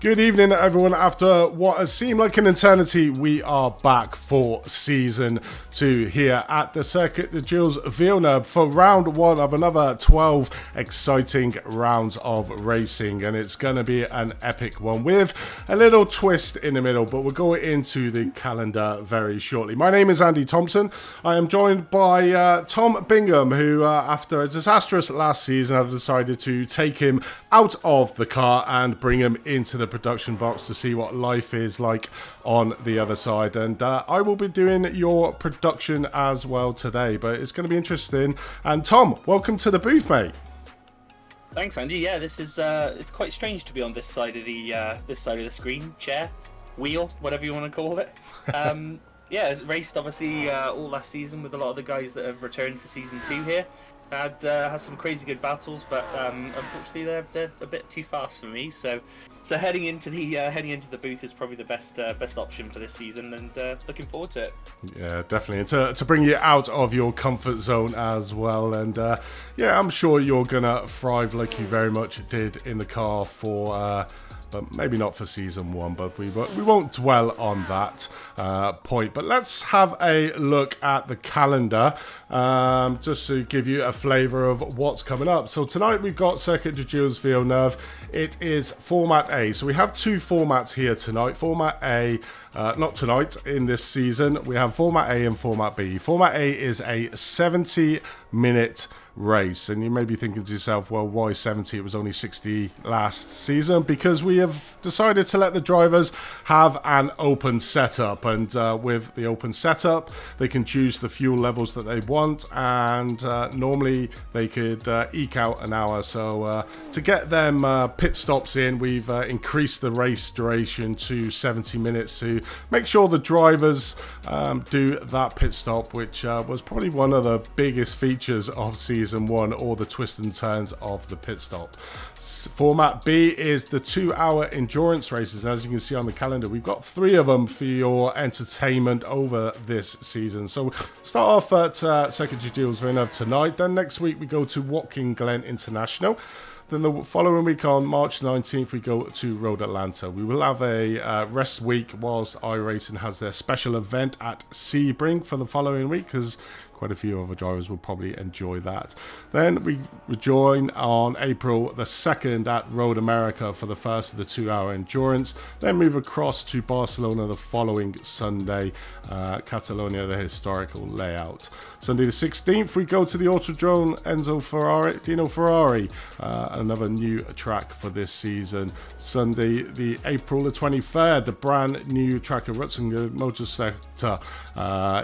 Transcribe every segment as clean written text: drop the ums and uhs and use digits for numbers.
Good evening, everyone. After what has seemed like an eternity, we are back for Season 2 here at the Circuit de Gilles Villeneuve for round 1 of another 12 exciting rounds of racing. And it's going to be an epic one with a little twist in the middle, but we'll go into the calendar very shortly. My name is Andy Thompson. I am joined by Tom Bingham, who, after a disastrous last season, have decided to take him out of the car and bring him into the production box to see what life is like on the other side. And I will be doing your production as well today, but it's going to be interesting. And Tom, welcome to the booth, mate. Thanks, Andy. Yeah, this is it's quite strange to be on this side of the screen, chair, wheel, whatever you want to call it. Yeah, raced obviously all last season with a lot of the guys that have returned for season 2 here. Had some crazy good battles, but unfortunately they're a bit too fast for me. So heading into the booth is probably the best option for this season, and looking forward to it. Yeah, definitely, and to bring you out of your comfort zone as well. And yeah, I'm sure you're gonna thrive like you very much did in the car for. But maybe not for season 1, but we won't dwell on that point. But let's have a look at the calendar, just to give you a flavour of what's coming up. So tonight we've got Circuit de Gilles Villeneuve. It is Format A. So we have 2 formats here tonight. Format A, not tonight, in this season, we have Format A and Format B. Format A is a 70-minute race, and you may be thinking to yourself, well, why 70? It was only 60 last season. Because we have decided to let the drivers have an open setup, and with the open setup they can choose the fuel levels that they want, and normally they could eke out an hour. So to get them pit stops in, we've increased the race duration to 70 minutes to make sure the drivers do that pit stop, which was probably one of the biggest features of season 1, or the twists and turns of the pit stop. Format B is the 2-hour endurance races. As you can see on the calendar, we've got 3 of them for your entertainment over this season. So start off at Circuit de Gilles Villeneuve tonight. Then next week we go to Watkin Glen International. Then the following week on March 19th, we go to Road Atlanta. We will have a rest week whilst Iracing has their special event at Sebring for the following week, because quite a few other drivers will probably enjoy that. Then we rejoin on April the 2nd at Road America for the first of the 2-hour endurance. Then move across to Barcelona the following Sunday, Catalonia, the historical layout. Sunday the 16th, we go to the Autodrome Dino Ferrari, another new track for this season. Sunday the April the 23rd, the brand new track at Iracing Motor Sector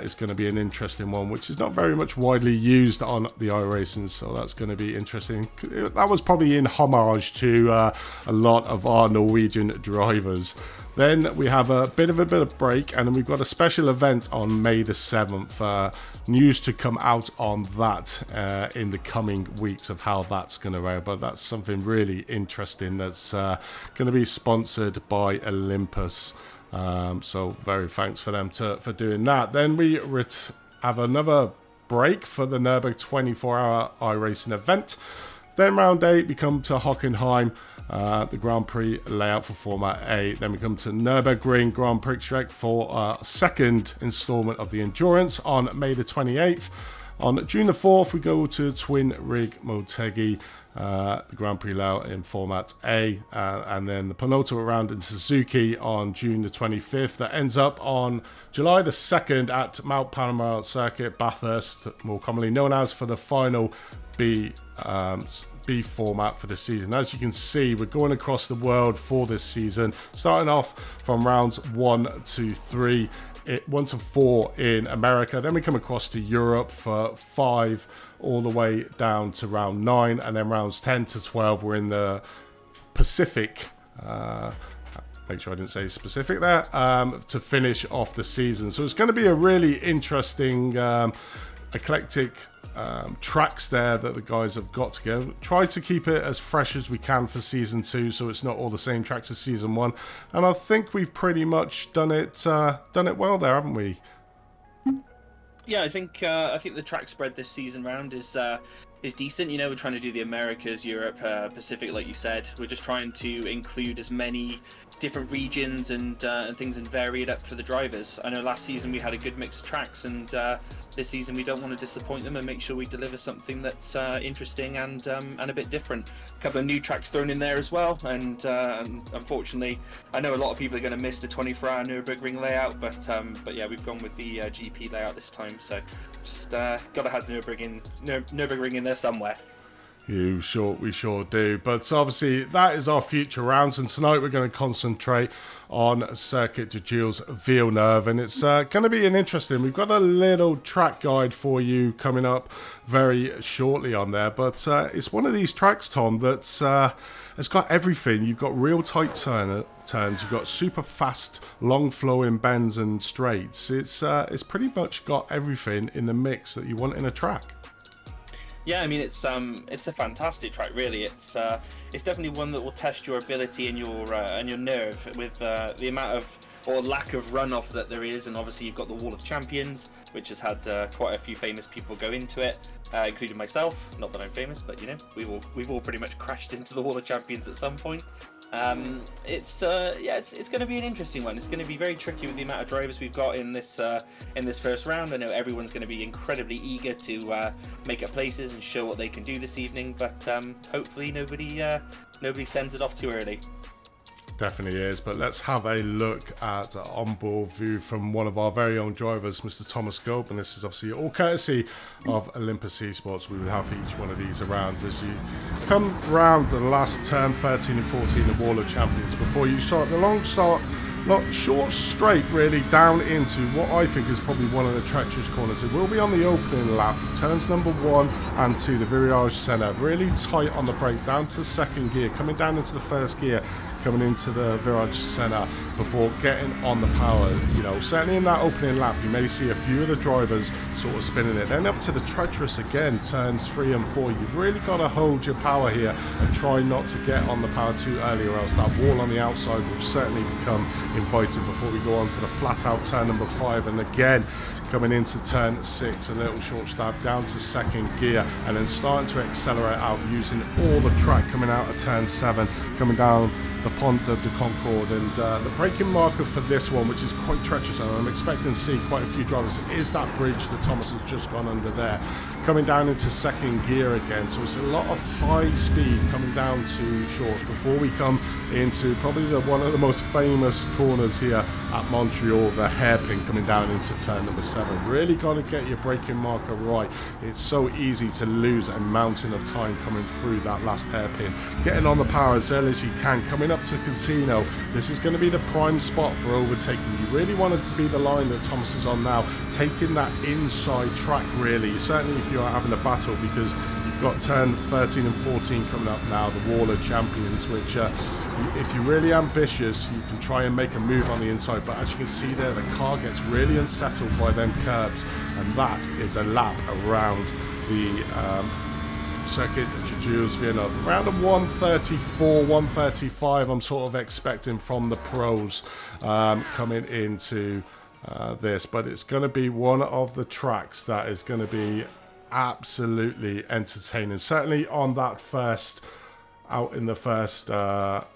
is going to be an interesting one, which is not very much widely used on the iRacing, so that's going to be interesting. That was probably in homage to a lot of our Norwegian drivers. Then we have a bit of break, and then we've got a special event on May the 7th. News to come out on that in the coming weeks of how that's going to run, but that's something really interesting that's going to be sponsored by Olympus. So very thanks for them for doing that. Then we have another break for the Nürburgring 24-hour iRacing event. Then round 8 we come to Hockenheim, the Grand Prix layout for Format A. Then we come to Nürburgring Grand Prix Trek for our second installment of the endurance on May the 28th. On June the 4th, we go to Twin Rig Motegi, the Grand Prix layout in Format A, and then the penultimate round in Suzuki on June the 25th. That ends up on July the 2nd at Mount Panama Circuit, Bathurst, more commonly known as, for the final B format for the season. As you can see, we're going across the world for this season, starting off from rounds 1 to 3 1 to 4 in America. Then we come across to Europe for 5 all the way down to round 9, and then rounds 10 to 12 we're in the Pacific. Make sure I didn't say specific there, to finish off the season. So it's going to be a really interesting, eclectic tracks there that the guys have got together. Try to keep it as fresh as we can for season 2, so it's not all the same tracks as season 1. And I think we've pretty much done it well there, haven't we? Yeah, I think the track spread this season round is decent. You know, we're trying to do the Americas, Europe, Pacific, like you said. We're just trying to include as many different regions and things and vary it up for the drivers. I know last season we had a good mix of tracks, and this season we don't want to disappoint them and make sure we deliver something that's interesting and a bit different. A couple of new tracks thrown in there as well, and unfortunately, I know a lot of people are going to miss the 24-hour Nürburgring layout, but yeah, we've gone with the GP layout this time. So just got to have Nürburgring in there somewhere. We sure do. But obviously, that is our future rounds. And tonight we're going to concentrate on Circuit de Gilles Villeneuve. And it's going to be an interesting... We've got a little track guide for you coming up very shortly on there. But it's one of these tracks, Tom, that's... it's got everything. You've got real tight turns. You've got super fast, long flowing bends and straights. It's pretty much got everything in the mix that you want in a track. Yeah, I mean it's a fantastic track, really. It's definitely one that will test your ability and your nerve with the amount of or lack of runoff that there is, and obviously you've got the Wall of Champions, which has had quite a few famous people go into it, including myself. Not that I'm famous, but you know, we've all pretty much crashed into the Wall of Champions at some point. It's going to be an interesting one. It's going to be very tricky with the amount of drivers we've got in this first round. I know everyone's going to be incredibly eager to make up places and show what they can do this evening, but hopefully nobody sends it off too early. Definitely is, but let's have a look at an onboard view from one of our very own drivers, Mr. Thomas Gold, and this is obviously all courtesy of Olympus Esports. We would have each one of these around as you come round the last turn, 13 and 14, the Wall of Champions, before you start the long start, not short straight really down into what I think is probably one of the treacherous corners. It will be on the opening lap, turns number 1 and 2, the virage centre, really tight on the brakes down to second gear, coming down into the first gear, coming into the virage centre before getting on the power. You know, certainly in that opening lap you may see a few of the drivers sort of spinning it. Then up to the treacherous again, turns 3 and 4. You've really got to hold your power here and try not to get on the power too early, or else that wall on the outside will certainly become invited before we go on to the flat out turn number 5. And again, coming into turn 6, a little short stab down to second gear, and then starting to accelerate out using all the track coming out of turn 7, coming down the Pont de Concorde. And the braking marker for this one, which is quite treacherous, and I'm expecting to see quite a few drivers, is that bridge that Thomas has just gone under there, coming down into second gear again. So it's a lot of high speed coming down to shorts before we come into probably one of the most famous corners here at Montreal, the hairpin coming down into turn number 7. Really got to get your braking marker right. It's so easy to lose a mountain of time coming through that last hairpin. Getting on the power as early as you can, coming up to Casino. This is going to be the prime spot for overtaking. You really want to be the line that Thomas is on now, taking that inside track really, certainly if you're having a battle, because you've got turn 13 and 14 coming up now, the Wall of Champions, which if you're really ambitious you can try and make a move on the inside, but as you can see there, the car gets really unsettled by them curbs, and that is a lap around the Circuit de Gilles Villeneuve. Around a 134, 135 I'm sort of expecting from the pros coming into this, but it's going to be one of the tracks that is going to be absolutely entertaining, certainly on that first out in the first lap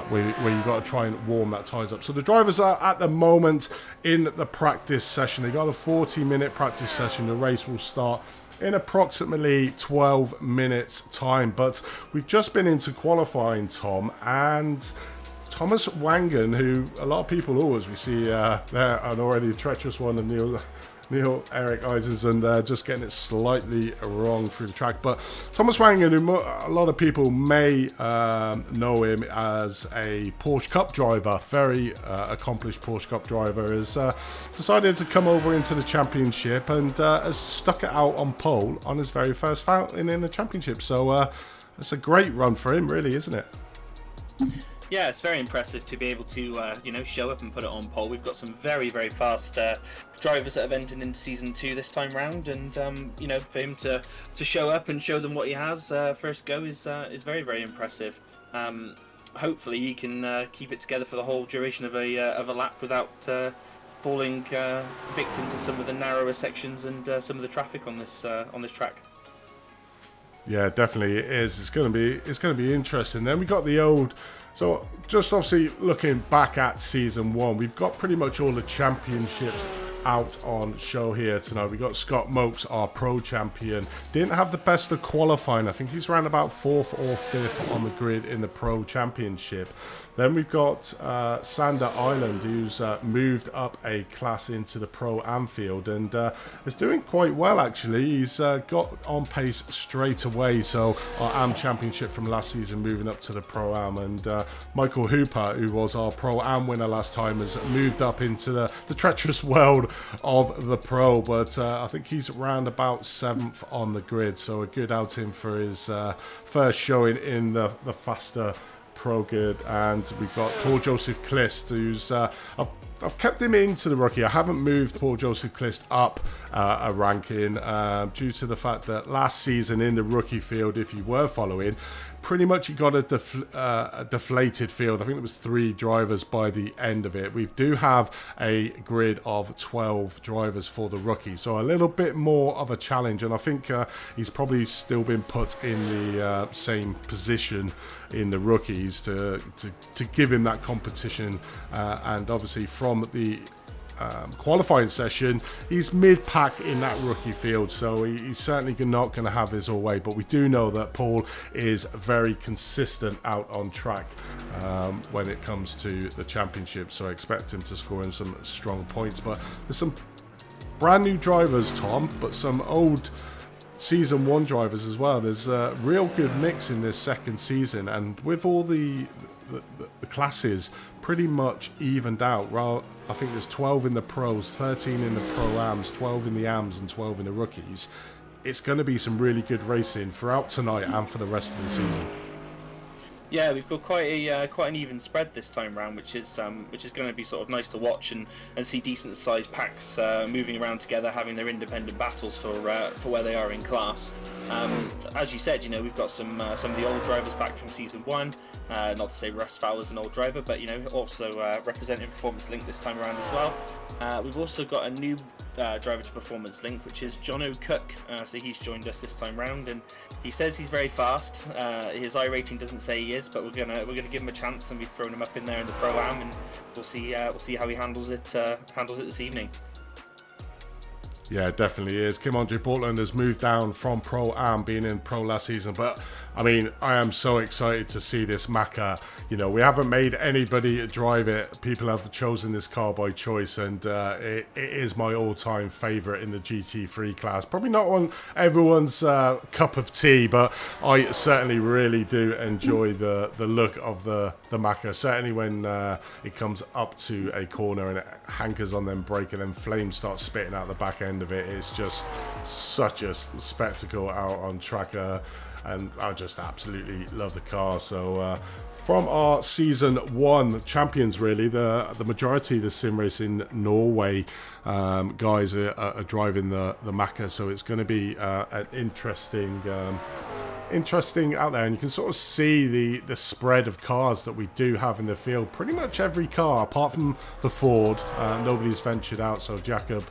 where you've got to try and warm that tyres up. So the drivers are at the moment in the practice session. They got a 40-minute practice session. The race will start in approximately 12 minutes time, but we've just been into qualifying, Tom, and Thomas Wangen, who a lot of people we see there, and already a treacherous one, and Neil Eric Eisen there, just getting it slightly wrong through the track. But Thomas Wangen, who a lot of people may know him as a Porsche Cup driver, very accomplished Porsche Cup driver, has decided to come over into the championship and has stuck it out on pole on his very first outing in the championship. So it's a great run for him, really, isn't it? Yeah, it's very impressive to be able to, show up and put it on pole. We've got some very, very fast drivers that have entered into Season 2 this time round, and, for him to show up and show them what he has first go is very, very impressive. Hopefully he can keep it together for the whole duration of a lap without falling victim to some of the narrower sections and some of the traffic on this track. Yeah, definitely it is. It's going to be interesting. Then we got the old. So just obviously looking back at Season 1, we've got pretty much all the championships out on show here tonight. We got Scott Mopes, our pro champion. Didn't have the best of qualifying. I think he's around about 4th or 5th on the grid in the pro championship. Then we've got Sander Island, who's moved up a class into the pro am field and is doing quite well, actually. He's got on pace straight away. So our am championship from last season moving up to the pro am, and Michael Hooper, who was our pro am winner last time, has moved up into the treacherous world of the pro, but I think he's around about 7th on the grid, so a good outing for his first showing in the faster pro grid. And we've got Paul Joseph Clist, who's I've kept him into the rookie. I haven't moved Paul Joseph Clist up a ranking due to the fact that last season in the rookie field, if you were following, pretty much he got a deflated field. I think it was 3 drivers by the end of it. We do have a grid of 12 drivers for the rookie, so a little bit more of a challenge, and I think he's probably still been put in the same position in the rookies to give him that competition, and obviously from the qualifying session, he's mid-pack in that rookie field, so he's certainly not going to have his all way. But we do know that Paul is very consistent out on track when it comes to the championship, so I expect him to score in some strong points. But there's some brand new drivers, Tom, but some old Season 1 drivers as well. There's a real good mix in this second season, and with all the classes pretty much evened out. Well, I think there's 12 in the pros, 13 in the pro-ams, 12 in the ams, and 12 in the rookies. It's going to be some really good racing throughout tonight and for the rest of the season. Yeah, we've got quite an even spread this time round, which is going to be sort of nice to watch and see decent sized packs moving around together, having their independent battles for where they are in class. As you said, we've got some of the old drivers back from Season 1. Not to say Russ Fowler's an old driver, but also representing Performance Link this time around as well. We've also got a new driver to Performance Link, which is John O'Cook. So he's joined us this time round, and he says he's very fast. His iRating doesn't say he is, but we're gonna give him a chance, and we've thrown him up in there in the pro am, and we'll see how he handles it this evening. Yeah, it definitely is. Kim Andre Portland has moved down from Pro Am, being in Pro last season. But, I mean, I am so excited to see this Macca. We haven't made anybody drive it. People have chosen this car by choice, and it is my all-time favourite in the GT3 class. Probably not on everyone's cup of tea, but I certainly really do enjoy the look of the Macca. Certainly when it comes up to a corner and it hankers on them brake and then flames start spitting out the back end of it. It's just such a spectacle out on track, and I just absolutely love the car. So from our Season 1 champions, really, the majority of the sim race in Norway guys are driving the Macca, so it's going to be an interesting out there, and you can sort of see the spread of cars that we do have in the field. Pretty much every car, apart from the Ford, nobody's ventured out, so Jacob,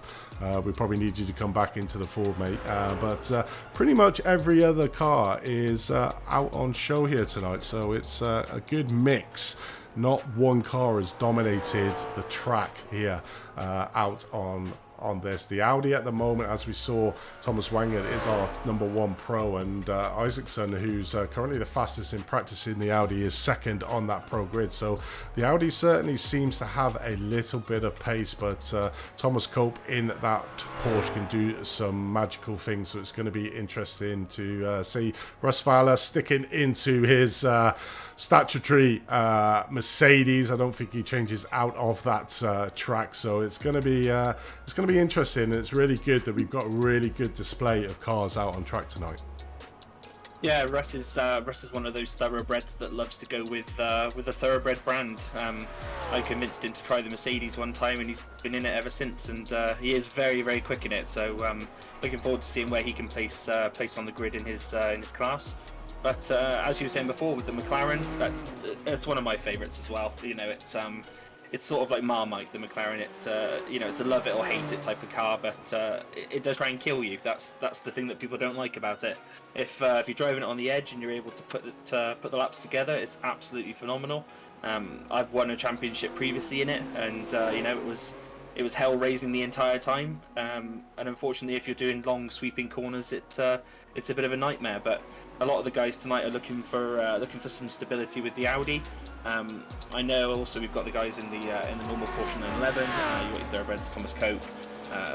we probably need you to come back into the Ford, mate. But pretty much every other car is out on show here tonight, so it's a good mix. Not one car has dominated the track here out on on this. The Audi at the moment, as we saw, Thomas Wangen is our #1 pro, and Isaacson, who's currently the fastest in practice in the Audi, is second on that pro grid. So the Audi certainly seems to have a little bit of pace, but Thomas Cope in that Porsche can do some magical things. So it's going to be interesting to see Russ Fowler sticking into his statutory Mercedes. I don't think he changes out of that track, so it's going to be interesting. It's really good that we've got a really good display of cars out on track tonight. Yeah, Russ is one of those thoroughbreds that loves to go with a thoroughbred brand. I convinced him to try the Mercedes one time, and he's been in it ever since. And he is very, very quick in it. So looking forward to seeing where he can place on the grid in his class. But as you were saying before with the McLaren, that's one of my favourites as well. You know, it's sort of like Marmite, the McLaren. It's a love it or hate it type of car, but it does try and kill you. That's the thing that people don't like about it. If you're driving it on the edge and you're able to put the laps together, it's absolutely phenomenal. I've won a championship previously in it, and it was hell raising the entire time. And unfortunately, if you're doing long sweeping corners, it's a bit of a nightmare. But a lot of the guys tonight are looking for some stability with the Audi. I know also we've got the guys in the normal Porsche 911. You've got your thoroughbreds, Thomas Cope,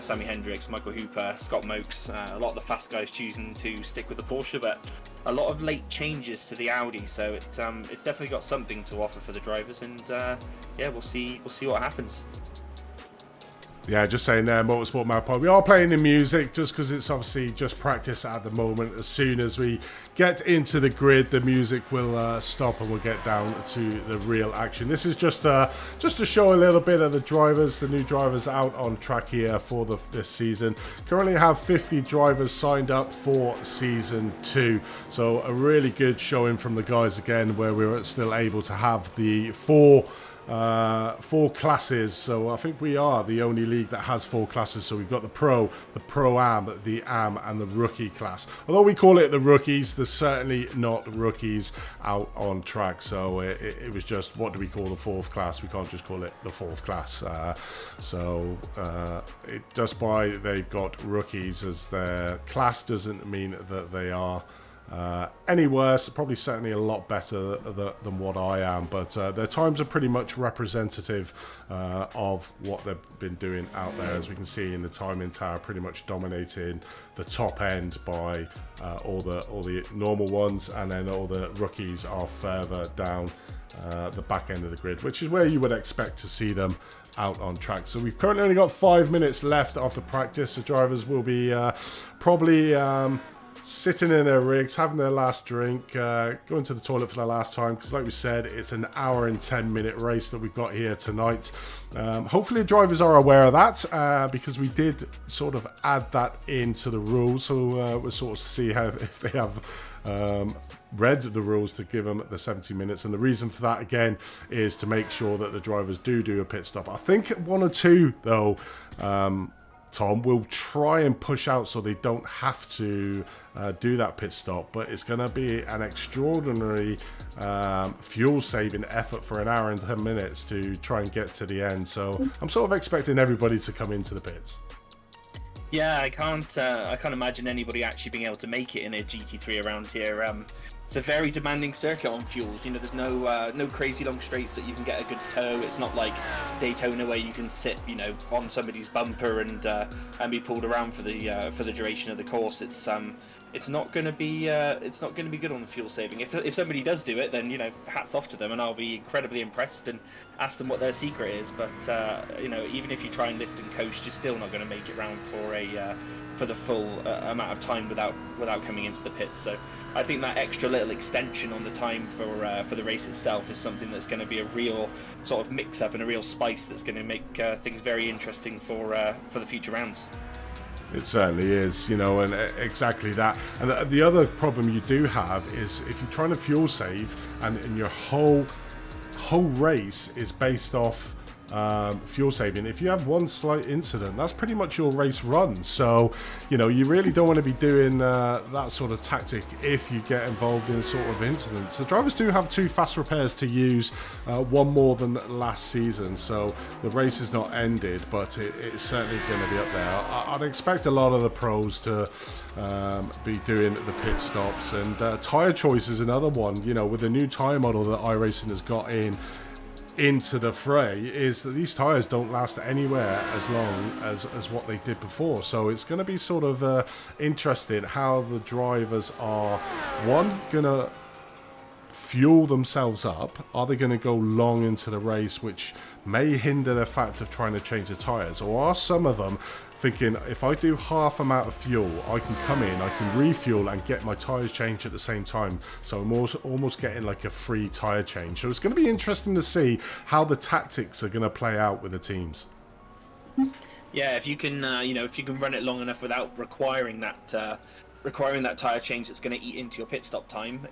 Sammy Hendricks, Michael Hooper, Scott Mokes. A lot of the fast guys choosing to stick with the Porsche, but a lot of late changes to the Audi. So it's definitely got something to offer for the drivers, and we'll see what happens. Yeah, just saying there, Motorsport Magpie. We are playing the music just because it's obviously just practice at the moment. As soon as we get into the grid, the music will stop and we'll get down to the real action. This is just to show a little bit of the drivers, the new drivers out on track here for this season. Currently have 50 drivers signed up for Season 2. So a really good showing from the guys again, where we were still able to have the four classes. So I think we are the only league that has 4 classes. So we've got the Pro, the Pro-Am, the Am, and the Rookie class. Although we call it the Rookies, there's certainly not rookies out on track. So it was just, what do we call the 4th class? We can't just call it the 4th class. Just by they've got rookies as their class doesn't mean that they are any worse. Probably certainly a lot better than what I am, but their times are pretty much representative of what they've been doing out there. As we can see in the timing tower, pretty much dominating the top end by all the normal ones, and then all the rookies are further down the back end of the grid, which is where you would expect to see them out on track. So we've currently only got 5 minutes left after practice. The drivers will be probably sitting in their rigs, having their last drink, going to the toilet for the last time, because like we said, it's an hour and 10-minute race that we've got here tonight. Hopefully the drivers are aware of that, because we did sort of add that into the rules. So we'll sort of see if they have read the rules to give them the 70 minutes. And the reason for that, again, is to make sure that the drivers do a pit stop. I think 1 or 2, though, Tom, will try and push out so they don't have to do that pit stop, but it's going to be an extraordinary fuel-saving effort for an hour and 10 minutes to try and get to the end. So I'm sort of expecting everybody to come into the pits. Yeah, I can't imagine anybody actually being able to make it in a GT3 around here. It's a very demanding circuit on fuel. You know, there's no crazy long straights that you can get a good tow. It's not like Daytona where you can sit, you know, on somebody's bumper and be pulled around for the duration of the course. It's not going to be good on the fuel saving. If somebody does do it, then, you know, hats off to them, and I'll be incredibly impressed and ask them what their secret is. But you know, even if you try and lift and coast, you're still not going to make it round for the full amount of time without coming into the pits. So I think that extra little extension on the time for the race itself is something that's going to be a real sort of mix-up and a real spice that's going to make things very interesting for the future rounds. It certainly is, you know, and exactly that. And the other problem you do have is if you're trying to fuel save and your whole race is based off fuel saving. If you have one slight incident, that's pretty much your race run. So, you know, you really don't want to be doing that sort of tactic if you get involved in sort of incidents. The drivers do have 2 fast repairs to use, one more than last season, so the race is not ended, but it's certainly going to be up there. I'd expect a lot of the pros to be doing the pit stops, and tyre choice is another one. You know, with the new tyre model that iRacing has got into the fray, is that these tyres don't last anywhere as long as what they did before. So it's going to be sort of interesting how the drivers are, one, going to fuel themselves up. Are they going to go long into the race, which may hinder the fact of trying to change the tyres? Or are some of them thinking, if I do half amount of fuel, I can come in, I can refuel and get my tyres changed at the same time. So I'm almost getting like a free tyre change. So it's going to be interesting to see how the tactics are going to play out with the teams. Yeah, if you can, if you can run it long enough without requiring that tyre change that's going to eat into your pit stop time,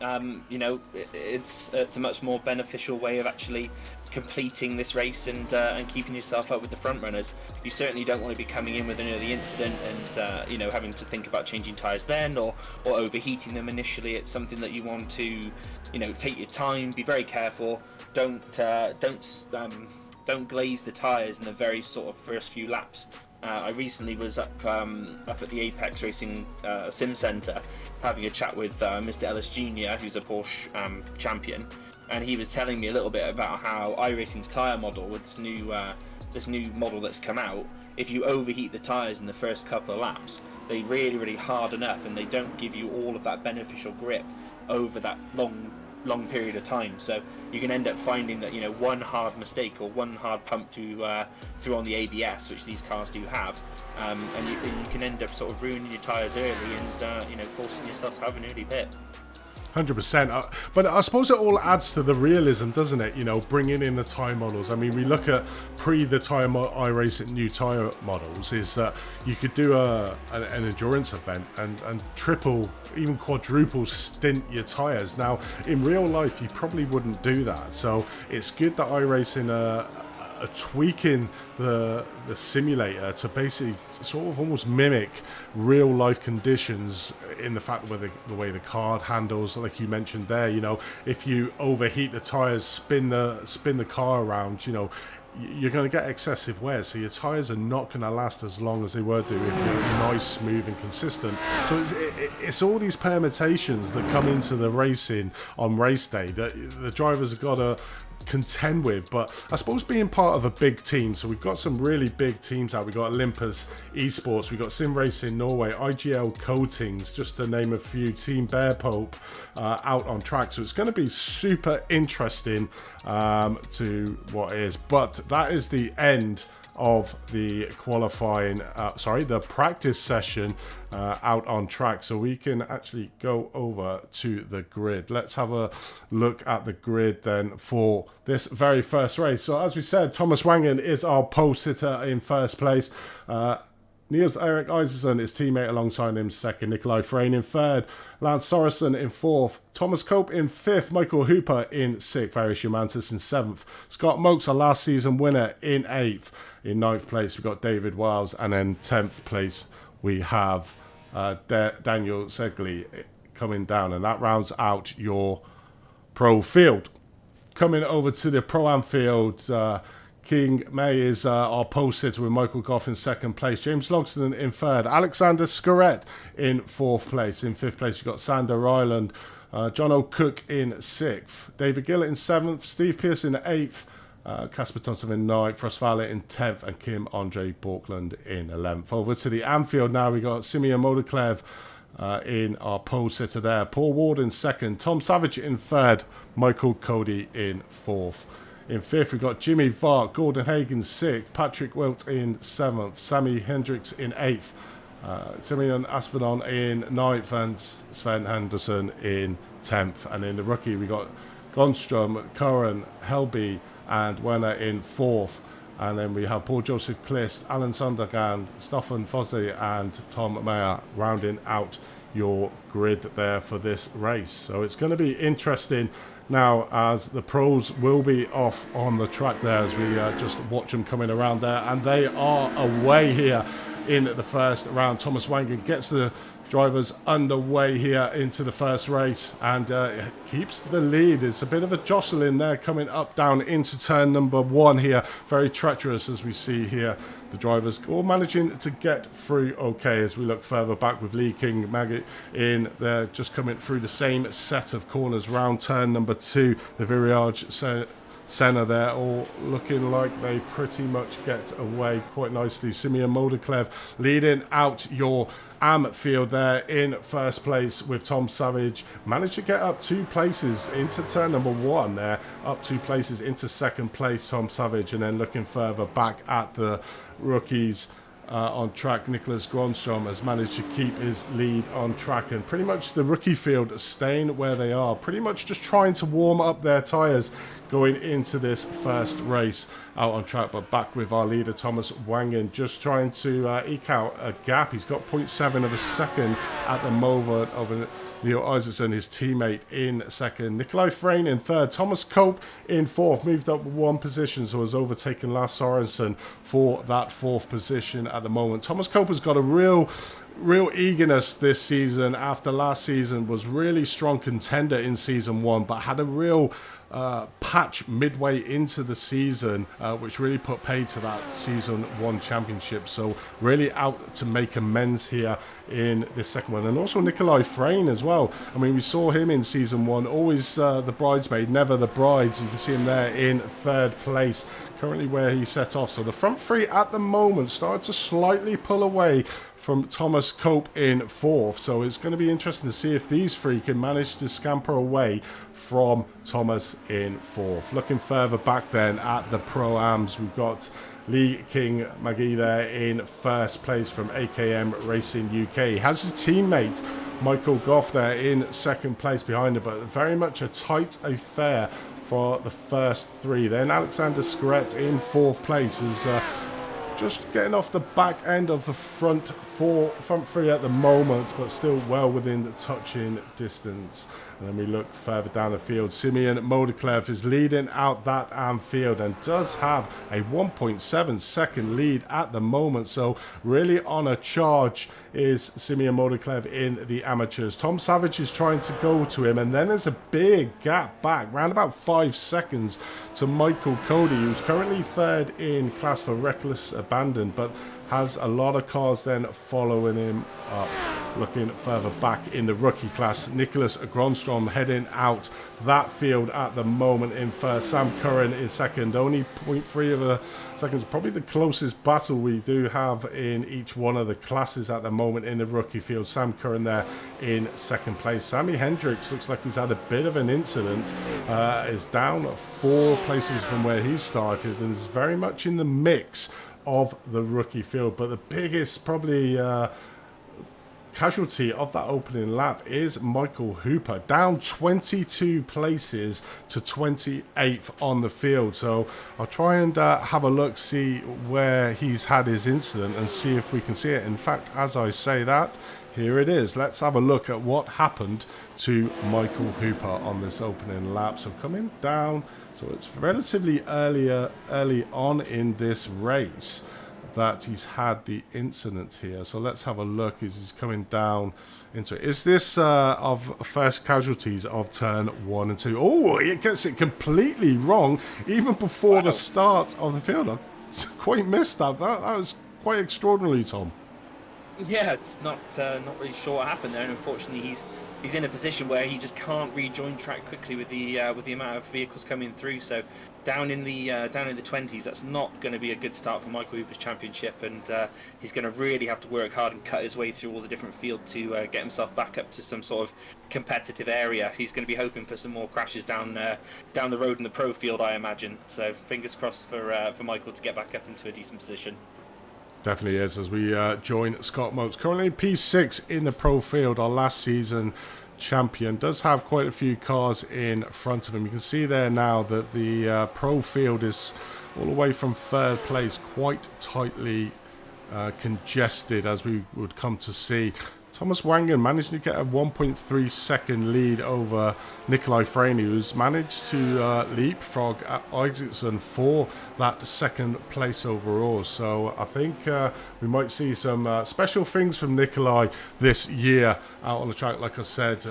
it's a much more beneficial way of actually completing this race and keeping yourself up with the front runners. You certainly don't want to be coming in with an early incident and having to think about changing tyres then or overheating them initially. It's something that you want to take your time, be very careful. Don't glaze the tyres in the very sort of first few laps. I recently was up at the Apex Racing Sim Centre having a chat with Mr. Ellis Jr., who's a Porsche champion, and he was telling me a little bit about how iRacing's tyre model, with this new model that's come out, if you overheat the tyres in the first couple of laps, they really, really harden up and they don't give you all of that beneficial grip over that long period of time. So you can end up finding that one hard mistake or one hard pump through on the ABS, which these cars do have, and you can end up sort of ruining your tyres early and forcing yourself to have an early pit. 100%. But I suppose it all adds to the realism, doesn't it? Bringing in the tyre models. I mean, we look at the tyre iRacing new tyre models, is that you could do an endurance event and triple, even quadruple stint your tyres. Now, in real life, you probably wouldn't do that. So it's good that iRacing are tweaking the simulator to basically sort of almost mimic real life conditions in the fact where the way the card handles, like you mentioned there. If you overheat the tires, spin the car around, you're going to get excessive wear, so your tyres are not going to last as long as they were do if you're nice, smooth and consistent. So it's all these permutations that come into the racing on race day that the drivers have got to contend with. But I suppose being part of a big team, so we've got some really big teams out. We've got Olympus Esports, we've got Sim Racing Norway, IGL Coatings, just to name a few, Team Bear Pope out on track. So it's going to be super interesting to what is. But that is the end of the the practice session out on track. So we can actually go over to the grid. Let's have a look at the grid then for this very first race. So as we said, Thomas Wangen is our pole sitter in first place. Niels Erik Isaacson, his teammate alongside him, second. Nikolai Freyne in third. Lance Sorensen in fourth. Thomas Cope in fifth. Michael Hooper in sixth. Various Humantis in seventh. Scott Mokes, our last season winner, in eighth. In ninth place, we've got David Wiles. And then 10th place, we have Daniel Segli coming down. And that rounds out your pro field. Coming over to the Pro-Am field, King May is our post sitter with Michael Goff in second place. James Logston in third. Alexander Scorette in fourth place. In fifth place, you've got Sander Ryland. John O'Cook in sixth. David Gillett in seventh. Steve Pearce in eighth. Casper Thompson in ninth. Ross Valley in 10th. And Kim Andre Borkland in 11th. Over to the Anfield now. We got Simeon Modoklev in our pole sitter there. Paul Ward in second. Tom Savage in third. Michael Cody in fourth. In fifth, we've got Jimmy Vark, Gordon Hagen sixth, Patrick Wilt in seventh, Sammy Hendricks in eighth, Simeon Asphodon in ninth, and Sven Henderson in 10th. And in the rookie, we got Gonstrom, Curran, Helby, and Werner in fourth. And then we have Paul Joseph Klist, Alan Sundergan, Stoffan Fosse, and Tom Mayer rounding out your grid there for this race. So it's going to be interesting now, as the pros will be off on the track there as we just watch them coming around there, and they are away here in the first round. Thomas Wangen gets the drivers underway here into the first race and keeps the lead. It's a bit of a jostling there coming up down into turn number 1 here. Very treacherous as we see here. The drivers all managing to get through okay as we look further back with Lee King Maggie in there, just coming through the same set of corners round turn number 2. The Virage Senna there, all looking like they pretty much get away quite nicely. Simeon Modeklev leading out your field there in first place with Tom Savage. Managed to get up 2 places into turn number 1 there, up 2 places into second place, Tom Savage, and then looking further back at the rookies on track. Nicholas Gronstrom has managed to keep his lead on track, and pretty much the rookie field staying where they are, pretty much just trying to warm up their tyres going into this first race out on track. But back with our leader Thomas Wangen, just trying to eke out a gap. He's got 0.7 of a second at the moment over Neil Isaacson, his teammate, in second. Nikolai Freyne in third. Thomas Cope in fourth, moved up 1 position, so has overtaken Lars Sorensen for that 4th position at the moment. Thomas Cope has got a real eagerness this season after last season was really strong contender in season 1, but had a real patch midway into the season, which really put paid to that season 1 championship. So really out to make amends here in this second one. And also Nikolai Freyne as well. I mean, we saw him in season 1, always the bridesmaid, never the brides. You can see him there in 3rd place, currently where he set off. So the front 3 at the moment started to slightly pull away from Thomas Cope in 4th. So it's going to be interesting to see if these 3 can manage to scamper away from Thomas in 4th. Looking further back then at the Pro-Ams, we've got Lee King Magee there in 1st place from AKM Racing UK. He has his teammate Michael Goff there in 2nd place behind him, but very much a tight affair for the first 3. Then Alexander Skrett in 4th place is just getting off the back end of the front 3 at the moment, but still well within the touching distance. And then we look further down the field. Simeon Modeklev is leading out that field and does have a 1.7 second lead at the moment. So really on a charge is Simeon Modeklev in the amateurs. Tom Savage is trying to go to him, and then there's a big gap back, around about 5 seconds, to Michael Cody, who's currently 3rd in class for reckless abandon, but has a lot of cars then following him up. Looking further back in the rookie class, Nicholas Gronstrom heading out that field at the moment in 1st. Sam Curran in 2nd, only 0.3 of a second. Probably the closest battle we do have in each one of the classes at the moment in the rookie field. Sam Curran there in 2nd place. Sammy Hendricks looks like he's had a bit of an incident, is down 4 places from where he started and is very much in the mix of the rookie field. But the biggest probably casualty of that opening lap is Michael Hooper, down 22 places to 28th on the field. So I'll try and have a look, see where he's had his incident and see if we can see it. In fact, as I say that, here it is. Let's have a look at what happened to Michael Hooper on this opening lap. So coming down, so it's relatively early on in this race that he's had the incident here. So let's have a look as he's coming down into it. Is this of first casualties of turn 1 and 2? Oh, it gets it completely wrong even before the start of the field. I quite missed that. That was quite extraordinary, Tom. Yeah, it's not really sure what happened there, and unfortunately he's in a position where he just can't rejoin track quickly with the amount of vehicles coming through. So down in the 20s, that's not going to be a good start for Michael Hooper's championship, and he's going to really have to work hard and cut his way through all the different field to get himself back up to some sort of competitive area. He's going to be hoping for some more crashes down the road in the pro field, I imagine. So fingers crossed for Michael to get back up into a decent position. Definitely is, as we join Scott Motes, currently P6 in the pro field. Our last season champion does have quite a few cars in front of him. You can see there now that the pro field is all the way from 3rd place, quite tightly congested, as we would come to see. Thomas Wangen managed to get a 1.3 second lead over Nikolai Freyny, who's managed to leapfrog Isaacson for that second place overall. So I think we might see some special things from Nikolai this year out on the track. Like I said,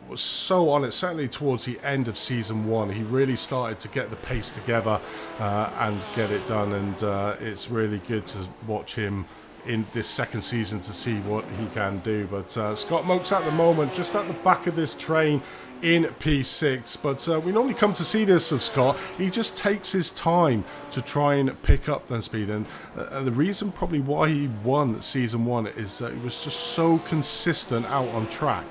was so on it, certainly towards the end of season 1. He really started to get the pace together and get it done, and it's really good to watch him in this second season to see what he can do. But Scott Mokes at the moment just at the back of this train in P6, but we normally come to see this of Scott. He just takes his time to try and pick up that speed, and the reason probably why he won season 1 is that he was just so consistent out on track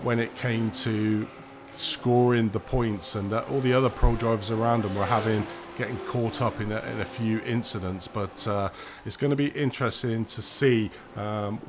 when it came to scoring the points, and all the other pro drivers around him were getting caught up in a few incidents. But it's going to be interesting to see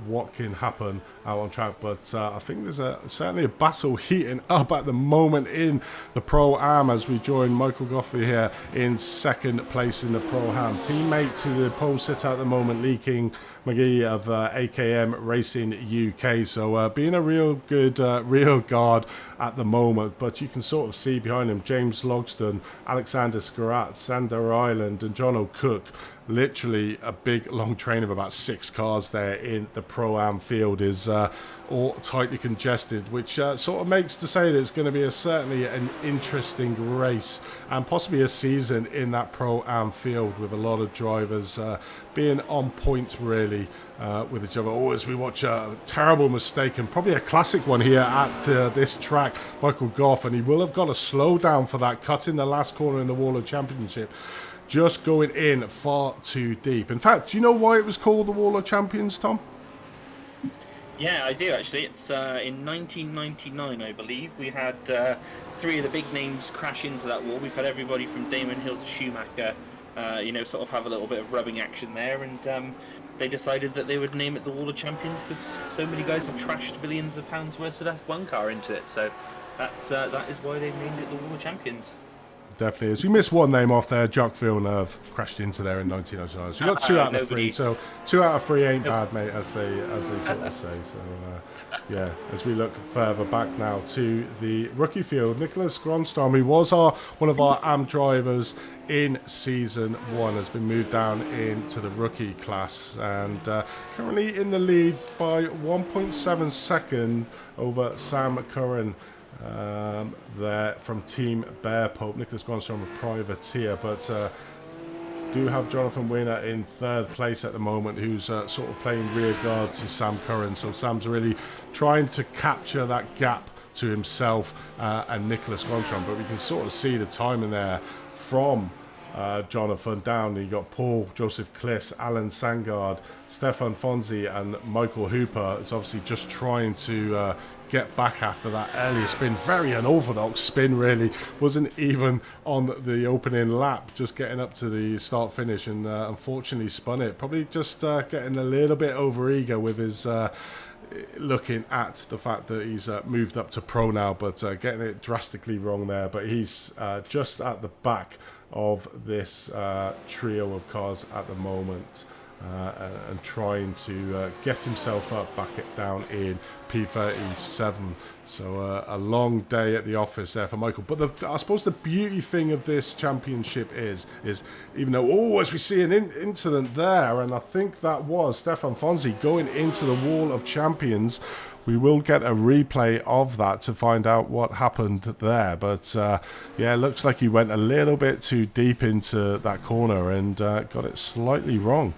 what can happen out on track. But I think there's certainly a battle heating up at the moment in the Pro-Am as we join Michael Goffey here in second place in the Pro-Am. Teammate to the pole sitter at the moment, Lee King McGee of AKM Racing UK. So being a real good real guard at the moment. But you can sort of see behind him James Logston, Alexander Skarat, Sander Island and John O'Cook. Literally a big long train of about 6 cars there in the Pro-Am field is all tightly congested, which sort of makes to say that it's going to be certainly an interesting race and possibly a season in that Pro-Am field, with a lot of drivers being on point really with each other. Oh, as we watch a terrible mistake, and probably a classic one here at this track, Michael Goff, and he will have got a slow down for that cut in the last corner in the Wall of Championship. Just going in far too deep. In fact, do you know why it was called the Wall of Champions, Tom? Yeah, I do actually. It's in 1999, I believe. We had 3 of the big names crash into that wall. We've had everybody from Damon Hill to Schumacher, sort of have a little bit of rubbing action there, and they decided that they would name it the Wall of Champions because so many guys have trashed billions of pounds worth of F1 car into it. So that is why they named it the Wall of Champions. Definitely is. You missed one name off there. Jacques Villeneuve crashed into there in 1909. So you got 2 out of 3. So 2 out of 3 ain't bad, mate, as they sort of say. So yeah, as we look further back now to the rookie field, Nicholas Gronstam, who was one of our AM drivers in season 1, has been moved down into the rookie class, and currently in the lead by 1.7 seconds over Sam Curran. There from Team Bear Pope. Nicholas Gronstam, a privateer, but do have Jonathan Wiener in 3rd place at the moment, who's sort of playing rear guard to Sam Curran. So Sam's really trying to capture that gap to himself and Nicholas Gronstam, but we can sort of see the timing there from Jonathan down. You got Paul, Joseph Kliss, Alan Sangard, Stefan Fonzi and Michael Hooper. It's obviously just trying to get back after that earlier spin. Very unorthodox spin, really. Wasn't even on the opening lap, just getting up to the start finish, and unfortunately spun it. Probably just getting a little bit over eager with his looking at the fact that he's moved up to pro now, but getting it drastically wrong there. But he's just at the back of this trio of cars at the moment, and trying to get himself up back down in P37. So a long day at the office there for Michael. But I suppose the beauty thing of this championship is even though, as we see an incident there, and I think that was Stefan Fonzi going into the Wall of Champions. We will get a replay of that to find out what happened there. But yeah, looks like he went a little bit too deep into that corner and got it slightly wrong.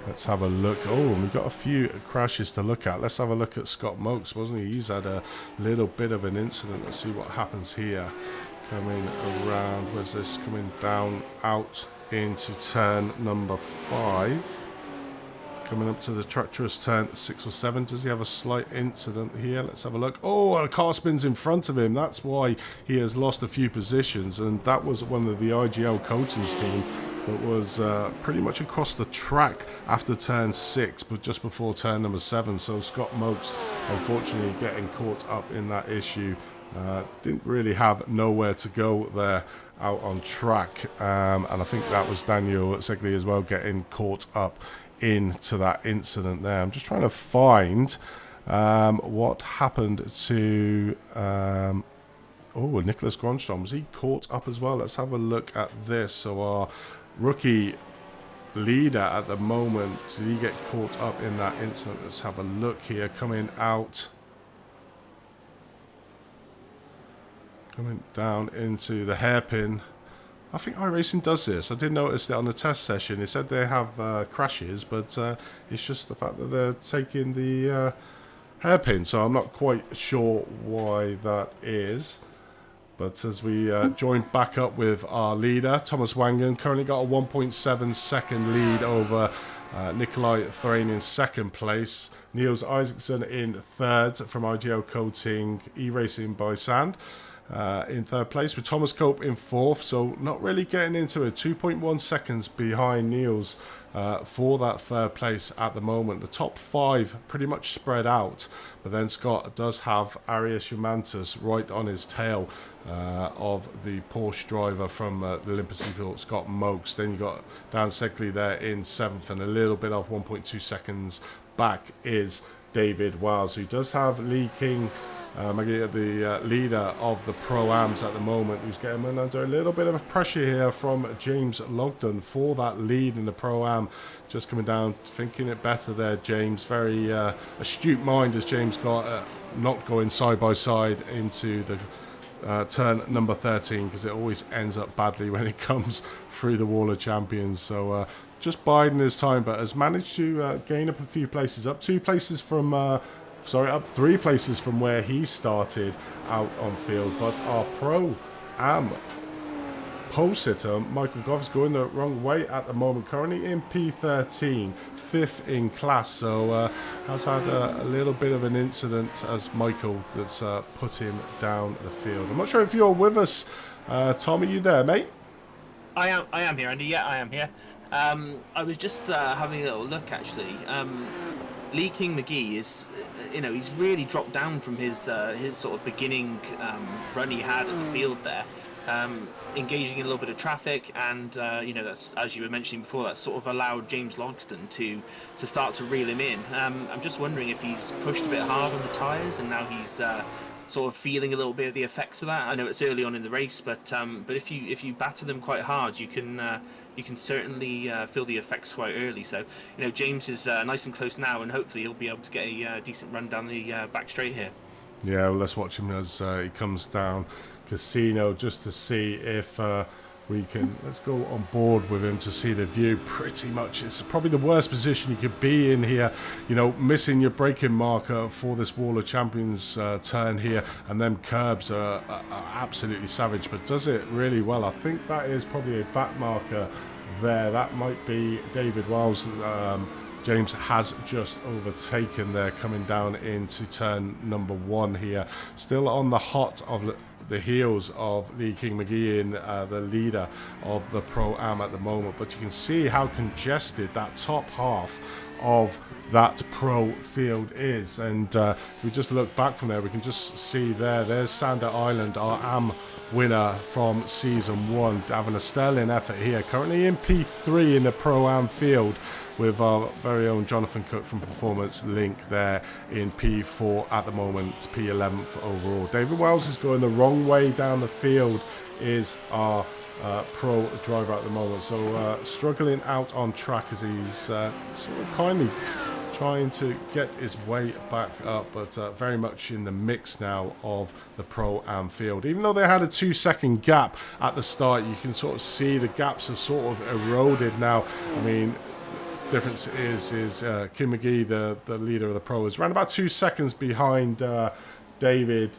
Let's have a look. Oh, we've got a few crashes to look at. Let's have a look at Scott Mokes, wasn't he? He's had a little bit of an incident. Let's see what happens here. Coming around, where's this? Coming down out into turn number 5. Coming up to the treacherous turn 6 or 7. Does he have a slight incident here? Let's have a look. Oh, a car spins in front of him. That's why he has lost a few positions. And that was one of the IGL Coates team that was pretty much across the track after turn 6, but just before turn number 7. So Scott Mokes, unfortunately, getting caught up in that issue Didn't really have nowhere to go there out on track, and I think that was Daniel Segli as well getting caught up into that incident there. I'm just trying to find what happened to Nicholas Gronstrom. Was he caught up as well? Let's have a look at this. So our rookie leader at the moment, did he get caught up in that incident? Let's have a look here. Coming down into the hairpin. I think iRacing does this. I did notice that on the test session. It said they have crashes, but it's just the fact that they're taking the hairpin. So I'm not quite sure why that is. But as we join back up with our leader, Thomas Wangen, currently got a 1.7 second lead over Nikolai Thorane in second place. Niels Isaacson in third from IGO Coating, Iracing by Sand. In third place with Thomas Cope in fourth, so not really getting into it. 2.1 seconds behind Niels for that third place at the moment. The top five pretty much spread out, but then Scott does have Arias Humantus right on his tail of the Porsche driver from the Olympus Eagle, Scott Mokes. Then you got Dan Segley there in seventh, and a little bit off 1.2 seconds back is David Wiles, who does have Lee King, the leader of the Pro-Ams at the moment, who's getting under a little bit of a pressure here from James Logden for that lead in the Pro-Am. Just coming down, thinking it better there, James. Very astute mind as James got not going side by side into the turn number 13, because it always ends up badly when it comes through the Wall of Champions. So just biding his time, but has managed to gain up a few places, up 3 places from where he started out on field. But our Pro-Am pole sitter, Michael Goff's going the wrong way at the moment, currently in P13, 5th in class, so has had a little bit of an incident as Michael that's put him down the field. I'm not sure if you're with us, Tom, are you there, mate? I am here, Andy. Yeah, I am here. I was just having a little look, actually. Lee King McGee is, he's really dropped down from his sort of beginning run he had at the field there, engaging in a little bit of traffic, and that's, as you were mentioning before, that sort of allowed James Logston to start to reel him in. I'm just wondering if he's pushed a bit hard on the tyres, and now he's sort of feeling a little bit of the effects of that. I know it's early on in the race, but if you batter them quite hard, you can certainly feel the effects quite early. So, James is nice and close now, and hopefully he'll be able to get a decent run down the back straight here. Yeah, well, let's watch him as he comes down Casino, just to see if we can. Let's go on board with him to see the view. Pretty much, it's probably the worst position you could be in here. Missing your braking marker for this Wall of Champions turn here, and them curbs are absolutely savage, but does it really well. I think that is probably a back marker there. That might be David Wiles. James has just overtaken there, coming down into turn number 1 here. Still on the hot of the heels of Lee King McGee in the leader of the Pro-Am at the moment, but you can see how congested that top half of that pro field is, and if we just look back from there, we can just see there's Sander Island, our Am winner from season 1, having a sterling effort here, currently in P3 in the Pro-Am field, with our very own Jonathan Cook from Performance Link there in P4 at the moment, P11th overall. David Wells is going the wrong way down the field, is our pro driver at the moment, so struggling out on track as he's sort of kindly trying to get his way back up, but very much in the mix now of the Pro-Am field. Even though they had a 2-second gap at the start, you can sort of see the gaps have sort of eroded now. I mean, difference is Kim McGee, the leader of the Pro, is around about 2 seconds behind David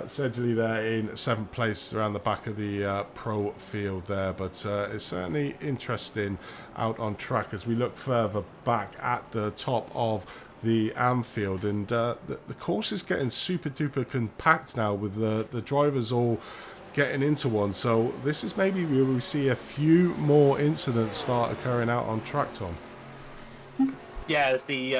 Sedgley there in 7th place around the back of the pro field there, but it's certainly interesting out on track as we look further back at the top of the Anfield, and the course is getting super duper compact now, with the drivers all getting into one, so this is maybe where we see a few more incidents start occurring out on track, Tom. Yeah, it's the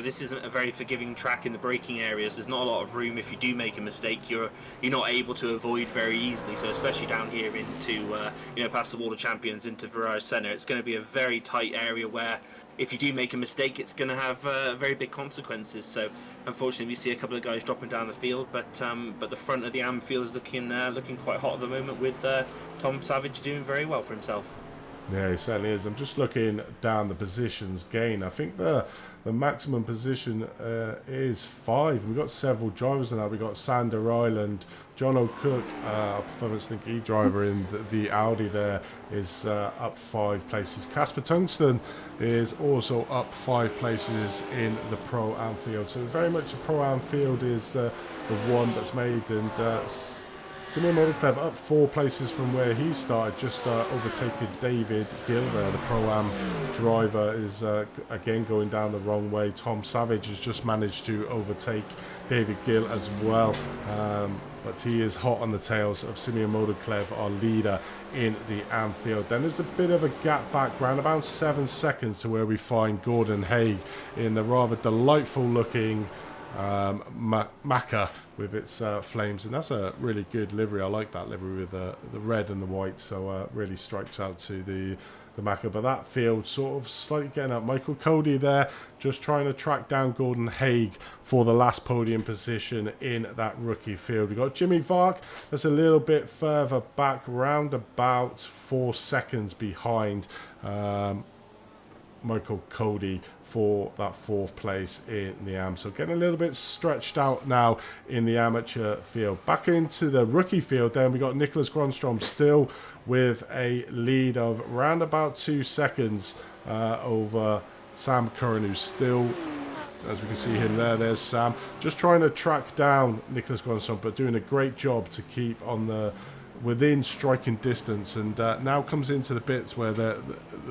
this isn't a very forgiving track in the braking areas. There's not a lot of room. If you do make a mistake, you're not able to avoid very easily. So especially down here into past the Wall of Champions into Virage Centre, it's going to be a very tight area where if you do make a mistake, it's going to have very big consequences. So unfortunately, we see a couple of guys dropping down the field, but the front of the AM field is looking quite hot at the moment with Tom Savage doing very well for himself. Yeah, he certainly is. I'm just looking down the positions gain. I think the maximum position is 5. We've got several drivers now. We've got Sander Island, John O'Cook, Performance Link E-driver in the Audi there, is up 5 places. Casper Tungsten is also up 5 places in the Pro-Am field. So very much the Pro-Am field is the one that's made, and Simeon Motorclev up 4 places from where he started, just overtaking David Gill there. The Pro-Am driver is again going down the wrong way. Tom Savage has just managed to overtake David Gill as well. But he is hot on the tails of Simeon Motorclev, our leader in the AM field. Then there's a bit of a gap back, round about 7 seconds to where we find Gordon Haig in the rather delightful looking Macca with its flames, and that's a really good livery. I like that livery with the red and the white, so really strikes out to the Macca. But that field sort of slightly getting up. Michael Cody there just trying to track down Gordon Haig for the last podium position in that rookie field. We've got Jimmy Vark that's a little bit further back, round about 4 seconds behind Michael Cody for that 4th place in the AM. So getting a little bit stretched out now in the amateur field. Back into the rookie field then, we got Nicholas Gronstrom still with a lead of around about 2 seconds over Sam Curran, who's still, as we can see him there, there's Sam, just trying to track down Nicholas Gronstrom, but doing a great job to keep on the within striking distance. And now comes into the bits where the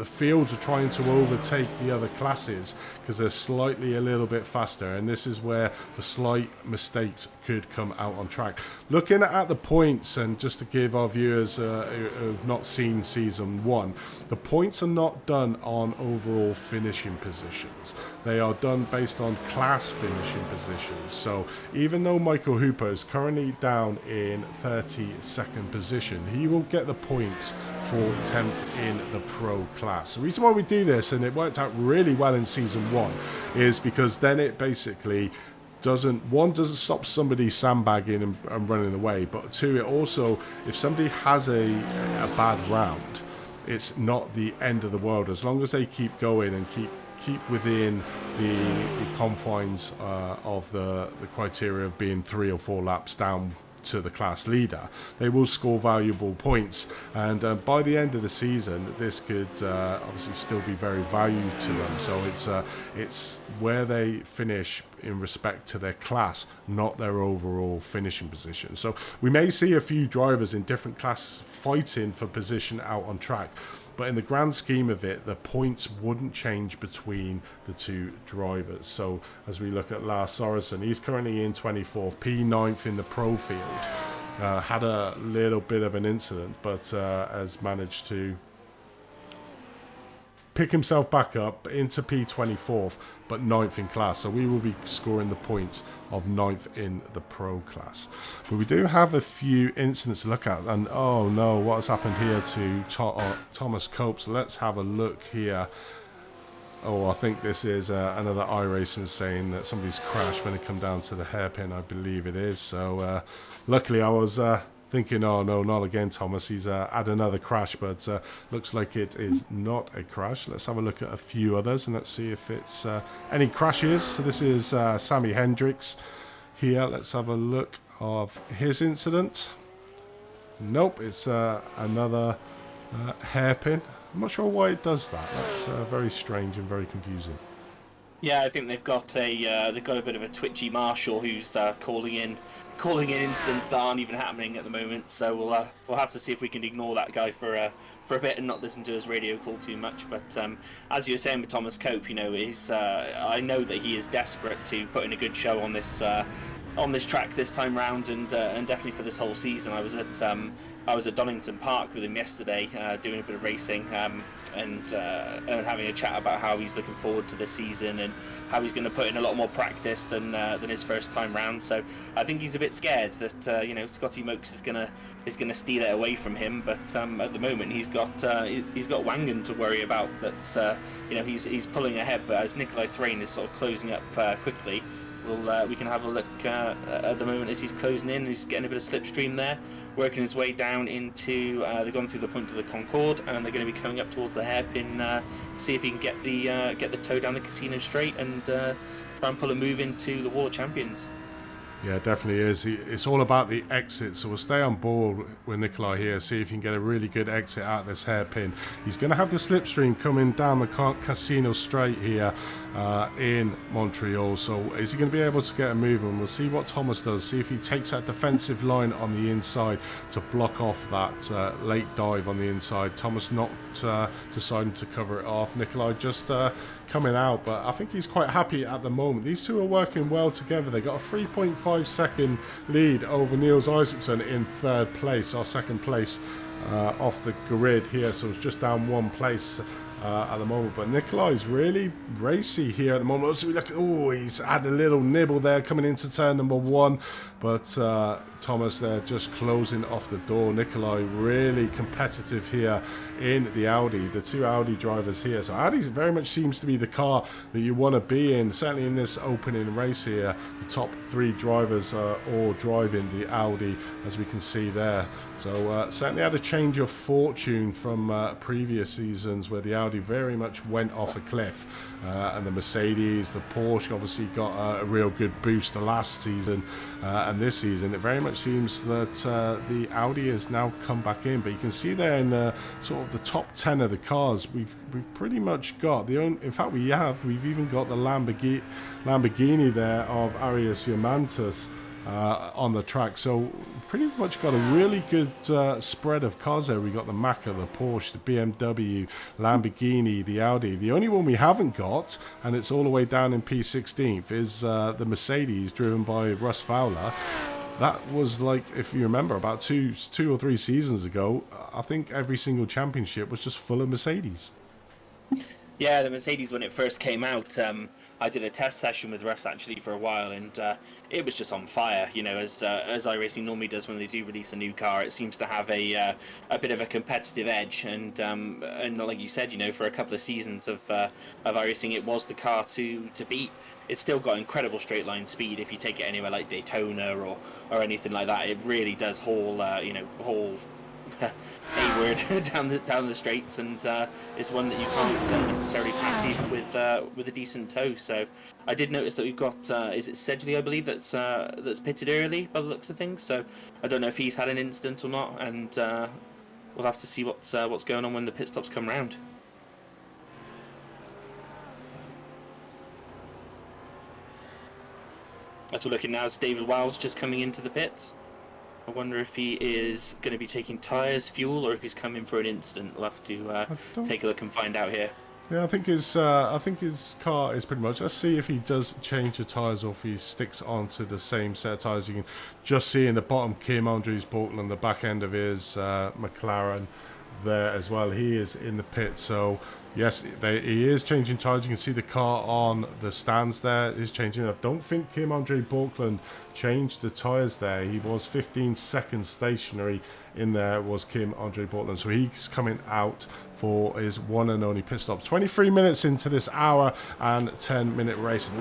fields are trying to overtake the other classes because they're slightly a little bit faster, and this is where the slight mistakes could come out on track. Looking at the points, and just to give our viewers who have not seen season 1, the points are not done on overall finishing positions. They are done based on class finishing positions. So even though Michael Hooper is currently down in 32nd position, he will get the points for 10th in the pro class. The reason why we do this, and it worked out really well in season 1, is because then it basically doesn't stop somebody sandbagging and running away, but 2, it also, if somebody has a bad round, it's not the end of the world as long as they keep going and keep within the confines of the criteria of being 3 or 4 laps down to the class leader. They will score valuable points, and by the end of the season this could obviously still be very valuable to them. So it's where they finish in respect to their class, not their overall finishing position. So we may see a few drivers in different classes fighting for position out on track, but in the grand scheme of it, the points wouldn't change between the 2 drivers. So as we look at Lars Sorensen, he's currently in 24th, P9th in the pro field. Had a little bit of an incident, but has managed to pick himself back up into P24th, but 9th in class. So we will be scoring the points of 9th in the pro class. But we do have a few incidents to look at, and oh no, what has happened here to Thomas Copes? Let's have a look here. Oh, I think this is another iRacing saying that somebody's crashed when they come down to the hairpin, I believe it is. So luckily I was thinking, oh no, not again, Thomas. He's had another crash, but looks like it is not a crash. Let's have a look at a few others and let's see if it's any crashes. So this is Sammy Hendricks here. Let's have a look of his incident. Nope, it's another hairpin. I'm not sure why it does that. That's very strange and very confusing. Yeah, I think they've got a bit of a twitchy marshal who's calling in incidents that aren't even happening at the moment. So we'll have to see if we can ignore that guy for a bit and not listen to his radio call too much. But as you were saying with Thomas Cope, I know that he is desperate to put in a good show on this track this time round, and definitely for this whole season. I was at I was at Donington Park with him yesterday, doing a bit of racing, and having a chat about how he's looking forward to this season and how he's going to put in a lot more practice than his first time round. So I think he's a bit scared that Scotty Mokes is gonna steal it away from him. But at the moment he's got Wangan to worry about. That's he's pulling ahead. But as Nikolai Thrain is sort of closing up quickly, we can have a look at the moment as he's closing in. He's getting a bit of slipstream there, working his way down into. They've gone through the point of the Concorde, and they're going to be coming up towards the hairpin. See if he can get the toe down the Casino Straight and try and pull a move into the Wall of Champions. Yeah, it definitely is. It's all about the exit, so we'll stay on board with Nikolai here, see if he can get a really good exit out of this hairpin. He's going to have the slipstream coming down the Casino Straight here in Montreal, so is he going to be able to get a move? And we'll see what Thomas does, see if he takes that defensive line on the inside to block off that late dive on the inside. Thomas not deciding to cover it off. Nikolai just coming out, but I think he's quite happy at the moment. These two are working well together. They got a 3.5 second lead over Niels Isaacson in third place, or second place off the grid here, so it's just down one place at the moment. But Nikolai's really racy here at the moment. So we look, he's had a little nibble there coming into turn number one, but Thomas there just closing off the door. Nikolai really competitive here in the Audi, the two Audi drivers here. So Audi very much seems to be the car that you want to be in, certainly in this opening race here. The top three drivers are all driving the Audi, as we can see there. So certainly had a change of fortune from previous seasons where the Audi very much went off a cliff, and the Mercedes, the Porsche obviously got a real good boost the last season, and this season it very much seems that the Audi has now come back in. But you can see there in sort of the top 10 of the cars, we've pretty much got in fact we've even got the Lamborghini there of Arias Diamantis on the track. So pretty much got a really good spread of cars there. We got the Macca, the Porsche, the BMW, Lamborghini, the Audi. The only one we haven't got, and it's all the way down in P16th, is the Mercedes driven by Russ Fowler. That was like, if you remember, about two or three seasons ago, I think every single championship was just full of Mercedes. Yeah, the Mercedes, when it first came out, I did a test session with Russ actually for a while, and it was just on fire. As iRacing normally does when they do release a new car, it seems to have a bit of a competitive edge. And like you said, for a couple of seasons of iRacing, it was the car to beat. It's still got incredible straight line speed. If you take it anywhere like Daytona or anything like that, it really does haul A-word down the straights, and is one that you can't necessarily pass even with a decent toe. So I did notice that we've got is it Sedgley, I believe, that's pitted early by the looks of things. So I don't know if he's had an incident or not, and we'll have to see what's going on when the pit stops come round. As we're looking now, is David Wiles just coming into the pits. I wonder if he is going to be taking tyres, fuel, or if he's coming for an incident. We'll have to take a look and find out here. Yeah, I think his car is pretty much. Let's see if he does change the tyres or if he sticks onto the same set of tyres. You can just see in the bottom Kim Andries Bortland, the back end of his McLaren there as well. He is in the pit, so yes, he is changing tyres. You can see the car on the stands there is changing. I don't think Kim Andre Borkland changed the tyres there. He was 15 seconds stationary in there, was Kim Andre Borkland. So he's coming out for his one and only pit stop. 23 minutes into this hour and 10-minute race.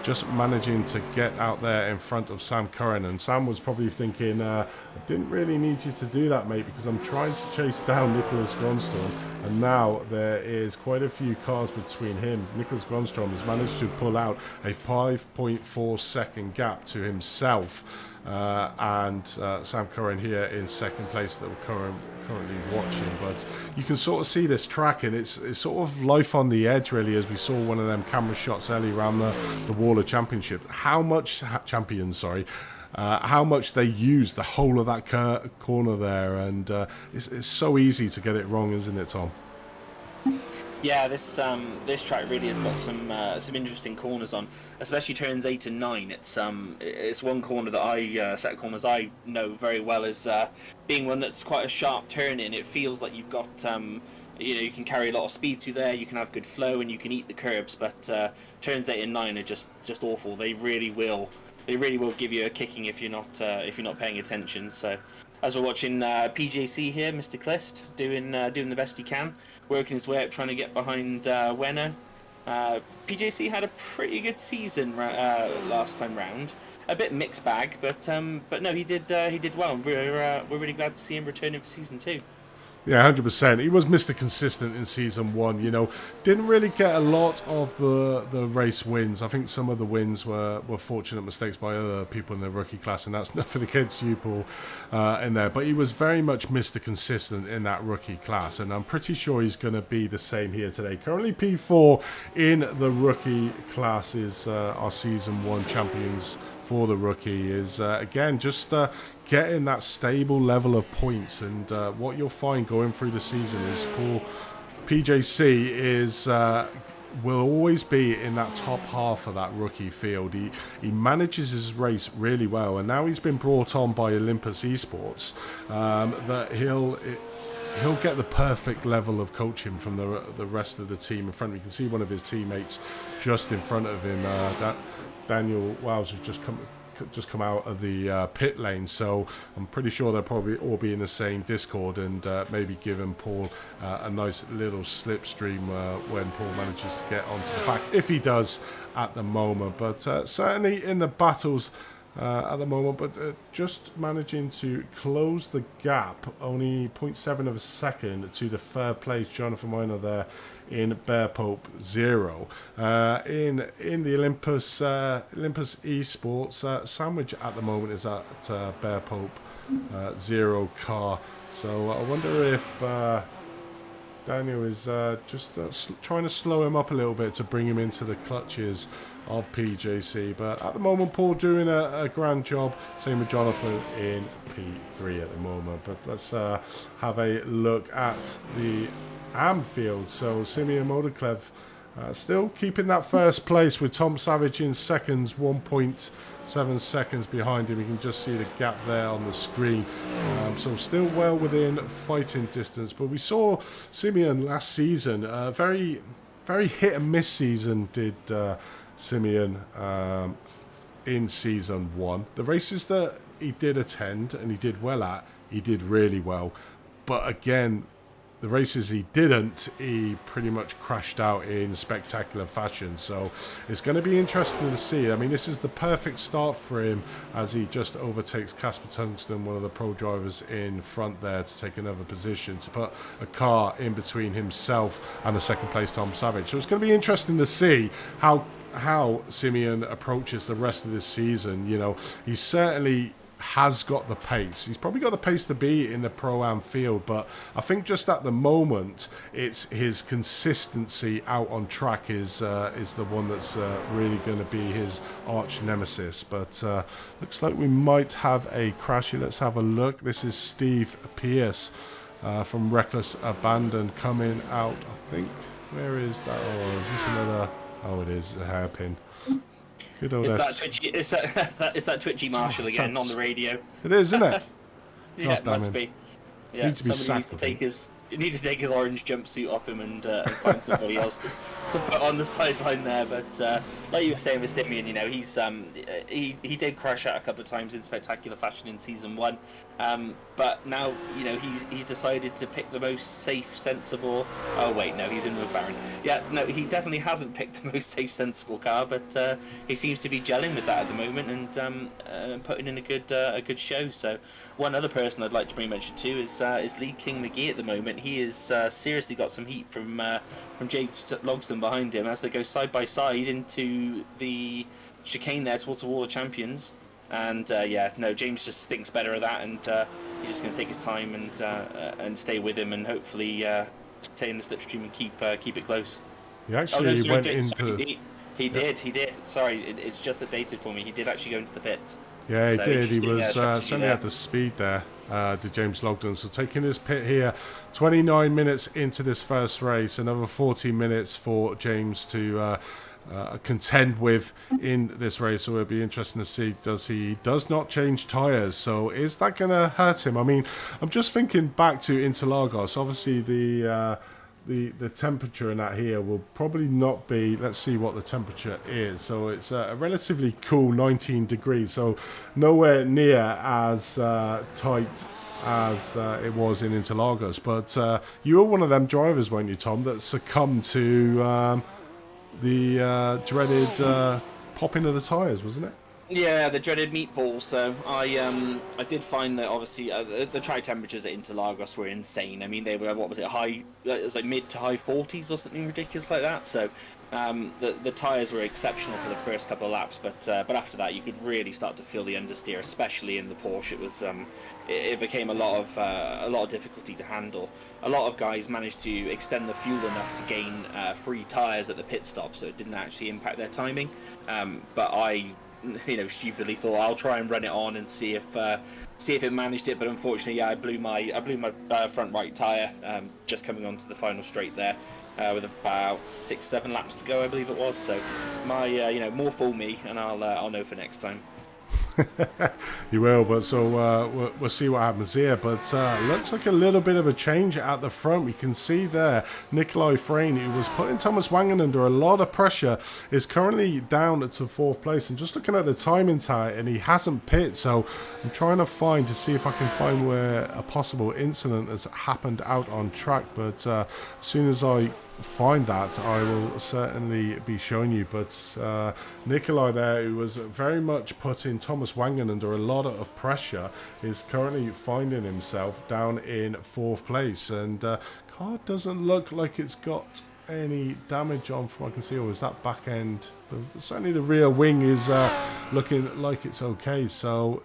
Just managing to get out there in front of Sam Curran. And Sam was probably thinking, I didn't really need you to do that, mate, because I'm trying to chase down Nicholas Grönstrom. And now there is quite a few cars between him. Nicholas Grönstrom has managed to pull out a 5.4 second gap to himself. And Sam Curran here in second place that we're currently watching. But you can sort of see this track, and it's sort of life on the edge, really, as we saw one of them camera shots early around the Wall of Championship. How much how much they use the whole of that corner there, and it's so easy to get it wrong, isn't it, Tom? Yeah, this track really has got some interesting corners on, especially turns 8 and 9. It's one corner that set of corners I know very well as being one that's quite a sharp turn in. It feels like you've got you can carry a lot of speed through there. You can have good flow and you can eat the curbs. But turns 8 and 9 are just awful. They really will give you a kicking if you're not paying attention. So as we're watching PJC here, Mr. Clist doing the best he can, working his way up, trying to get behind Wenner. PJC had a pretty good season last time round. A bit mixed bag, but no, he did well. And we're really glad to see him returning for season 2. Yeah, 100%. He was Mr. Consistent in season 1. Didn't really get a lot of the race wins. I think some of the wins were fortunate mistakes by other people in the rookie class, and that's nothing against you, Paul, in there. But he was very much Mr. Consistent in that rookie class, and I'm pretty sure he's going to be the same here today. Currently P4 in the rookie class is our season 1 champions for the rookie is again just getting that stable level of points, and what you'll find going through the season is PJC is will always be in that top half of that rookie field. He manages his race really well, and now he's been brought on by Olympus Esports that he'll get the perfect level of coaching from the rest of the team in front of him. You can see one of his teammates just in front of him, Daniel Wiles, has just come out of the pit lane, so I'm pretty sure they'll probably all be in the same Discord, and maybe giving Paul a nice little slipstream when Paul manages to get onto the back, if he does at the moment. But certainly in the battles at the moment, but just managing to close the gap, only 0.7 of a second to the third place Jonathan Weiner there in Bear Pope 0. In the Olympus Esports, Sandwich at the moment is at Bear Pope 0 car. So I wonder if Daniel is just trying to slow him up a little bit to bring him into the clutches of PJC. But at the moment, Paul doing a grand job. Same with Jonathan in P3 at the moment. But let's have a look at the AM field. So Simeon Modoklev still keeping that first place with Tom Savage in seconds, 1.7 seconds behind him. You can just see the gap there on the screen. So still well within fighting distance. But we saw Simeon last season, very, very hit and miss season did Simeon in season 1. The races that he did attend and he did well at, he did really well. But again, the races he didn't, he pretty much crashed out in spectacular fashion. So it's going to be interesting to see. I mean, this is the perfect start for him as he just overtakes Casper Tungsten, one of the pro drivers in front there, to take another position, to put a car in between himself and the second place Tom Savage. So it's going to be interesting to see how Simeon approaches the rest of this season. He certainly has got the pace. He's probably got the pace to be in the Pro-Am field, but I think just at the moment it's his consistency out on track is the one that's really going to be his arch nemesis. But looks like we might have a crash here. Let's have a look. This is Steve Pierce from Reckless Abandon coming out, I think. Where is that? Oh, is this another? Oh, it is a hairpin. Good old It's that twitchy Marshall again on the radio. It is, isn't it? Yeah, it must be. Yeah, needs to be somebody needs to take his orange jumpsuit off him and find somebody else to put on the sideline there. But like you were saying with Simeon, he's he did crash out a couple of times in spectacular fashion in season 1. But now, he's decided to pick the most safe, sensible... Oh, wait, no, he's in the McLaren. Yeah, no, he definitely hasn't picked the most safe, sensible car, but he seems to be gelling with that at the moment and putting in a good show. So one other person I'd like to bring mention to is Lee King McGee at the moment. He has seriously got some heat from James Logston behind him as they go side by side into the chicane there towards the Wall of Champions. And James just thinks better of that, and he's just going to take his time and stay with him, and hopefully stay in the slipstream and keep it close. He actually went into... He did. Sorry, it's just updated for me. He did actually go into the pits. Yeah, he So did. He interesting, was strategy certainly there. had the speed there, to James Logden. So taking his pit here, 29 minutes into this first race, another 40 minutes for James to contend with in this race. So it'll be interesting to see, does not change tyres. So is that going to hurt him? I mean, I'm just thinking back to Interlagos. Obviously the temperature in that here will probably not be, let's see what the temperature is. So it's a relatively cool 19 degrees, so nowhere near as tight as it was in Interlagos. But you were one of them drivers, weren't you, Tom, that succumbed to the dreaded popping of the tyres, wasn't it? Yeah, the dreaded meatball. So I did find that obviously the track temperatures at Interlagos were insane. I mean, they were, what was it, high? It was like mid to high 40s or something ridiculous like that. So the tyres were exceptional for the first couple of laps, but after that you could really start to feel the understeer, especially in the Porsche. It was it became a lot of difficulty to handle. A lot of guys managed to extend the fuel enough to gain free tyres at the pit stop, so it didn't actually impact their timing. But I, stupidly thought I'll try and run it on and see if it managed it. But unfortunately, yeah, I blew my front right tyre just coming onto the final straight there. With about 6-7 laps to go, I believe it was. So my more fool me, and I'll know for next time. You will, but so we'll see what happens here. But looks like a little bit of a change at the front. We can see there Nikolai Frane, who was putting Thomas Wangen under a lot of pressure, is currently down to 4th place. And just looking at the timing tower, and he hasn't pit. So I'm trying to see if I can find where a possible incident has happened out on track. But as soon as I find that, I will certainly be showing you. But Nikolai there, who was very much putting Thomas Wangen under a lot of pressure, is currently finding himself down in 4th place, and car doesn't look like it's got any damage on from what I can see. Or is that back end, certainly the rear wing is looking like it's okay. So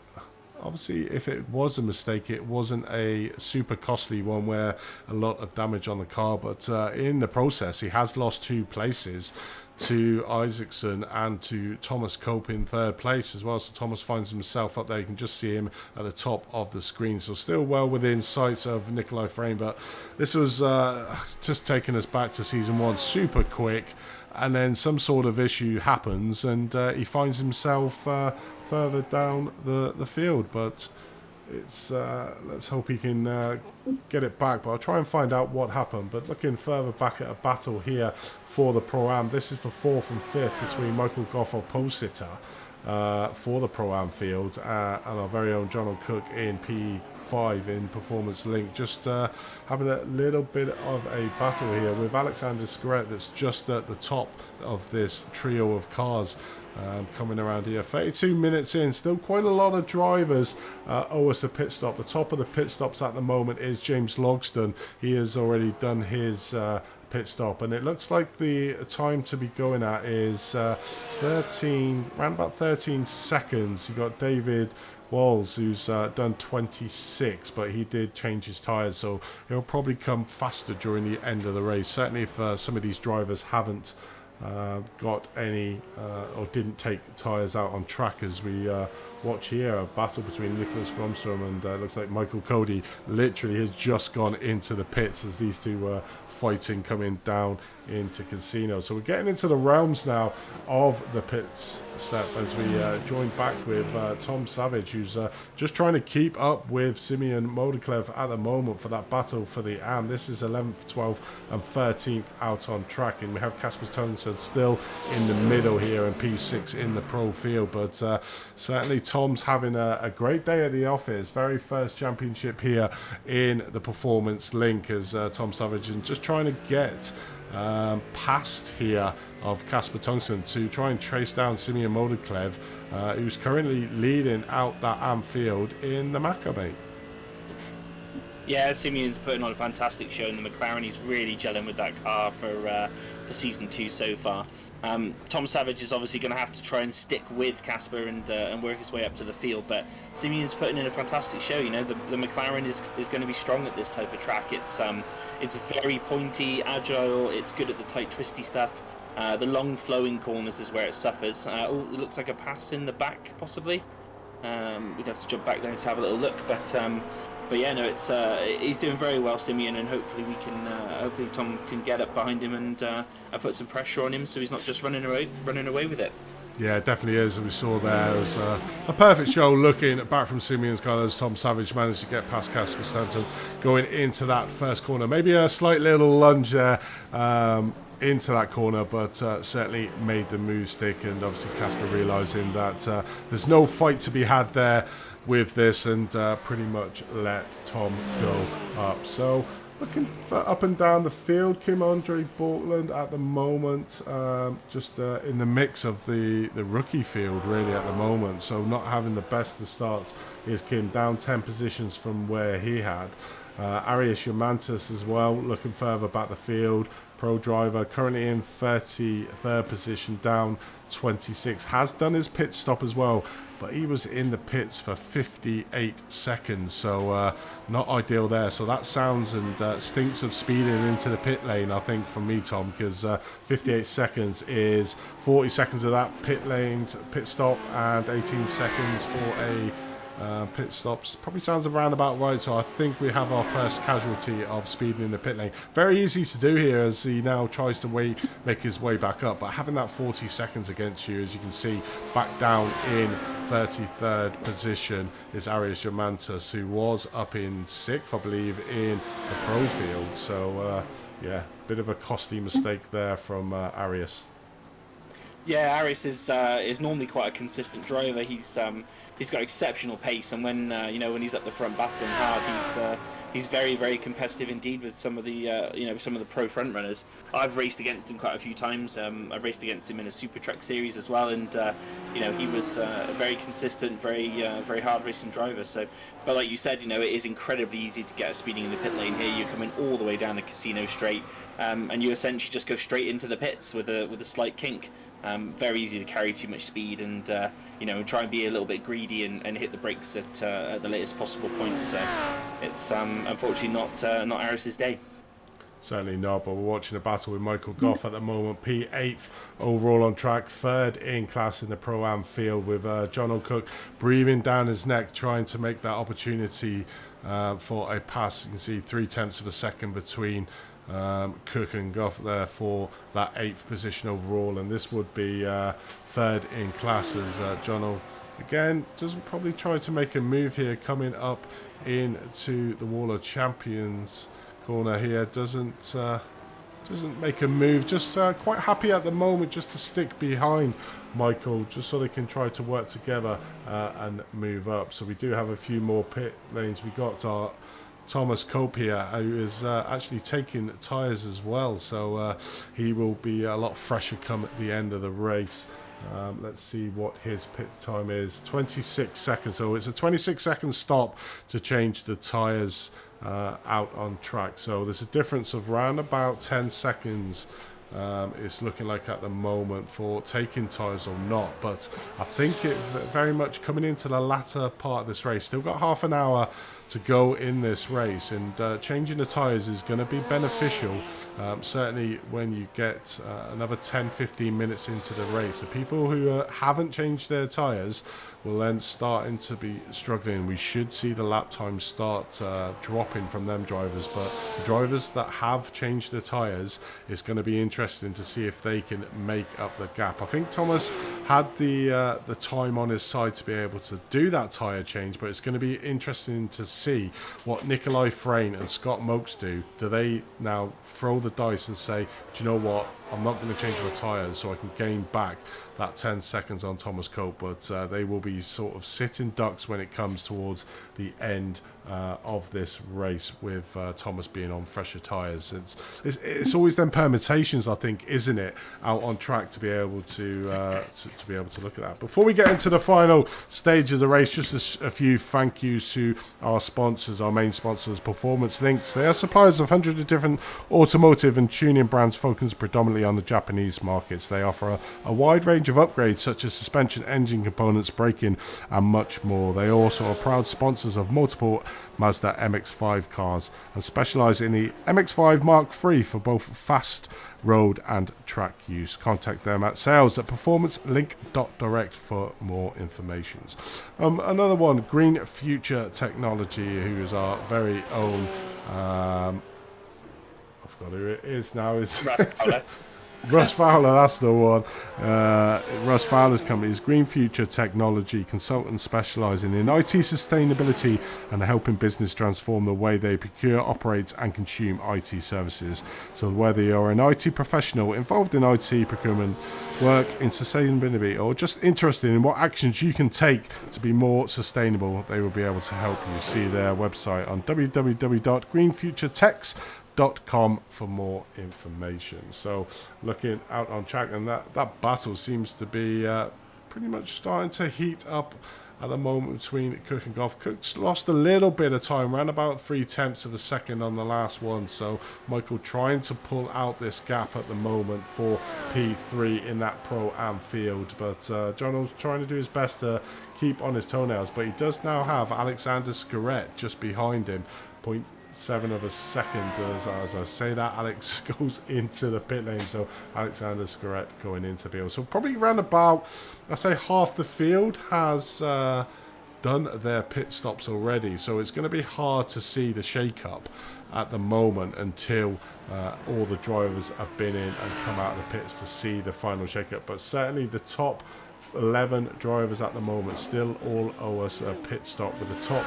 obviously, if it was a mistake, it wasn't a super costly one where a lot of damage on the car. But in the process, he has lost 2 places to Isaacson and to Thomas Cope in 3rd place as well. So Thomas finds himself up there. You can just see him at the top of the screen. So still well within sight of Nikolai Frane. But this was just taking us back to season 1, super quick. And then some sort of issue happens, and he finds himself further down the field. But it's let's hope he can get it back. But I'll try and find out what happened. But looking further back at a battle here for the Pro-Am, this is the 4th and 5th between Michael Goff, pole sitter, for the Pro-Am field, and our very own John O'Cook in P5 in Performance Link. Just having a little bit of a battle here with Alexander Scaret, that's just at the top of this trio of cars. Coming around here, 32 minutes in, still quite a lot of drivers owe us a pit stop. The top of the pit stops at the moment is James Logsdon. He has already done his pit stop, and it looks like the time to be going at is around about 13 seconds. You got David Walls, who's done 26, but he did change his tyres, so he'll probably come faster during the end of the race. Certainly if some of these drivers haven't got any or didn't take tyres out on track, as we watch here a battle between Nicholas Gromstrom and looks like Michael Cody literally has just gone into the pits as these two were fighting coming down into Casino. So we're getting into the realms now of the pits step as we join back with Tom Savage, who's just trying to keep up with Simeon Modiklev at the moment for that battle for the AM. This is 11th, 12th and 13th out on track, and we have Casper Tungsten still in the middle here and P6 in the pro field. But certainly Tom's having a great day at the office. Very first championship here in the Performance Link as Tom Savage, and just trying to get past here of Casper Tungsten to try and trace down Simeon Modiklev, who's currently leading out that AM field in the Maccabi. Yeah, Simeon's putting on a fantastic show in the McLaren. He's really gelling with that car for season 2 so far. Tom Savage is obviously going to have to try and stick with Casper and work his way up to the field, but Simeon's putting in a fantastic show. You know, the McLaren is going to be strong at this type of track. It's very pointy, agile. It's good at the tight, twisty stuff. The long flowing corners is where it suffers. Oh, it looks like a pass in the back, possibly. We'd have to jump back there to have a little look, but yeah, no, it's he's doing very well, Simeon, and hopefully we can, hopefully Tom can get up behind him and put some pressure on him, so he's not just running away with it. Yeah, it definitely is. We saw there it was a perfect show looking back from Simeon's car as Tom Savage managed to get past Casper Stanton going into that first corner. Maybe a slight little lunge there into that corner, but certainly made the move stick, and obviously Casper realising that there's no fight to be had there with this, and pretty much let Tom go up. So looking for up and down the field, Kim Andre Bortland at the moment, just in the mix of the rookie field really at the moment. So not having the best of starts is Kim, down 10 positions from where he had. Arias Yamantis as well, looking further back the field. Pro driver currently in 33rd position, down 26. Has done his pit stop as well, but he was in the pits for 58 seconds, so not ideal there. So that sounds and stinks of speeding into the pit lane, I think, for me, Tom, because 58 seconds is 40 seconds of that pit stop and 18 seconds for a pit stops. Probably sounds around about right, so I think we have our first casualty of speeding in the pit lane. Very easy to do here as he now tries to make his way back up, but having that 40 seconds against you, as you can see, back down in 33rd position is Arias Yamantis, who was up in 6th, I believe, in the pro field. So yeah, bit of a costly mistake there from Arias. Yeah, Arias is normally quite a consistent driver. He's got exceptional pace, and when when he's up the front battling hard, he's very, very competitive indeed with some of the some of the pro front runners. I've raced against him quite a few times. I've raced against him in a Super Truck series as well, and he was a very consistent, very hard racing driver. So, but like you said, it is incredibly easy to get a speeding in the pit lane here. You're coming all the way down the casino straight, and you essentially just go straight into the pits with a slight kink. Very easy to carry too much speed and try and be a little bit greedy and hit the brakes at the latest possible point. So it's unfortunately not Arias's day. Certainly not, but we're watching a battle with Michael Goff at the moment. P8th overall on track, 3rd in class in the Pro-Am field, with John O'Cook breathing down his neck, trying to make that opportunity for a pass. You can see 0.3 of a second between Cook and Goff there for that 8th position overall, and this would be 3rd in class as Jono again doesn't probably try to make a move here coming up into the Wall of Champions corner here. Doesn't make a move, just quite happy at the moment just to stick behind Michael, just so they can try to work together and move up. So we do have a few more pit lanes. We got our Thomas Cope here, who is actually taking tyres as well, so he will be a lot fresher come at the end of the race. Let's see what his pit time is. 26 seconds, so it's a 26-second stop to change the tyres out on track. So there's a difference of around about 10 seconds. It's looking like at the moment for taking tyres or not, but I think it very much coming into the latter part of this race. Still got half an hour to go in this race, and changing the tyres is going to be beneficial, certainly when you get another 10-15 minutes into the race. The people who haven't changed their tyres will then starting to be struggling. We should see the lap time start dropping from them drivers, but the drivers that have changed their tyres, it's going to be interesting to see if they can make up the gap. I think Thomas had the time on his side to be able to do that tyre change, but it's going to be interesting to see what Nikolai Frayne and Scott Mokes do. Do they now throw the dice and say, do you know what, I'm not going to change my tyres so I can gain back that 10 seconds on Thomas Cope, but they will be sort of sitting ducks when it comes towards the end of this race, with Thomas being on fresher tyres. It's always them permutations, I think, isn't it, out on track to be able to be able to look at that. Before we get into the final stage of the race, just a few thank yous to our sponsors, our main sponsors, Performance Links. They are suppliers of hundreds of different automotive and tuning brands, focused predominantly primarily on the Japanese markets. They offer a wide range of upgrades such as suspension, engine components, braking, and much more. They also are proud sponsors of multiple Mazda MX-5 cars and specialise in the MX-5 Mark III for both fast road and track use. Contact them at sales@performancelink.direct for more information. Another one, Green Future Technology, who is our very own I forgot who it is now. Russ Fowler, that's the one. Russ Fowler's company is Green Future Technology, consultants specialising in IT sustainability and helping business transform the way they procure, operate and consume IT services. So whether you're an IT professional involved in IT procurement, work in sustainability, or just interested in what actions you can take to be more sustainable, they will be able to help you. See their website on www.greenfuturetechs.com for more information. So looking out on track, and that battle seems to be pretty much starting to heat up at the moment between Cook and Goff. Cook's lost a little bit of time, around about 0.3 of a second on the last one, so Michael trying to pull out this gap at the moment for P3 in that Pro-Am field, but Jono's trying to do his best to keep on his toenails, but he does now have Alexander Scaret just behind him. 0.7 of a second as I say that, Alex goes into the pit lane, so Alexander Scaret going into the field. So probably around about, I say half the field has done their pit stops already, so it's going to be hard to see the shake-up at the moment until all the drivers have been in and come out of the pits to see the final shake-up. But certainly the top 11 drivers at the moment still all owe us a pit stop, with the top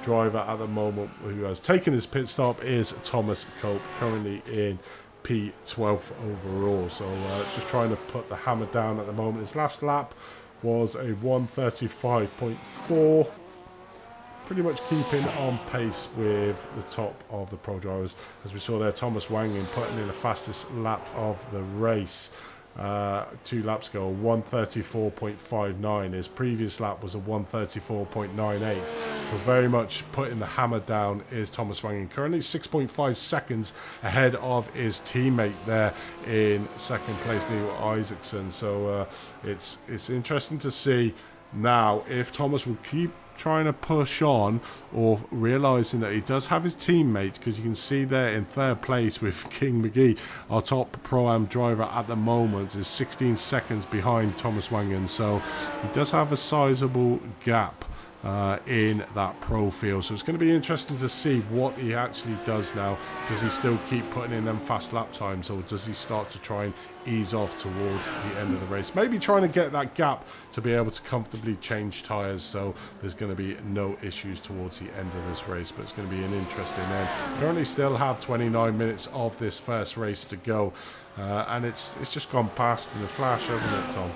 driver at the moment who has taken his pit stop is Thomas Cope, currently in P12 overall. So just trying to put the hammer down at the moment. His last lap was a 1:35.4, pretty much keeping on pace with the top of the pro drivers. As we saw there, Thomas Wangen putting in the fastest lap of the race 2 laps ago, 1:34.59. His previous lap was a 1:34.98. So very much putting the hammer down is Thomas Wangen, currently 6.5 seconds ahead of his teammate there in second place, Neil Isaacson. So it's interesting to see now if Thomas will keep trying to push on, or realizing that he does have his teammates, because you can see there in third place with King McGee, our top Pro-Am driver at the moment, is 16 seconds behind Thomas Wangen, so he does have a sizable gap in that pro field. So it's going to be interesting to see what he actually does now. Does he still keep putting in them fast lap times, or does he start to try and ease off towards the end of the race, maybe trying to get that gap to be able to comfortably change tyres, so there's going to be no issues towards the end of this race. But it's going to be an interesting end. Currently still have 29 minutes of this first race to go, and it's just gone past in a flash, hasn't it, Tom?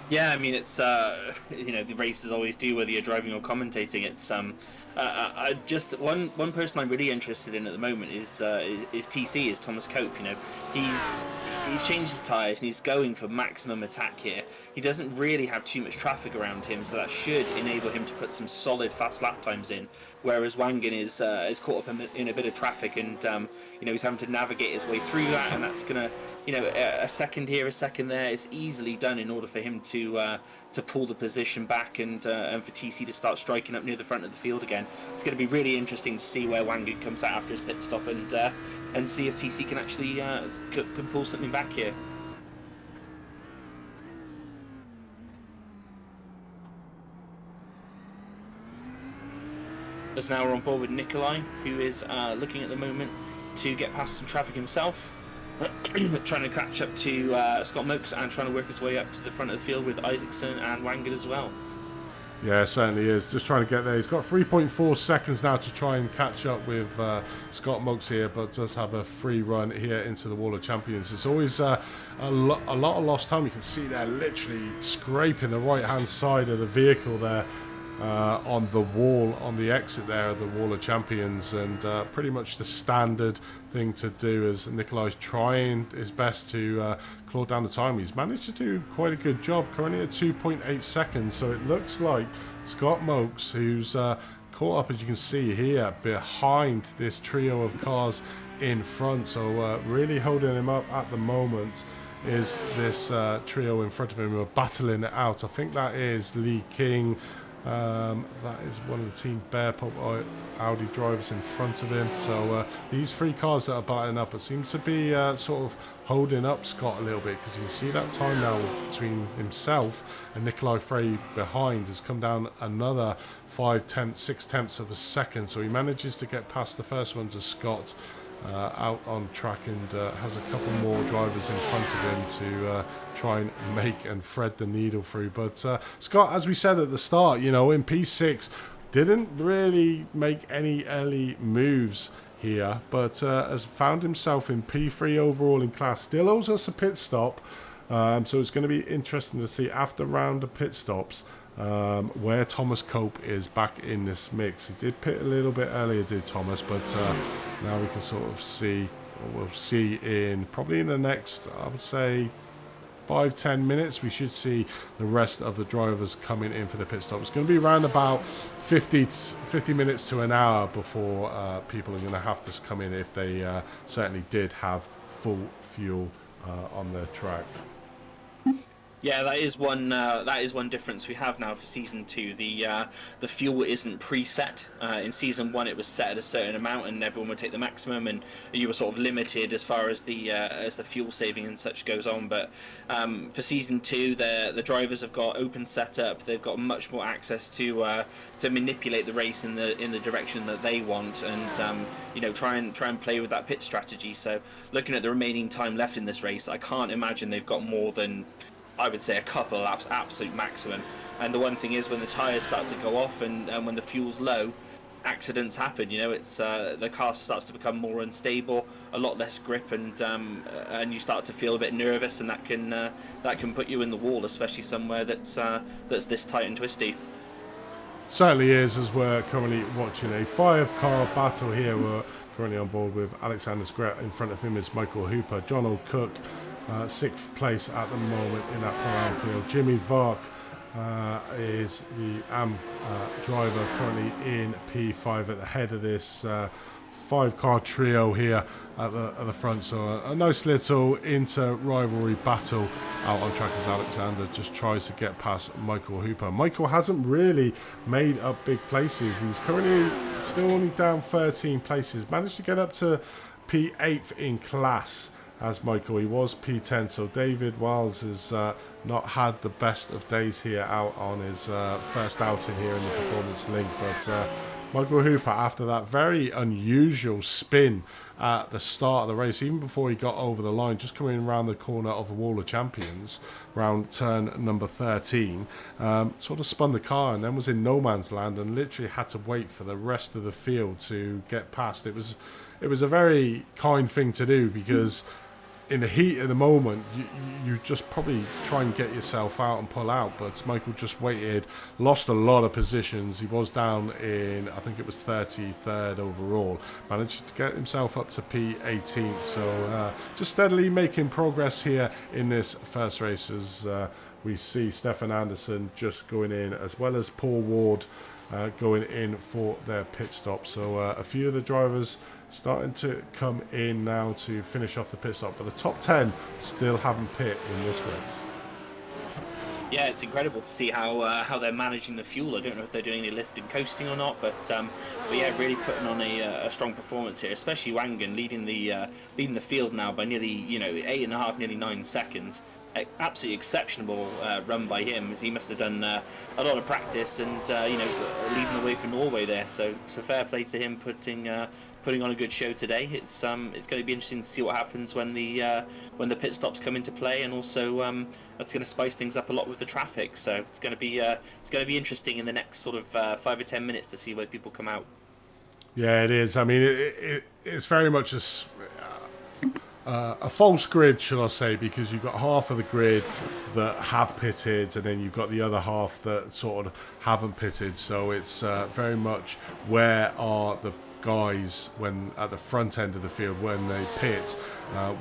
Yeah, I mean, it's you know, the races always do, whether you're driving or commentating. It's just one person I'm really interested in at the moment is TC, is Thomas Cope. You know, he's changed his tyres and he's going for maximum attack here. He doesn't really have too much traffic around him, so that should enable him to put some solid fast lap times in. Whereas Wangen is caught up in a bit of traffic, and you know, he's having to navigate his way through that, and that's gonna, you know, a second here, a second there, it's easily done in order for him to pull the position back, and for TC to start striking up near the front of the field again. It's going to be really interesting to see where Wangen comes out after his pit stop, and see if TC can actually can pull something back here. As now we're on board with Nikolai, who is looking at the moment to get past some traffic himself, trying to catch up to Scott Mokes, and trying to work his way up to the front of the field with Isaacson and Wangen as well. Yeah, it certainly is. Just trying to get there. He's got 3.4 seconds now to try and catch up with Scott Mokes here, but does have a free run here into the Wall of Champions. It's always a lot of lost time. You can see there literally scraping the right-hand side of the vehicle there. On the wall, on the exit there of the Wall of Champions, and pretty much the standard thing to do as Nikolai's trying his best to claw down the time. He's managed to do quite a good job, currently at 2.8 seconds, so it looks like Scott Mokes, who's caught up, as you can see here, behind this trio of cars in front. So really holding him up at the moment is this trio in front of him who are battling it out. I think that is Lee King. That is one of the Team Bear Pub Audi drivers in front of him. So these three cars that are battling up, it seems to be sort of holding up Scott a little bit, because you can see that time now between himself and Nikolai Frey behind has come down another 6 tenths of a second. So he manages to get past the first one to Scott out on track, and has a couple more drivers in front of him to try and make and thread the needle through. But Scott, as we said at the start, you know, in P6 didn't really make any early moves here, but has found himself in P3 overall in class. Still owes us a pit stop, so it's going to be interesting to see after round of pit stops where Thomas Cope is back in this mix. He did pit a little bit earlier, did Thomas, but now we can sort of see, or we'll see in probably in the next, I would say, 5-10 minutes, we should see the rest of the drivers coming in for the pit stop. It's going to be around about 50 minutes to an hour before people are going to have to come in, if they certainly did have full fuel on their track. Yeah, that is one difference we have now for season 2. The fuel isn't preset. In season 1, it was set at a certain amount, and everyone would take the maximum, and you were sort of limited as far as the fuel saving and such goes on. But for season 2, the drivers have got open setup. They've got much more access to manipulate the race in the direction that they want, and you know, try and play with that pit strategy. So looking at the remaining time left in this race, I can't imagine they've got more than, I would say, a couple of laps absolute maximum. And the one thing is, when the tyres start to go off and when the fuel's low, accidents happen. You know, it's the car starts to become more unstable, a lot less grip, and you start to feel a bit nervous, and that can put you in the wall, especially somewhere that's this tight and twisty. Certainly is, as we're currently watching a 5-car battle here. We're currently on board with Alexander Skret. In front of him is Michael Hooper, John O'Cook, 6th place at the moment in that Paran field. Jimmy Vark is the AM driver, currently in P5 at the head of this 5-car trio here at the front. So a nice little inter-rivalry battle out on track as Alexander just tries to get past Michael Hooper. Michael hasn't really made up big places. He's currently still only down 13 places. Managed to get up to P8 in class as Michael. He was P10, so David Wiles has not had the best of days here out on his first outing here in the Performance Link. But Michael Hooper, after that very unusual spin at the start of the race, even before he got over the line, just coming around the corner of the Wall of Champions, around turn number 13, sort of spun the car and then was in no man's land and literally had to wait for the rest of the field to get past. It was a very kind thing to do, because in the heat of the moment, you just probably try and get yourself out and pull out, but Michael just waited, lost a lot of positions. He was down in, I think it was 33rd overall, managed to get himself up to P18, so just steadily making progress here in this first race, as we see Stefan Anderson just going in, as well as Paul Ward going in for their pit stop. So a few of the drivers starting to come in now to finish off the pit stop, but the top 10 still haven't pit in this race. Yeah, it's incredible to see how they're managing the fuel. I don't know if they're doing any lift and coasting or not, but yeah, really putting on a strong performance here, especially Wangan leading the field now by nearly 8.5, nearly 9 seconds. Absolutely exceptional run by him. He must have done a lot of practice and leading the way for Norway there. So fair play to him, putting on a good show today. It's going to be interesting to see what happens when the pit stops come into play, and also that's going to spice things up a lot with the traffic. So it's going to be interesting in the next sort of 5 or 10 minutes to see where people come out. Yeah, it is. I mean, it's very much a false grid, shall I say, because you've got half of the grid that have pitted, and then you've got the other half that sort of haven't pitted. So it's very much, where are the guys when at the front end of the field when they pit,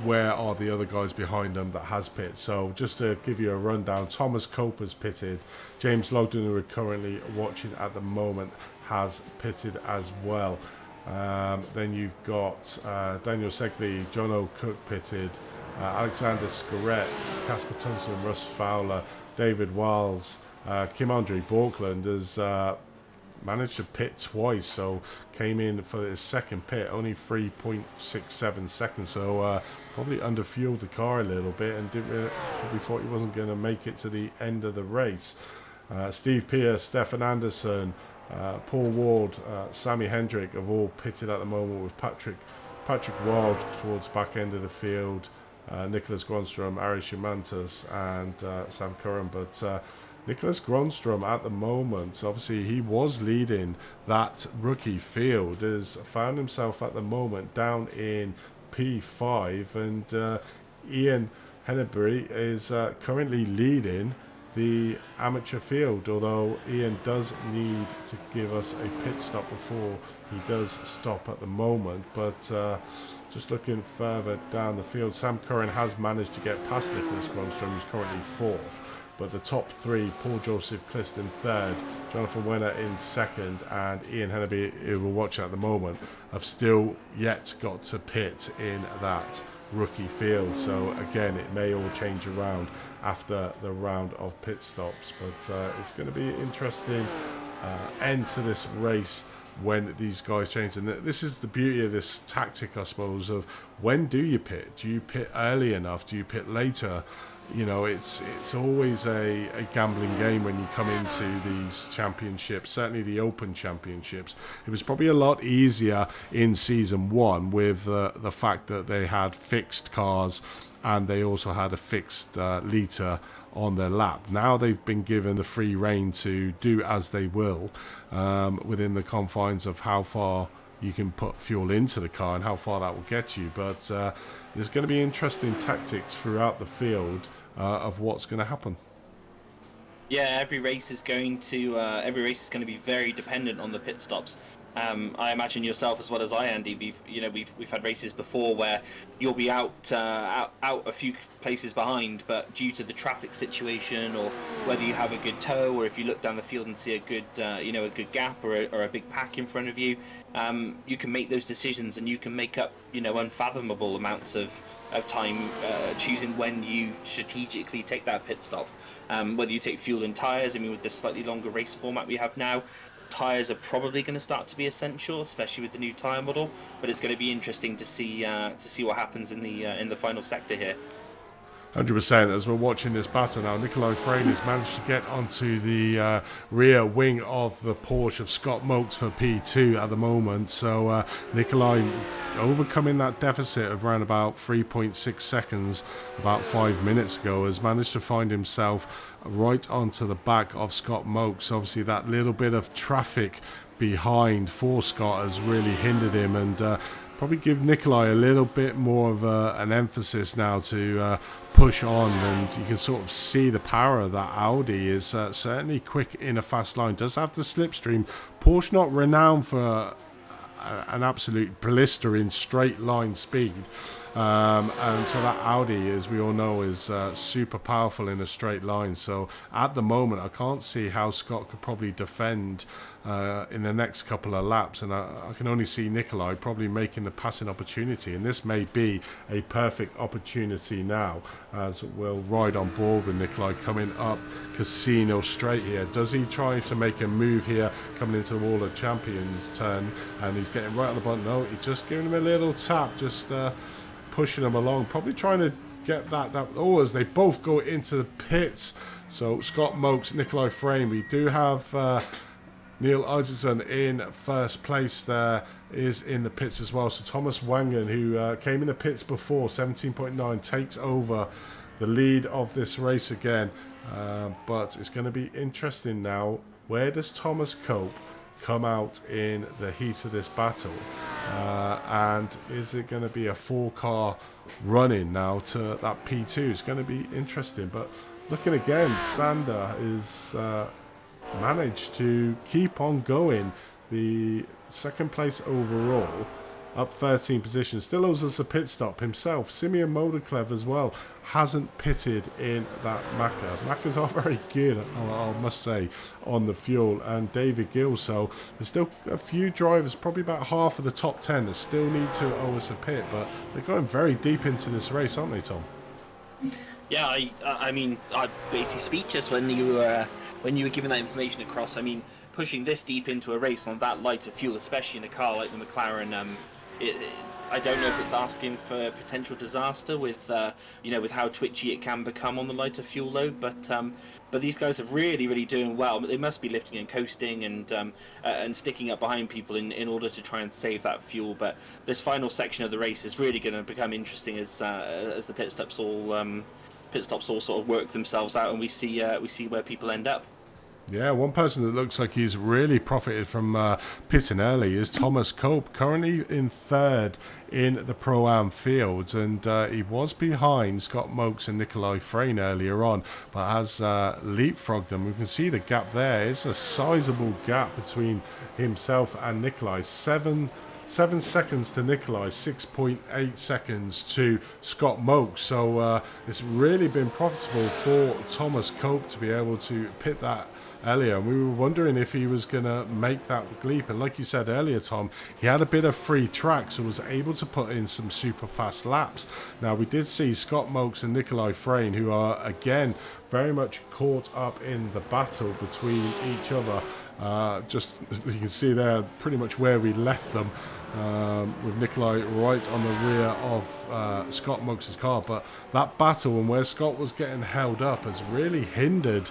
where are the other guys behind them that has pit. So just to give you a rundown, Thomas Cope has pitted, James Logden, who we're currently watching at the moment, has pitted as well. Then you've got Daniel Segley, Jono Cook pitted, Alexander Scorrett, Casper Thompson, Russ Fowler, David Wiles, Kim Andre Borkland has managed to pit twice, so came in for his second pit, only 3.67 seconds, so probably underfueled the car a little bit and probably thought he wasn't going to make it to the end of the race. Steve Pierce, Stefan Anderson, Paul Ward, Sammy Hendrick have all pitted at the moment, with Patrick Wild towards back end of the field, Nicholas Gronstrom, Ari Shimantas and Sam Curran, but Nicholas Gronstrom at the moment, obviously he was leading that rookie field, has found himself at the moment down in P5, and Ian Hennebury is currently leading the amateur field, although Ian does need to give us a pit stop before he does stop at the moment. But just looking further down the field, Sam Curran has managed to get past Nicholas Gronstrom, who's currently 4th. But the top 3, Paul Joseph Clist in 3rd, Jonathan Wenner in 2nd, and Ian Hennebury, who we're watching at the moment, have still yet got to pit in that rookie field. So again, it may all change around after the round of pit stops, but it's going to be an interesting end to this race when these guys change. And this is the beauty of this tactic, I suppose, of when do you pit? Do you pit early enough? Do you pit later? You know, it's always a gambling game when you come into these championships, certainly the Open Championships. It was probably a lot easier in Season 1 with the fact that they had fixed cars and they also had a fixed litre on their lap. Now they've been given the free rein to do as they will within the confines of how far you can put fuel into the car and how far that will get you. But there's going to be interesting tactics throughout the field of what's going to happen. Yeah, every race is going to be very dependent on the pit stops. I imagine yourself as well as I, Andy. We've had races before where you'll be out a few places behind, but due to the traffic situation, or whether you have a good tow, or if you look down the field and see a good gap or a big pack in front of you, you can make those decisions and you can make up unfathomable amounts of time choosing when you strategically take that pit stop. Whether you take fuel and tyres, with this slightly longer race format we have now, tyres are probably going to start to be essential, especially with the new tyre model. But it's going to be interesting to see what happens in the final sector here. 100%. As we're watching this battle now, Nikolai Freyne has managed to get onto the rear wing of the Porsche of Scott Mokes for P2 at the moment. So Nikolai, overcoming that deficit of around about 3.6 seconds about 5 minutes ago, has managed to find himself right onto the back of Scott Mokes. Obviously that little bit of traffic behind for Scott has really hindered him, and probably give Nikolai a little bit more of an emphasis now to push on. And you can sort of see the power of that Audi is certainly quick in a fast line, does have the slipstream. Porsche not renowned for an absolute blistering straight line speed, and so that Audi, as we all know, is super powerful in a straight line. So at the moment I can't see how Scott could probably defend in the next couple of laps, and I can only see Nikolai probably making the passing opportunity, and this may be a perfect opportunity now, as we'll ride on board with Nikolai coming up Casino Straight here. Does he try to make a move here coming into the Wall of Champions turn, and he's getting right on the button? No, he's just giving him a little tap, just pushing him along, probably trying to get that as they both go into the pits. So Scott Mokes, Nikolai Freyne, we do have Neil Isaacson in first place there, is in the pits as well. So Thomas Wangen, who came in the pits before, 17.9, takes over the lead of this race again. But it's going to be interesting now. Where does Thomas cope come out in the heat of this battle, and is it going to be a 4-car run-in now to that P2? It's going to be interesting. But looking again, Sander is managed to keep on going, the second place overall, up 13 positions. Still owes us a pit stop himself. Simeon Motorclev as well hasn't pitted in that Macca. Maccas are very good, I must say, on the fuel. And David Gill, so there's still a few drivers, probably about half of the top 10 that still need to owe us a pit, but they're going very deep into this race, aren't they, Tom? Yeah, I mean, I'm basically speechless when you were giving that information across. I mean, pushing this deep into a race on that light of fuel, especially in a car like the McLaren, I don't know if it's asking for potential disaster with with how twitchy it can become on the lighter fuel load, but these guys are really doing well. They must be lifting and coasting and sticking up behind people in order to try and save that fuel. But this final section of the race is really going to become interesting as the pit stops all sort of work themselves out, and we see where people end up. Yeah, one person that looks like he's really profited from pitting early is Thomas Cope, currently in third in the Pro-Am fields, and he was behind Scott Mokes and Nikolai Frayne earlier on, but has leapfrogged them. We can see the gap there. It's a sizable gap between himself and Nikolai. 7 seconds to Nikolai, 6.8 seconds to Scott Mokes. So it's really been profitable for Thomas Cope to be able to pit that earlier. We were wondering if he was going to make that leap, and like you said earlier, Tom, he had a bit of free track, so was able to put in some super fast laps. Now, we did see Scott Mokes and Nikolai Frayne, who are again very much caught up in the battle between each other. Just, you can see there pretty much where we left them, with Nikolai right on the rear of Scott Mokes' car. But that battle and where Scott was getting held up has really hindered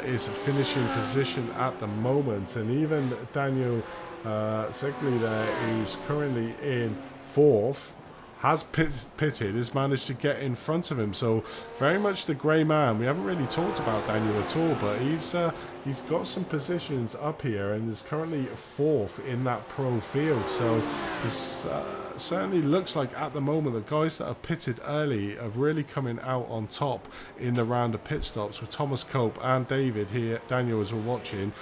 his finishing position at the moment. And even Daniel Segli there, who's currently in fourth, has pitted, has managed to get in front of him. So very much the grey man. We haven't really talked about Daniel at all, but he's got some positions up here and is currently fourth in that pro field. So this certainly looks like at the moment the guys that have pitted early are really coming out on top in the round of pit stops, with Thomas Cope and David here, Daniel as we're watching,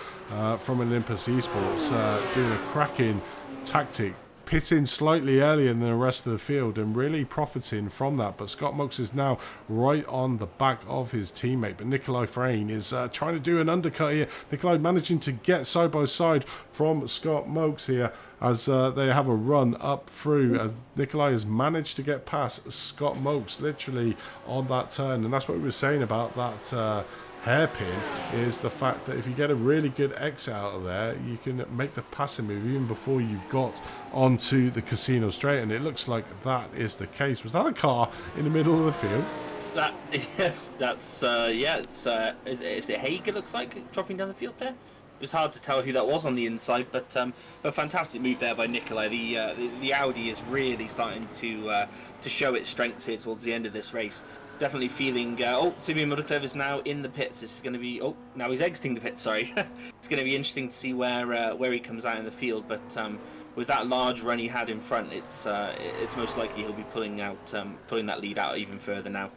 from Olympus Esports, doing a cracking tactic, pitting slightly earlier than the rest of the field and really profiting from that. But Scott Mokes is now right on the back of his teammate, but Nikolai Frayne is trying to do an undercut here. Nikolai managing to get side by side from Scott Mokes here as they have a run up through, as Nikolai has managed to get past Scott Mokes literally on that turn. And that's what we were saying about that hairpin, is the fact that if you get a really good exit out of there, you can make the passing move even before you've got onto the casino straight, and it looks like that is the case. Was that a car in the middle of the field? That, yes, that's is it Haig, it looks like, dropping down the field there? It was hard to tell who that was on the inside, but a fantastic move there by Nikolai. The Audi is really starting to show its strengths here towards the end of this race. Definitely feeling. Simeon Motorclev is now in the pits. This is going to be. Oh, now he's exiting the pits. Sorry, it's going to be interesting to see where he comes out in the field. But with that large run he had in front, it's most likely he'll be pulling that lead out even further now.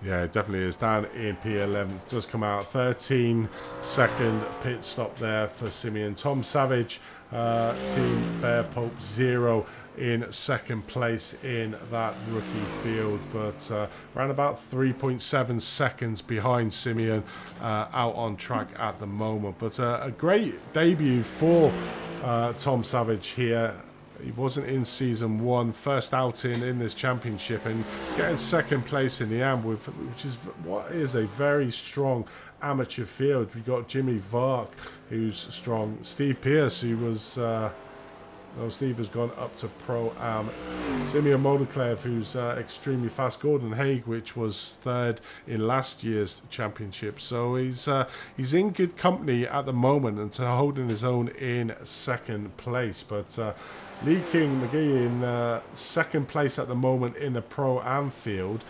Yeah, it definitely is. Down in P11, it does come out. 13-second pit stop there for Simeon. Tom Savage, Team Bear Pope 0 in second place in that rookie field, but around about 3.7 seconds behind Simeon, out on track at the moment. But a great debut for Tom Savage here. He wasn't in season one, first outing in this championship, and getting second place in the AM, which is what is a very strong amateur field. We got Jimmy Vark, who's strong. Steve Pierce, who was Steve has gone up to Pro-Am. Simeon Motorclev, who's extremely fast. Gordon Haig, which was third in last year's championship. So he's in good company at the moment and holding his own in second place. But Lee King McGee in second place at the moment in the Pro-Am field.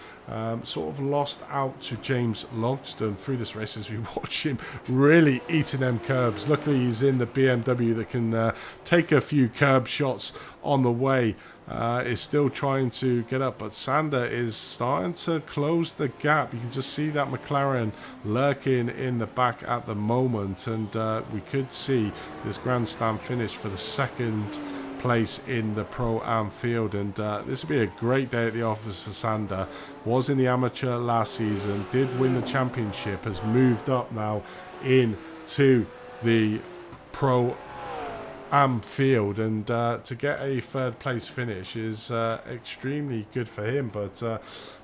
Sort of lost out to James Logston through this race as we watch him really eating them curbs. Luckily he's in the BMW that can take a few curb shots on the way. Is still trying to get up, but Sander is starting to close the gap. You can just see that McLaren lurking in the back at the moment, and we could see this grandstand finish for the second place in the Pro-Am field. And this will be a great day at the office for Sander. Was in the amateur last season, did win the championship, has moved up now into the Pro-Am field, and to get a third place finish is extremely good for him. But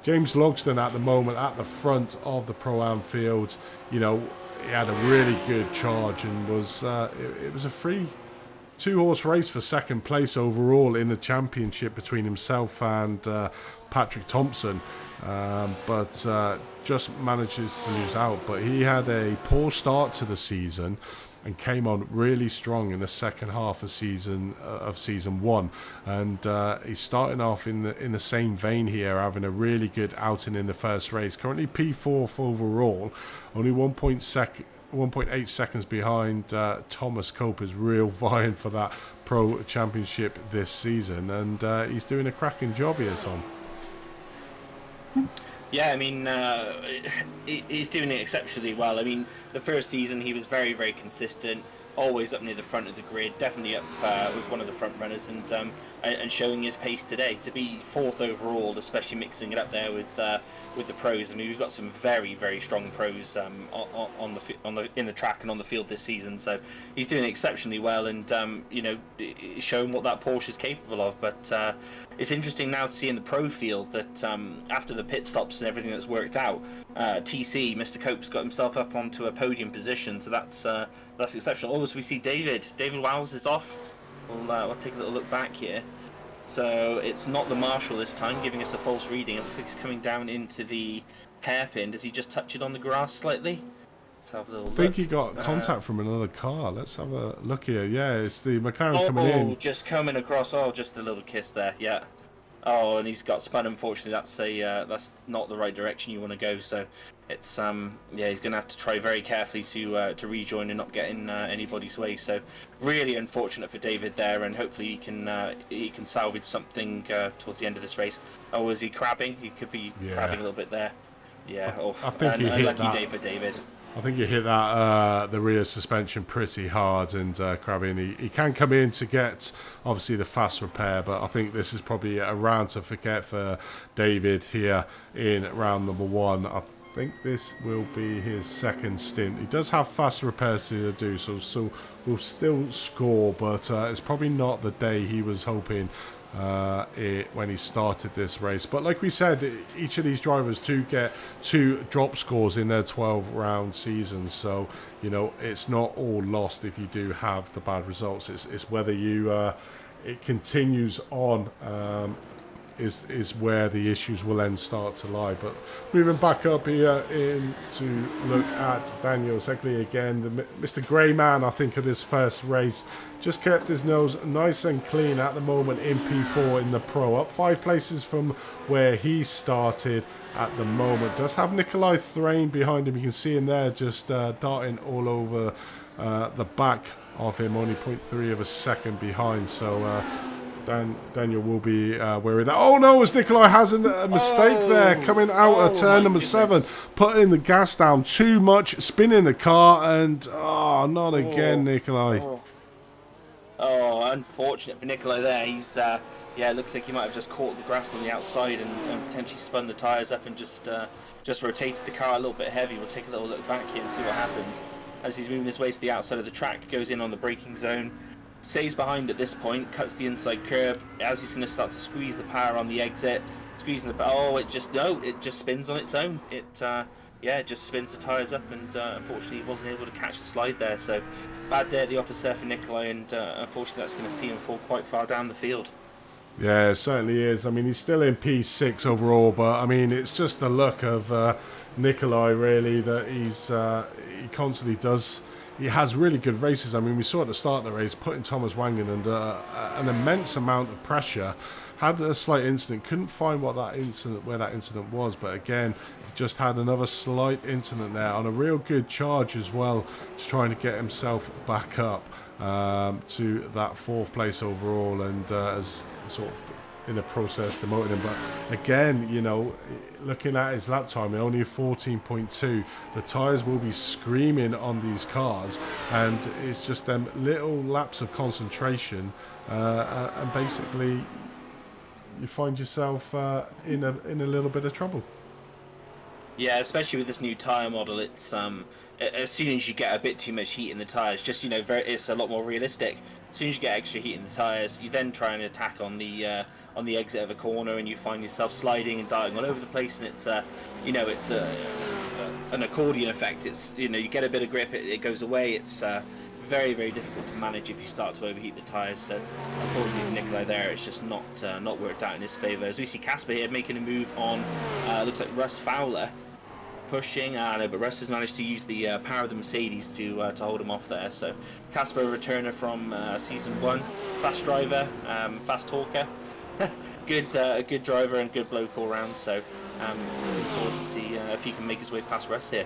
James Logsdon at the moment at the front of the Pro-Am field, you know, he had a really good charge and was it was a free 2-horse race for second place overall in the championship between himself and Patrick Thompson, but just manages to lose out. But he had a poor start to the season and came on really strong in the second half of season 1, and he's starting off in the same vein here, having a really good outing in the first race. Currently P4 overall, only 1.8 seconds behind Thomas Coper's real vying for that Pro Championship this season, and he's doing a cracking job here, Tom. Yeah, I mean, he's doing it exceptionally well. I mean, the first season he was very, very consistent, always up near the front of the grid, definitely up with one of the front runners, and showing his pace today. To be 4th overall, especially mixing it up there with the pros. I mean, we've got some very, very strong pros in the track and on the field this season. So he's doing exceptionally well, and you know, showing what that Porsche is capable of. But it's interesting now to see in the pro field that after the pit stops and everything that's worked out, TC, Mr. Cope's got himself up onto a podium position. So that's exceptional. Also, we see David Wowles is off. We'll take a little look back here. So it's not the marshal this time, giving us a false reading. It looks like he's coming down into the hairpin. Does he just touch it on the grass slightly? Let's have a little look. I think he got contact from another car. Let's have a look here. Yeah, it's the McLaren coming in. Oh, just coming across. Oh, just a little kiss there. Yeah. Oh, and he's got spun. Unfortunately, that's not the right direction you want to go. So it's yeah, he's going to have to try very carefully to rejoin and not get in anybody's way. So really unfortunate for David there, and hopefully he can salvage something towards the end of this race. Oh, is he crabbing? He could be crabbing a little bit there. Yeah. I think he hit unlucky that. day for David. I think he hit that the rear suspension pretty hard, and crabbing. He can come in to get obviously the fast repair, but I think this is probably a round to forget for David here in round number 1. I think this will be his second stint. He does have fast repairs to do, so will still score, but it's probably not the day he was hoping when he started this race. But like we said, each of these drivers do get 2 drop scores in their 12-round seasons, so you know it's not all lost if you do have the bad results. It's whether you it continues on is where the issues will then start to lie. But moving back up here in to look at Daniel Segli again, Mr. Grey Man, I think, of this first race, just kept his nose nice and clean at the moment in P4 in the Pro, up 5 places from where he started at the moment. Does have Nikolai Thrain behind him. You can see him there just darting all over the back of him, only 0.3 of a second behind. So Daniel will be wary of that. Oh no, as Nikolai has a mistake there, coming out of turn number 7, putting the gas down too much, spinning the car, and not again, Nikolai. Oh, unfortunate for Nikolai there. He's it looks like he might have just caught the grass on the outside and potentially spun the tyres up and just rotated the car a little bit heavy. We'll take a little look back here and see what happens as he's moving his way to the outside of the track, goes in on the braking zone. Stays behind at this point, cuts the inside curb as he's going to start to squeeze the power on the exit, squeezing the it just spins on its own. It just spins the tyres up, and unfortunately he wasn't able to catch the slide there. So bad day at the office there for Nikolai, and unfortunately that's going to see him fall quite far down the field. Yeah, it certainly is. I mean, he's still in P6 overall, but I mean, it's just the look of Nikolai really that he constantly does. He has really good races. I mean, we saw at the start of the race, putting Thomas Wangen under an immense amount of pressure. Had a slight incident, couldn't find where that incident was, but again, he just had another slight incident there on a real good charge as well, just trying to get himself back up to that 4th place overall, and has sort of in the process demoting him. But again, you know, looking at his lap time, only 14.2. The tyres will be screaming on these cars, and it's just them little laps of concentration, and basically you find yourself in a little bit of trouble. Yeah, especially with this new tyre model, it's as soon as you get a bit too much heat in the tyres, just, you know, it's a lot more realistic. As soon as you get extra heat in the tyres, you then try and attack on the exit of a corner, and you find yourself sliding and darting all over the place, and it's you know, it's an accordion effect. It's, you know, you get a bit of grip, it goes away. It's very, very difficult to manage if you start to overheat the tyres. So unfortunately for Nikolai there, it's just not worked out in his favour. As we see Casper here making a move on, looks like Russ Fowler pushing. No, but Russ has managed to use the power of the Mercedes to hold him off there. So Casper, a returner from season 1, fast driver, fast talker, good driver and good bloke all round. So looking forward to see if he can make his way past Russ here.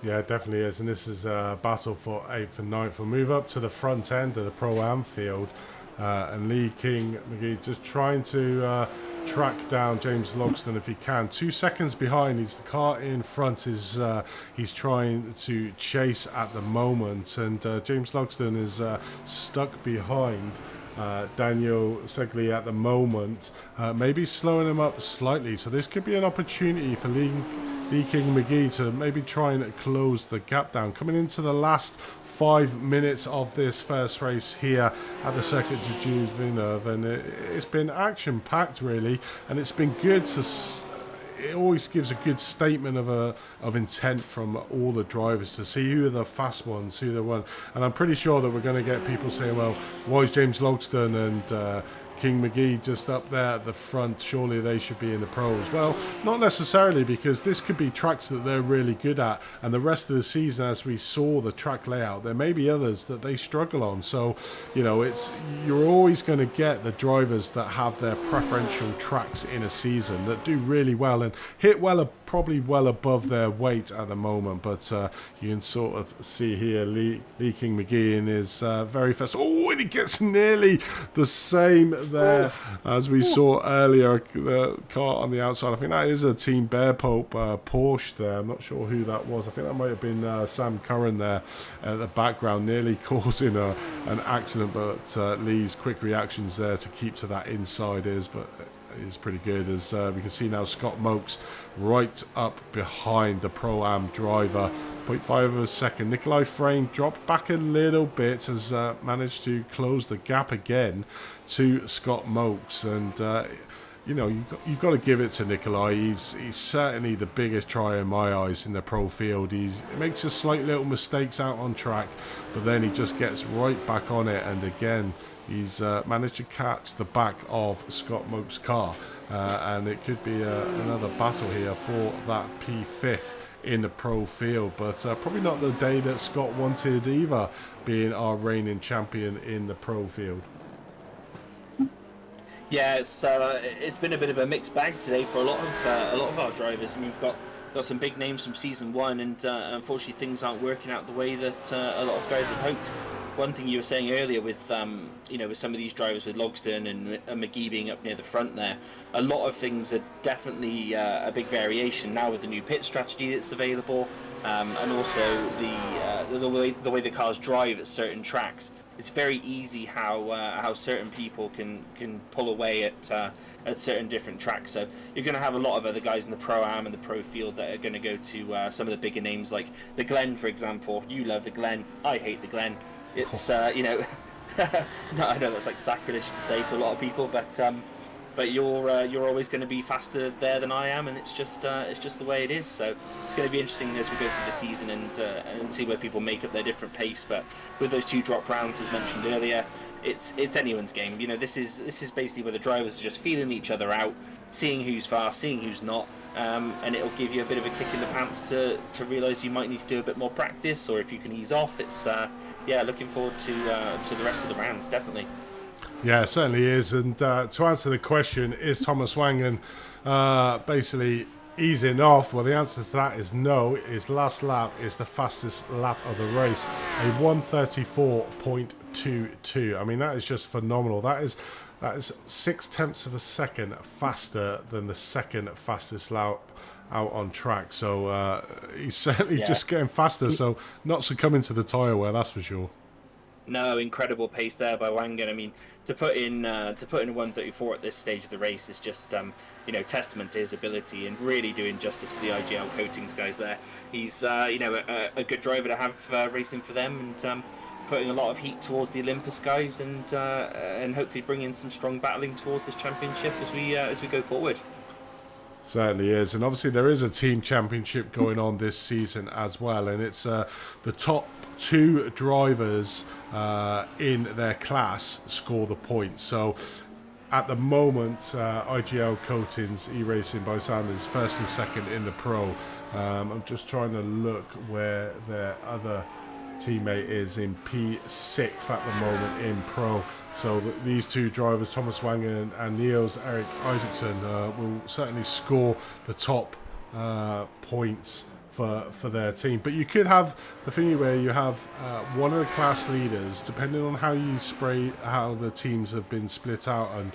Yeah, it definitely is, and this is a battle for 8th and 9th. We'll move up to the front end of the Pro-Am field, and Lee King McGee just trying to track down James Logsdon if he can. 2 seconds behind. He's the car in front. He's trying to chase at the moment, and James Logsdon is stuck behind Daniel Segli at the moment, maybe slowing him up slightly. So this could be an opportunity for Lee King McGee to maybe try and close the gap down. Coming into the last 5 minutes of this first race here at the Circuit de Jules Villeneuve, and it's been action-packed really, and it's been good to... It always gives a good statement of intent from all the drivers to see who are the fast ones, who the one. And I'm pretty sure that we're going to get people saying, well, why is James Logsdon and King McGee just up there at the front? Surely they should be in the pros. Well, not necessarily, because this could be tracks that they're really good at, and the rest of the season, as we saw the track layout, there may be others that they struggle on. So, you know, you're always going to get the drivers that have their preferential tracks in a season that do really well and hit probably well above their weight at the moment. But you can sort of see here Lee King McGee in his very first. Oh, and he gets nearly the same there as we saw earlier. The car on the outside, I think that is a Team Bear Pope Porsche there. I'm not sure who that was. I think that might have been Sam Curran there at the background, nearly causing an accident, but Lee's quick reactions there to keep to that inside is pretty good, as we can see now Scott Mokes right up behind the Pro-Am driver, 0.5 of a second. Nikolai Frame dropped back a little bit, has managed to close the gap again to Scott Mokes, and you know, you've got to give it to Nikolai. He's certainly the biggest try in my eyes in the pro field. He makes a slight little mistakes out on track, but then he just gets right back on it, and again he's managed to catch the back of Scott Mokes' car, and it could be another battle here for that P5 in the pro field, but probably not the day that Scott wanted either, being our reigning champion in the pro field. Yeah, it's been a bit of a mixed bag today for a lot of our drivers. I mean, we've got some big names from season 1, and unfortunately things aren't working out the way that a lot of guys have hoped. One thing you were saying earlier with you know, with some of these drivers, with Logsdon and McGee being up near the front there, a lot of things are definitely a big variation now with the new pit strategy that's available, and also the way the cars drive at certain tracks. It's very easy how certain people can pull away at certain different tracks. So you're going to have a lot of other guys in the Pro-Am and the Pro Field that are going to go to some of the bigger names, like the Glen, for example. You love the Glen. I hate the Glen. It's you know, no, I know that's like sacrilege to say to a lot of people, but you're always going to be faster there than I am, and it's just the way it is. So it's going to be interesting as we go through the season and see where people make up their different pace. But with those 2 drop rounds, as mentioned earlier, it's anyone's game. You know, this is basically where the drivers are just feeling each other out, seeing who's fast, seeing who's not, and it'll give you a bit of a kick in the pants to realise you might need to do a bit more practice, or if you can ease off. It's yeah, looking forward to the rest of the rounds, definitely. Yeah, it certainly is. And to answer the question, is Thomas Wangen basically easing off? Well, the answer to that is no. His last lap is the fastest lap of the race, a 1:34.22. I mean, that is just phenomenal. That is That is 0.6 of a second faster than the second fastest lap out on track. So he's certainly just getting faster. So not succumbing to the tyre wear, that's for sure. No, incredible pace there by Wangen. I mean, to put in a 1:34 at this stage of the race is just testament to his ability and really doing justice for the IGL Coatings guys there. He's a good driver to have racing for them, and putting a lot of heat towards the Olympus guys, and hopefully bringing some strong battling towards this championship as we go forward. Certainly is, and obviously there is a team championship going on this season as well, and it's the top 2 drivers in their class score the points. So at the moment, IGL Coatings, Iracing by Sanders, first and second in the Pro. I'm just trying to look where their other teammate is in P6 at the moment in Pro. So these 2 drivers, Thomas Wangen and Niels Erik Isaacson, will certainly score the top points for their team. But you could have the thing where you have one of the class leaders, depending on how the teams have been split out and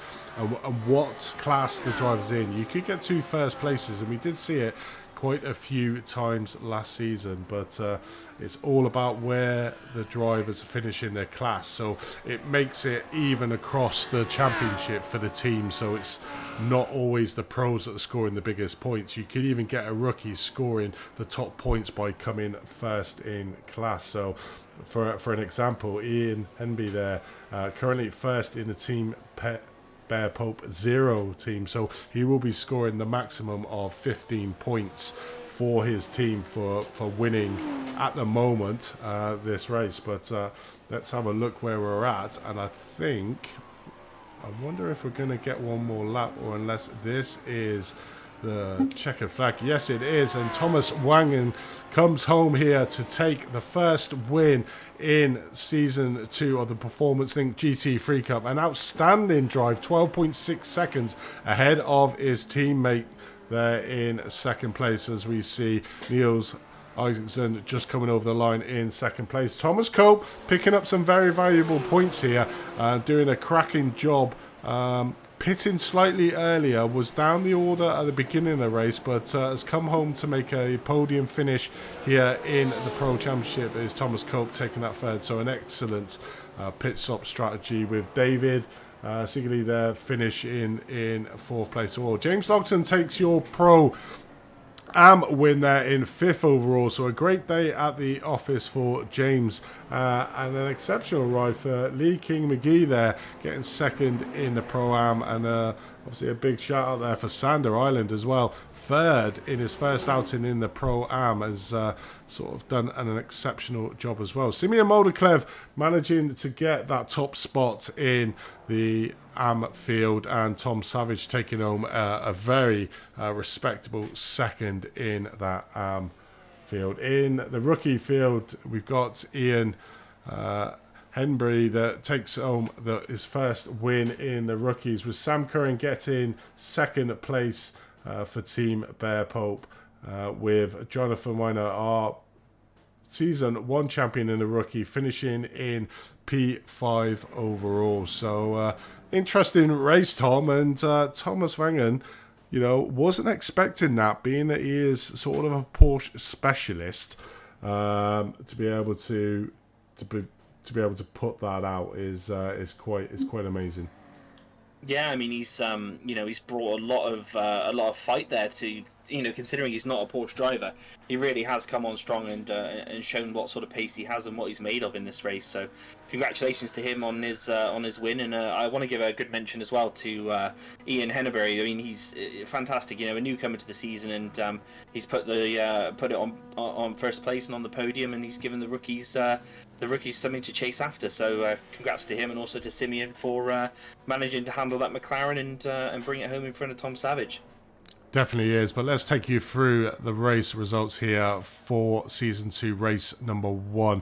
what class the driver's in. You could get 2 first places, and we did see it quite a few times last season, but it's all about where the drivers finish in their class, so it makes it even across the championship for the team. So it's not always the pros that are scoring the biggest points. You could even get a rookie scoring the top points by coming first in class. So for an example, Ian Henby there, currently first in the team Bear Pope 0 team, so he will be scoring the maximum of 15 points for his team for winning at the moment this race. But let's have a look where we're at, and I wonder if we're going to get one more lap, or unless this is the checkered flag. Yes, it is, and Thomas Wangen comes home here to take the first win in Season 2 of the Performance Link GT3 Cup. An outstanding drive, 12.6 seconds ahead of his teammate there in second place, as we see Niels Isaacson just coming over the line in second place. Thomas Cope picking up some very valuable points here, doing a cracking job. Pitting slightly earlier, was down the order at the beginning of the race, but has come home to make a podium finish here in the Pro Championship. Is Thomas Cope taking that third, so an excellent pit stop strategy with David Sigley there, finish in fourth place. Well, James Logton takes your Pro win there in 5th overall, so a great day at the office for James, and an exceptional ride for Lee King McGee there, getting second in the Pro-Am, and obviously a big shout out there for Sander Island as well, third in his first outing in the Pro-Am, has sort of done an exceptional job as well. Simeon Moldeklev managing to get that top spot in the Am field, and Tom Savage taking home a very respectable second in that Am field. In the rookie field, we've got Ian Henbury that takes home his first win in the rookies, with Sam Curran getting second place for Team Bear Pope, with Jonathan Weiner, our Season 1 champion in the rookie, finishing in P5 overall. So interesting race, Tom, and Thomas Wangen, wasn't expecting that, being that he is sort of a Porsche specialist, to be able to put that out is quite amazing. Yeah, I mean he's brought a lot of fight there to, considering he's not a Porsche driver, he really has come on strong and shown what sort of pace he has and what he's made of in this race. So congratulations to him on his win, and I want to give a good mention as well to Ian Henneberry. I mean, he's fantastic, a newcomer to the season, and he's put it on first place and on the podium, and he's given the rookies something to chase after. So congrats to him, and also to Simeon for managing to handle that McLaren and bring it home in front of Tom Savage. Definitely is, but let's take you through the race results here for Season 2, race number 1.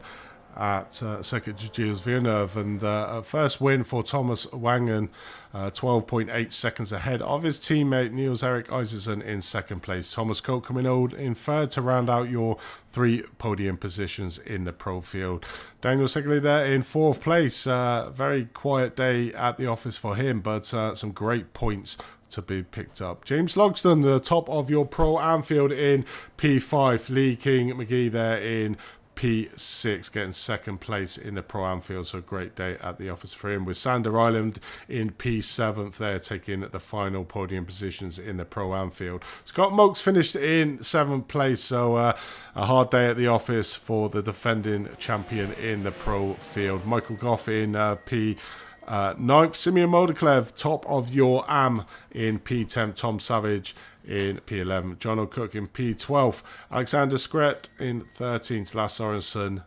at Circuit de Gilles Villeneuve, and a first win for Thomas Wangen, 12.8 seconds ahead of his teammate Niels-Erik Isaacson in second place. Thomas Cope coming out in third to round out your 3 podium positions in the pro field. Daniel Segli there in fourth place. Very quiet day at the office for him, but some great points to be picked up. James Logston, the top of your pro Anfield in P5. Lee King McGee there in P6, getting second place in the Pro Anfield, so a great day at the office for him, with Sander Island in P7th there, taking the final podium positions in the Pro Anfield. Scott Mokes finished in 7th place, so a hard day at the office for the defending champion in the Pro field. Michael Goff in P9th, Simeon Modeklev, top of your AM in P10, Tom Savage in P11, John O'Cook in P12, Alexander Scret in 13th, Lasse Sorensen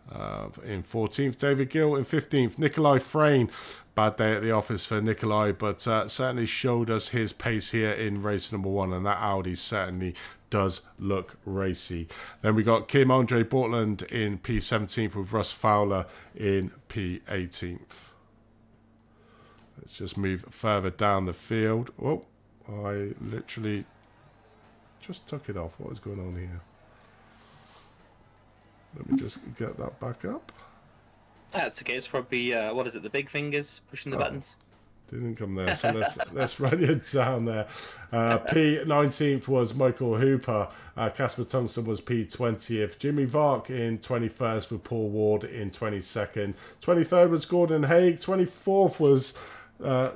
in 14th, David Gill in 15th, Nikolai Frayne. Bad day at the office for Nikolai, but certainly showed us his pace here in race number 1, and that Audi certainly does look racy. Then we got Kim Andre Bortland in P17th with Russ Fowler in P18th. Let's just move further down the field. Oh, I literally just took it off. What is going on here? Let me just get that back up. That's okay. It's probably what is it? The big fingers pushing the buttons. Didn't come there, so let's run it down there. P19th was Michael Hooper. Casper Tungsten was P20th. Jimmy Vark in 21st with Paul Ward in 22nd. 23rd was Gordon Haig. 24th was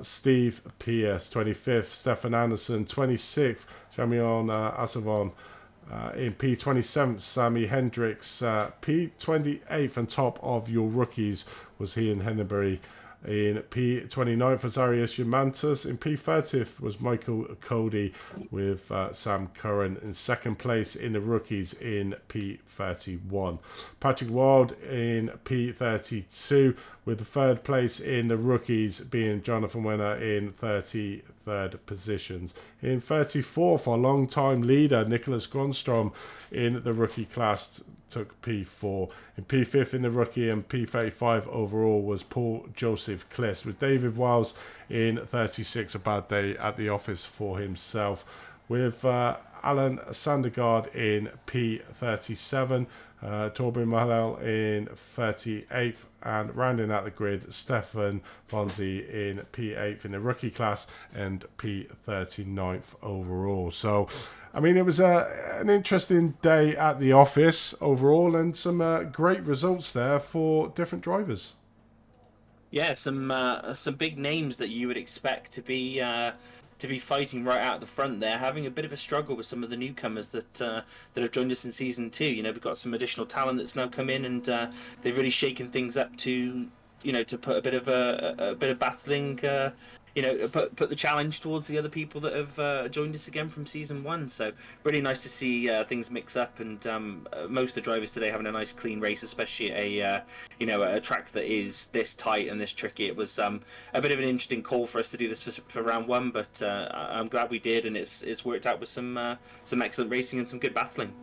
Steve Pierce. 25th, Stefan Anderson. 26th, Jamion Asavon. In P27th, Sammy Hendricks. P28th, and top of your rookies was Ian Henneberry. In P29th was Arias Humantus. In P30th was Michael Cody with Sam Curran in second place in the rookies in P31. Patrick Wild in P32 with the third place in the rookies being Jonathan Wenner in 33rd positions. In 34th, our long-time leader Nicholas Gronstrom in the rookie class took P4. In P5th in the rookie and P35 overall was Paul Joseph Kliss, with David Wiles in 36, a bad day at the office for himself, with Alan Sandergaard in P37, Torben Mahal in 38th, and rounding out the grid, Stefan Bonzi in P8th in the rookie class and P39th overall. So, I mean, it was an interesting day at the office overall, and some great results there for different drivers. Yeah, some big names that you would expect to be fighting right out the front there, having a bit of a struggle with some of the newcomers that have joined us in season 2. You know, we've got some additional talent that's now come in, and they've really shaken things up to, you know, to put a bit of battling. Put the challenge towards the other people that have joined us again from season 1. So really nice to see things mix up, and most of the drivers today having a nice clean race, especially at a track that is this tight and this tricky. It was a bit of an interesting call for us to do this for round 1, but I'm glad we did, and it's worked out with some excellent racing and some good battling.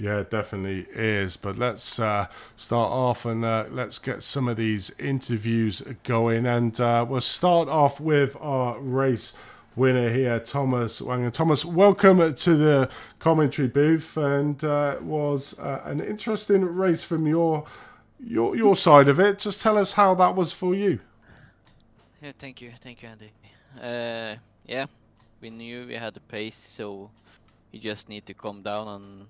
Yeah, it definitely is. But let's start off and let's get some of these interviews going. And we'll start off with our race winner here, Thomas Wangen. Thomas, welcome to the commentary booth. And it was an interesting race from your side of it. Just tell us how that was for you. Yeah, thank you, Andy. Yeah, we knew we had the pace, so you just need to calm down and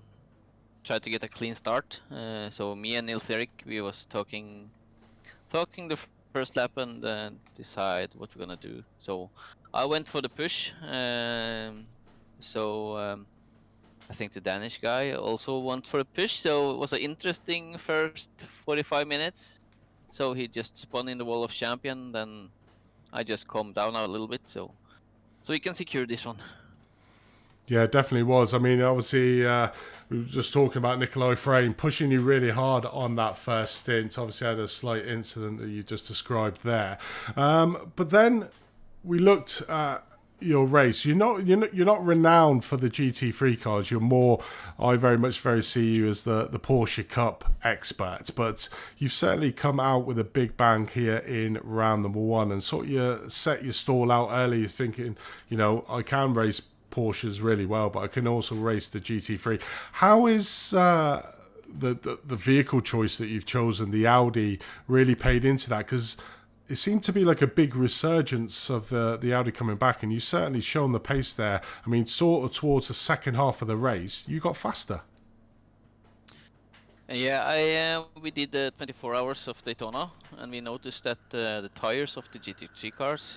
try to get a clean start. So me and Niels-Erik, we was talking the first lap and decide what we're gonna do. So I went for the push. I think the Danish guy also went for a push. So it was an interesting first 45 minutes. So he just spun in the wall of champion. Then I just calmed down a little bit, so we can secure this one. Yeah, it definitely was. I mean, obviously, we were just talking about Nikolai Frayne pushing you really hard on that first stint. Obviously, had a slight incident that you just described there. But then we looked at your race, you're not renowned for the GT3 cars. You're more, I very see you as the Porsche Cup expert, but you've certainly come out with a big bang here in round number 1 and sort of set your stall out early, thinking, I can race Porsches really well, but I can also race the GT3. How is the vehicle choice that you've chosen, the Audi, really paid into that? Because it seemed to be like a big resurgence of the Audi coming back, and you certainly shown the pace there. I mean, sort of towards the second half of the race, you got faster. Yeah, we did 24 hours of Daytona, and we noticed that the tires of the GT3 cars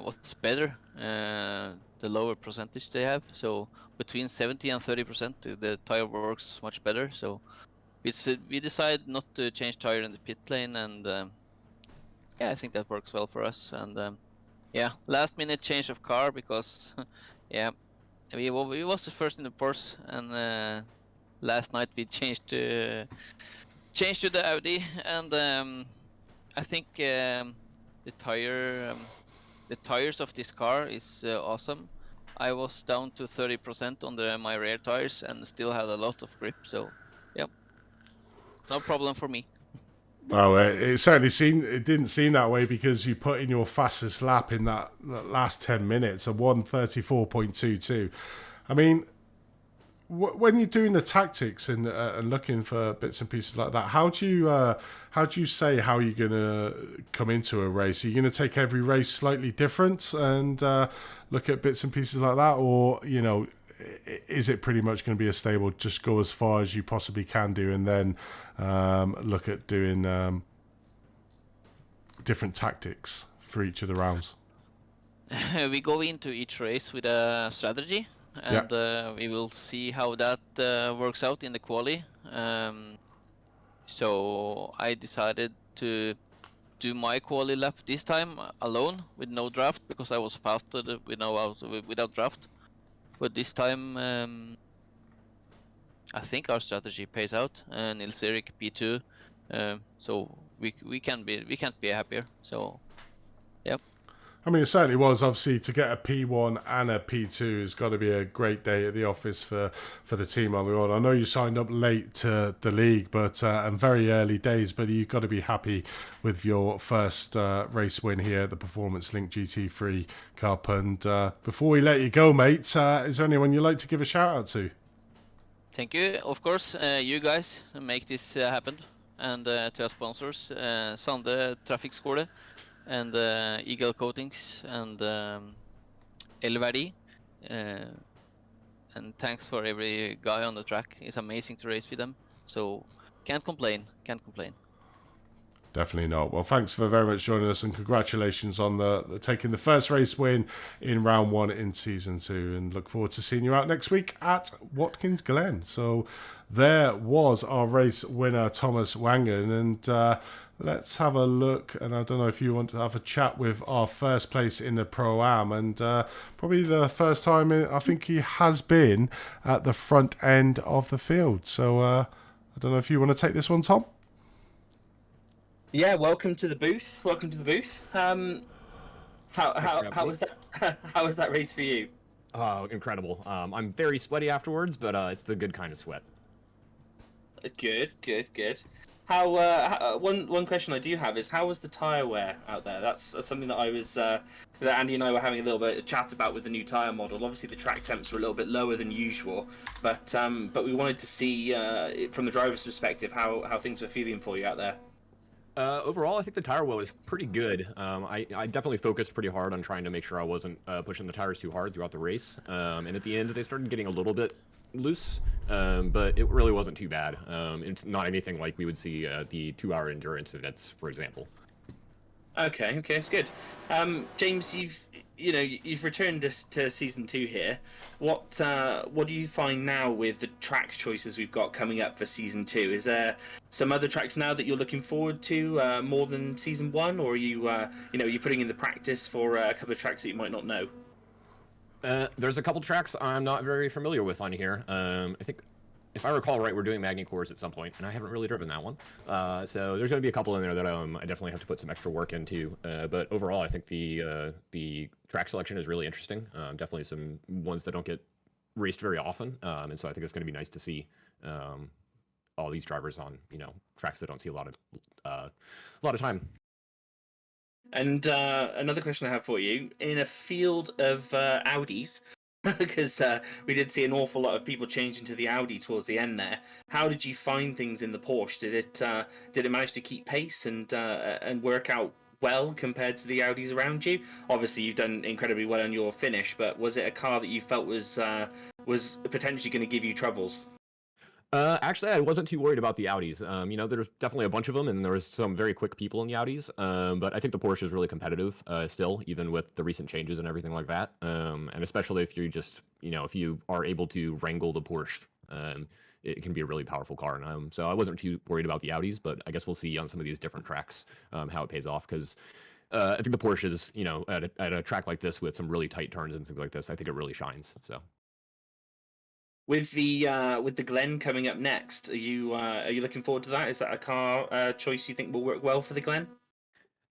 was better, the lower percentage they have. So between 70 and 30%, the tire works much better. So we decided not to change tire in the pit lane, and yeah, I think that works well for us. And yeah, last minute change of car because yeah, we was the first in the Porsche, and last night we changed to the Audi, and I think the tires of this car is awesome. I was down to 30% on my rear tires and still had a lot of grip, so yeah, no problem for me. Well, it didn't seem that way, because you put in your fastest lap in that last 10 minutes, a 1:34.22. I mean, when you're doing the tactics and looking for bits and pieces like that, how do you say how you're gonna come into a race? Are you gonna take every race slightly different and look at bits and pieces like that, or is it pretty much going to be a stable, just go as far as you possibly can do, and then look at doing different tactics for each of the rounds? We go into each race with a strategy, and we will see how that works out in the quali. So I decided to do my quali lap this time alone with no draft, because I was faster without draft. But this time, I think our strategy pays out. Nils Erik P2, so we can't be happier. So, yeah. I mean, it certainly was. Obviously, to get a P1 and a P2 has got to be a great day at the office for the team on the road. I know you signed up late to the league, but and very early days, but you've got to be happy with your first race win here at the Performance Link GT3 Cup. And before we let you go, mate, is there anyone you'd like to give a shout out to? Thank you. Of course, you guys make this happen. And to our sponsors, Sande Trafikkskole, and Eagle Coatings, and Elverdi, and thanks for every guy on the track. It's amazing to race with them, so can't complain. Definitely not. Well, thanks for very much joining us, and congratulations on the taking the first race win in round 1 in season 2, and look forward to seeing you out next week at Watkins Glen. So there was our race winner, Thomas Wangen, and let's have a look. And I don't know if you want to have a chat with our first place in the Pro-Am, and probably the first time I think he has been at the front end of the field. So I don't know if you want to take this one, Tom. Yeah, welcome to the booth. How was that? How was that race for you? Incredible. I'm very sweaty afterwards, but it's the good kind of sweat. Good. How one question I do have is, how was the tire wear out there? That's something that that Andy and I were having a little bit of chat about with the new tire model. Obviously, the track temps were a little bit lower than usual, but we wanted to see from the driver's perspective how things were feeling for you out there. Overall, I think the tire wear was pretty good. I definitely focused pretty hard on trying to make sure I wasn't pushing the tires too hard throughout the race. And at the end, they started getting a little bit loose, but it really wasn't too bad. It's not anything like we would see the 2-hour endurance events, for example. Okay, it's good. James, you've returned to season 2 here. What do you find now with the track choices we've got coming up for season 2? Is there some other tracks now that you're looking forward to more than season 1, or are you you're putting in the practice for a couple of tracks that you might not know? There's a couple tracks I'm not very familiar with on here. I think if I recall right, we're doing Magni cores at some point, and I haven't really driven that one. So there's going to be a couple in there that I definitely have to put some extra work into. But overall, I think the track selection is really interesting. Definitely some ones that don't get raced very often, and so I think it's going to be nice to see all these drivers on tracks that don't see a lot of time. And another question I have for you: in a field of Audis, because we did see an awful lot of people changing to the Audi towards the end there. How did you find things in the Porsche? Did it manage to keep pace and work out well compared to the Audis around you? Obviously, you've done incredibly well on your finish, but was it a car that you felt was potentially going to give you troubles? Actually, I wasn't too worried about the Audis. There's definitely a bunch of them, and there was some very quick people in the Audis. But I think the Porsche is really competitive still, even with the recent changes and everything like that. And especially if you just, if you are able to wrangle the Porsche, it can be a really powerful car. And so I wasn't too worried about the Audis, but I guess we'll see on some of these different tracks how it pays off. Because I think the Porsche is, at a track like this with some really tight turns and things like this, I think it really shines. So. With the Glen coming up next, are you looking forward to that? Is that a car choice you think will work well for the Glen?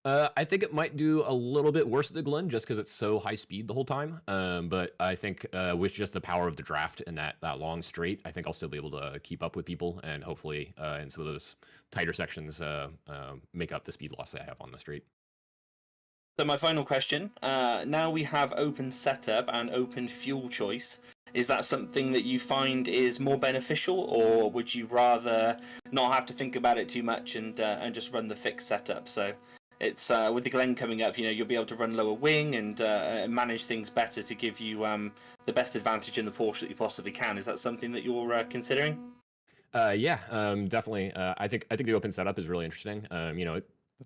I think it might do a little bit worse at the Glen just because it's so high speed the whole time. But I think with just the power of the draft and that long straight, I think I'll still be able to keep up with people and hopefully in some of those tighter sections make up the speed loss I have on the straight. So my final question: now we have open setup and open fuel choice. Is that something that you find is more beneficial, or would you rather not have to think about it too much and just run the fixed setup? So it's with the Glen coming up, you'll be able to run lower wing and manage things better to give you the best advantage in the Porsche that you possibly can. Is that something that you're considering? Yeah, definitely. I think the open setup is really interesting.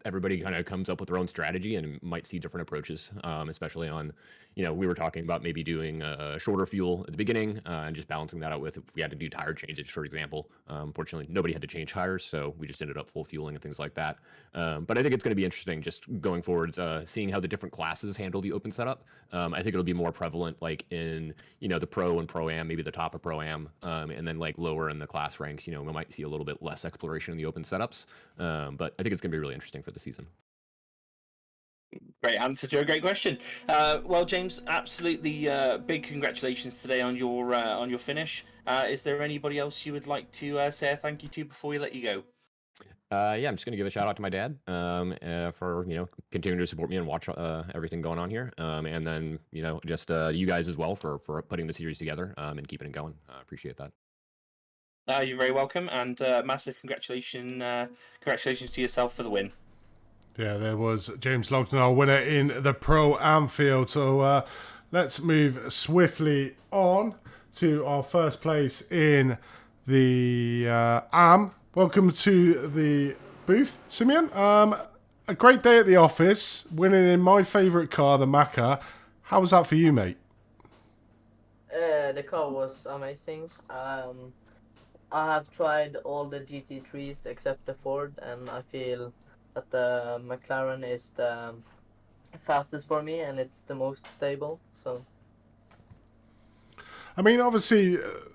Everybody kind of comes up with their own strategy and might see different approaches, especially on, we were talking about maybe doing a shorter fuel at the beginning and just balancing that out with if we had to do tire changes, for example. Fortunately, nobody had to change tires, so we just ended up full fueling and things like that. But I think it's going to be interesting just going forward, seeing how the different classes handle the open setup. I think it'll be more prevalent like in, the Pro and Pro-Am, maybe the top of Pro-Am, and then like lower in the class ranks, we might see a little bit less exploration in the open setups. But I think it's going to be really interesting for the season. Great answer to a great question. Well, James, absolutely big congratulations today on your finish. Is there anybody else you would like to say a thank you to before we let you go? Yeah, I'm just gonna give a shout out to my dad for continuing to support me and watch everything going on here, and then just you guys as well for putting the series together and keeping it going. Appreciate that. You're very welcome, and massive congratulations to yourself for the win. Yeah, there was James Logden, our winner in the Pro-Am field. So let's move swiftly on to our first place in the Am. Welcome to the booth, Simeon. A great day at the office, winning in my favourite car, the Macca. How was that for you, mate? The car was amazing. I have tried all the GT3s except the Ford, and I feel that the McLaren is the fastest for me, and it's the most stable. So, I mean, obviously,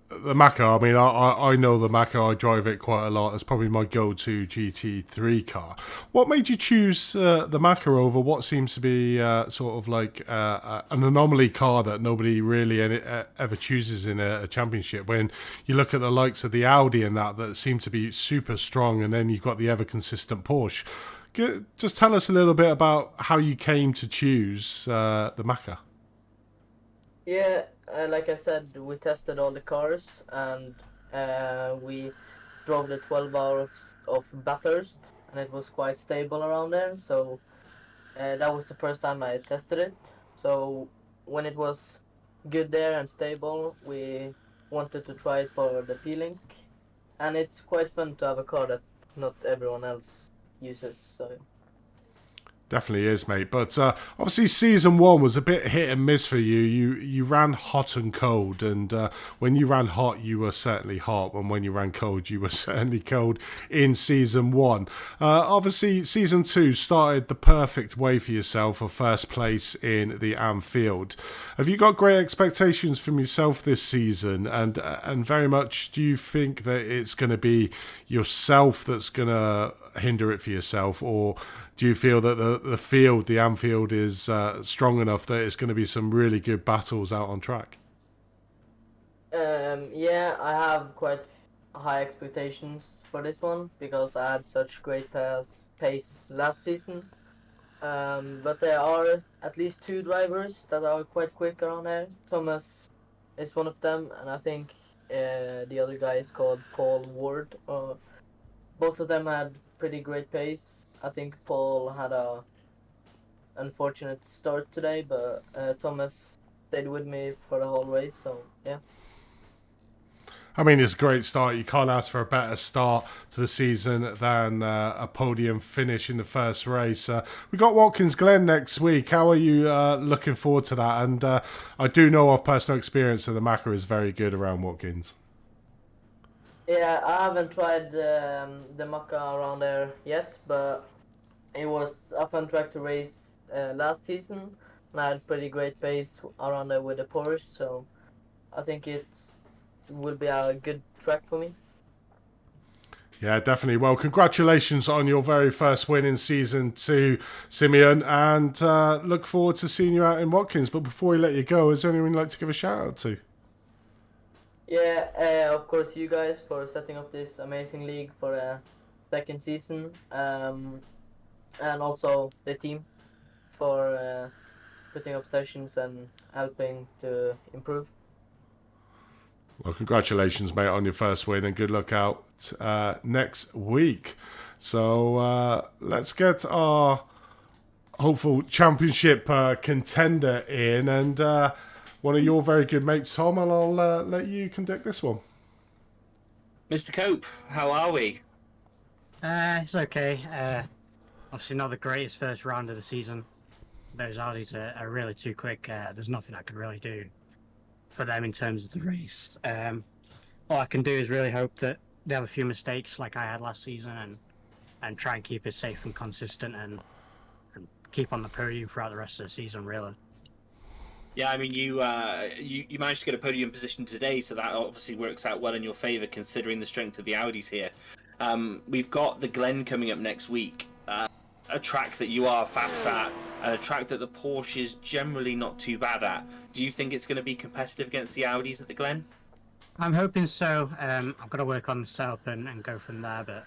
the Macca, I mean, I know the Macca, I drive it quite a lot. It's probably my go-to GT3 car. What made you choose the Macca over what seems to be sort of like an anomaly car that nobody really ever chooses in a championship? When you look at the likes of the Audi and that seem to be super strong, and then you've got the ever-consistent Porsche. Just tell us a little bit about how you came to choose the Macca. yeah, like I said, we tested all the cars, and we drove the 12 hours of Bathurst, and it was quite stable around there. So that was the first time I tested it. So when it was good there and stable, we wanted to try it for the P-Link, and it's quite fun to have a car that not everyone else uses. So Definitely is, mate. But obviously, season 1 was a bit hit and miss for you. You ran hot and cold, and when you ran hot, you were certainly hot, and when you ran cold, you were certainly cold in season 1. Obviously, season 2 started the perfect way for yourself for first place in the Anfield. Have you got great expectations from yourself this season, and very much do you think that it's going to be yourself that's going to hinder it for yourself, or do you feel that the Anfield is strong enough that it's going to be some really good battles out on track? Yeah, I have quite high expectations for this one because I had such great pace last season. But there are at least 2 drivers that are quite quick around there. Thomas is one of them, and I think the other guy is called Paul Ward. Both of them had pretty great pace. I think Paul had a unfortunate start today, but Thomas stayed with me for the whole race, so yeah. I mean, it's a great start. You can't ask for a better start to the season than a podium finish in the first race. We got Watkins Glen next week. How are you looking forward to that? And I do know of personal experience that the Macca is very good around Watkins. Yeah, I haven't tried the Macca around there yet, but it was a fun track to race last season, and I had pretty great pace around there with the Porsche, so I think it will be a good track for me. Yeah, definitely. Well, congratulations on your very first win in season 2, Simeon, and look forward to seeing you out in Watkins. But before we let you go, is there anyone you'd like to give a shout out to? Yeah, of course, you guys for setting up this amazing league for a second season, and also the team for putting up sessions and helping to improve. Well, congratulations, mate, on your first win, and good luck out next week. So let's get our hopeful championship contender in, and one of your very good mates, Tom, and I'll let you conduct this one. Mr. Cope, how are we? It's okay. Obviously not the greatest first round of the season. Those Audis are really too quick. There's nothing I can really do for them in terms of the race. All I can do is really hope that they have a few mistakes like I had last season, and try and keep it safe and consistent, and keep on the podium throughout the rest of the season, really. Yeah, I mean, you managed to get a podium position today, so that obviously works out well in your favour, considering the strength of the Audis here. We've got the Glen coming up next week, a track that you are fast at, and a track that the Porsche is generally not too bad at. Do you think it's going to be competitive against the Audis at the Glen? I'm hoping so. I've got to work on the setup and go from there, but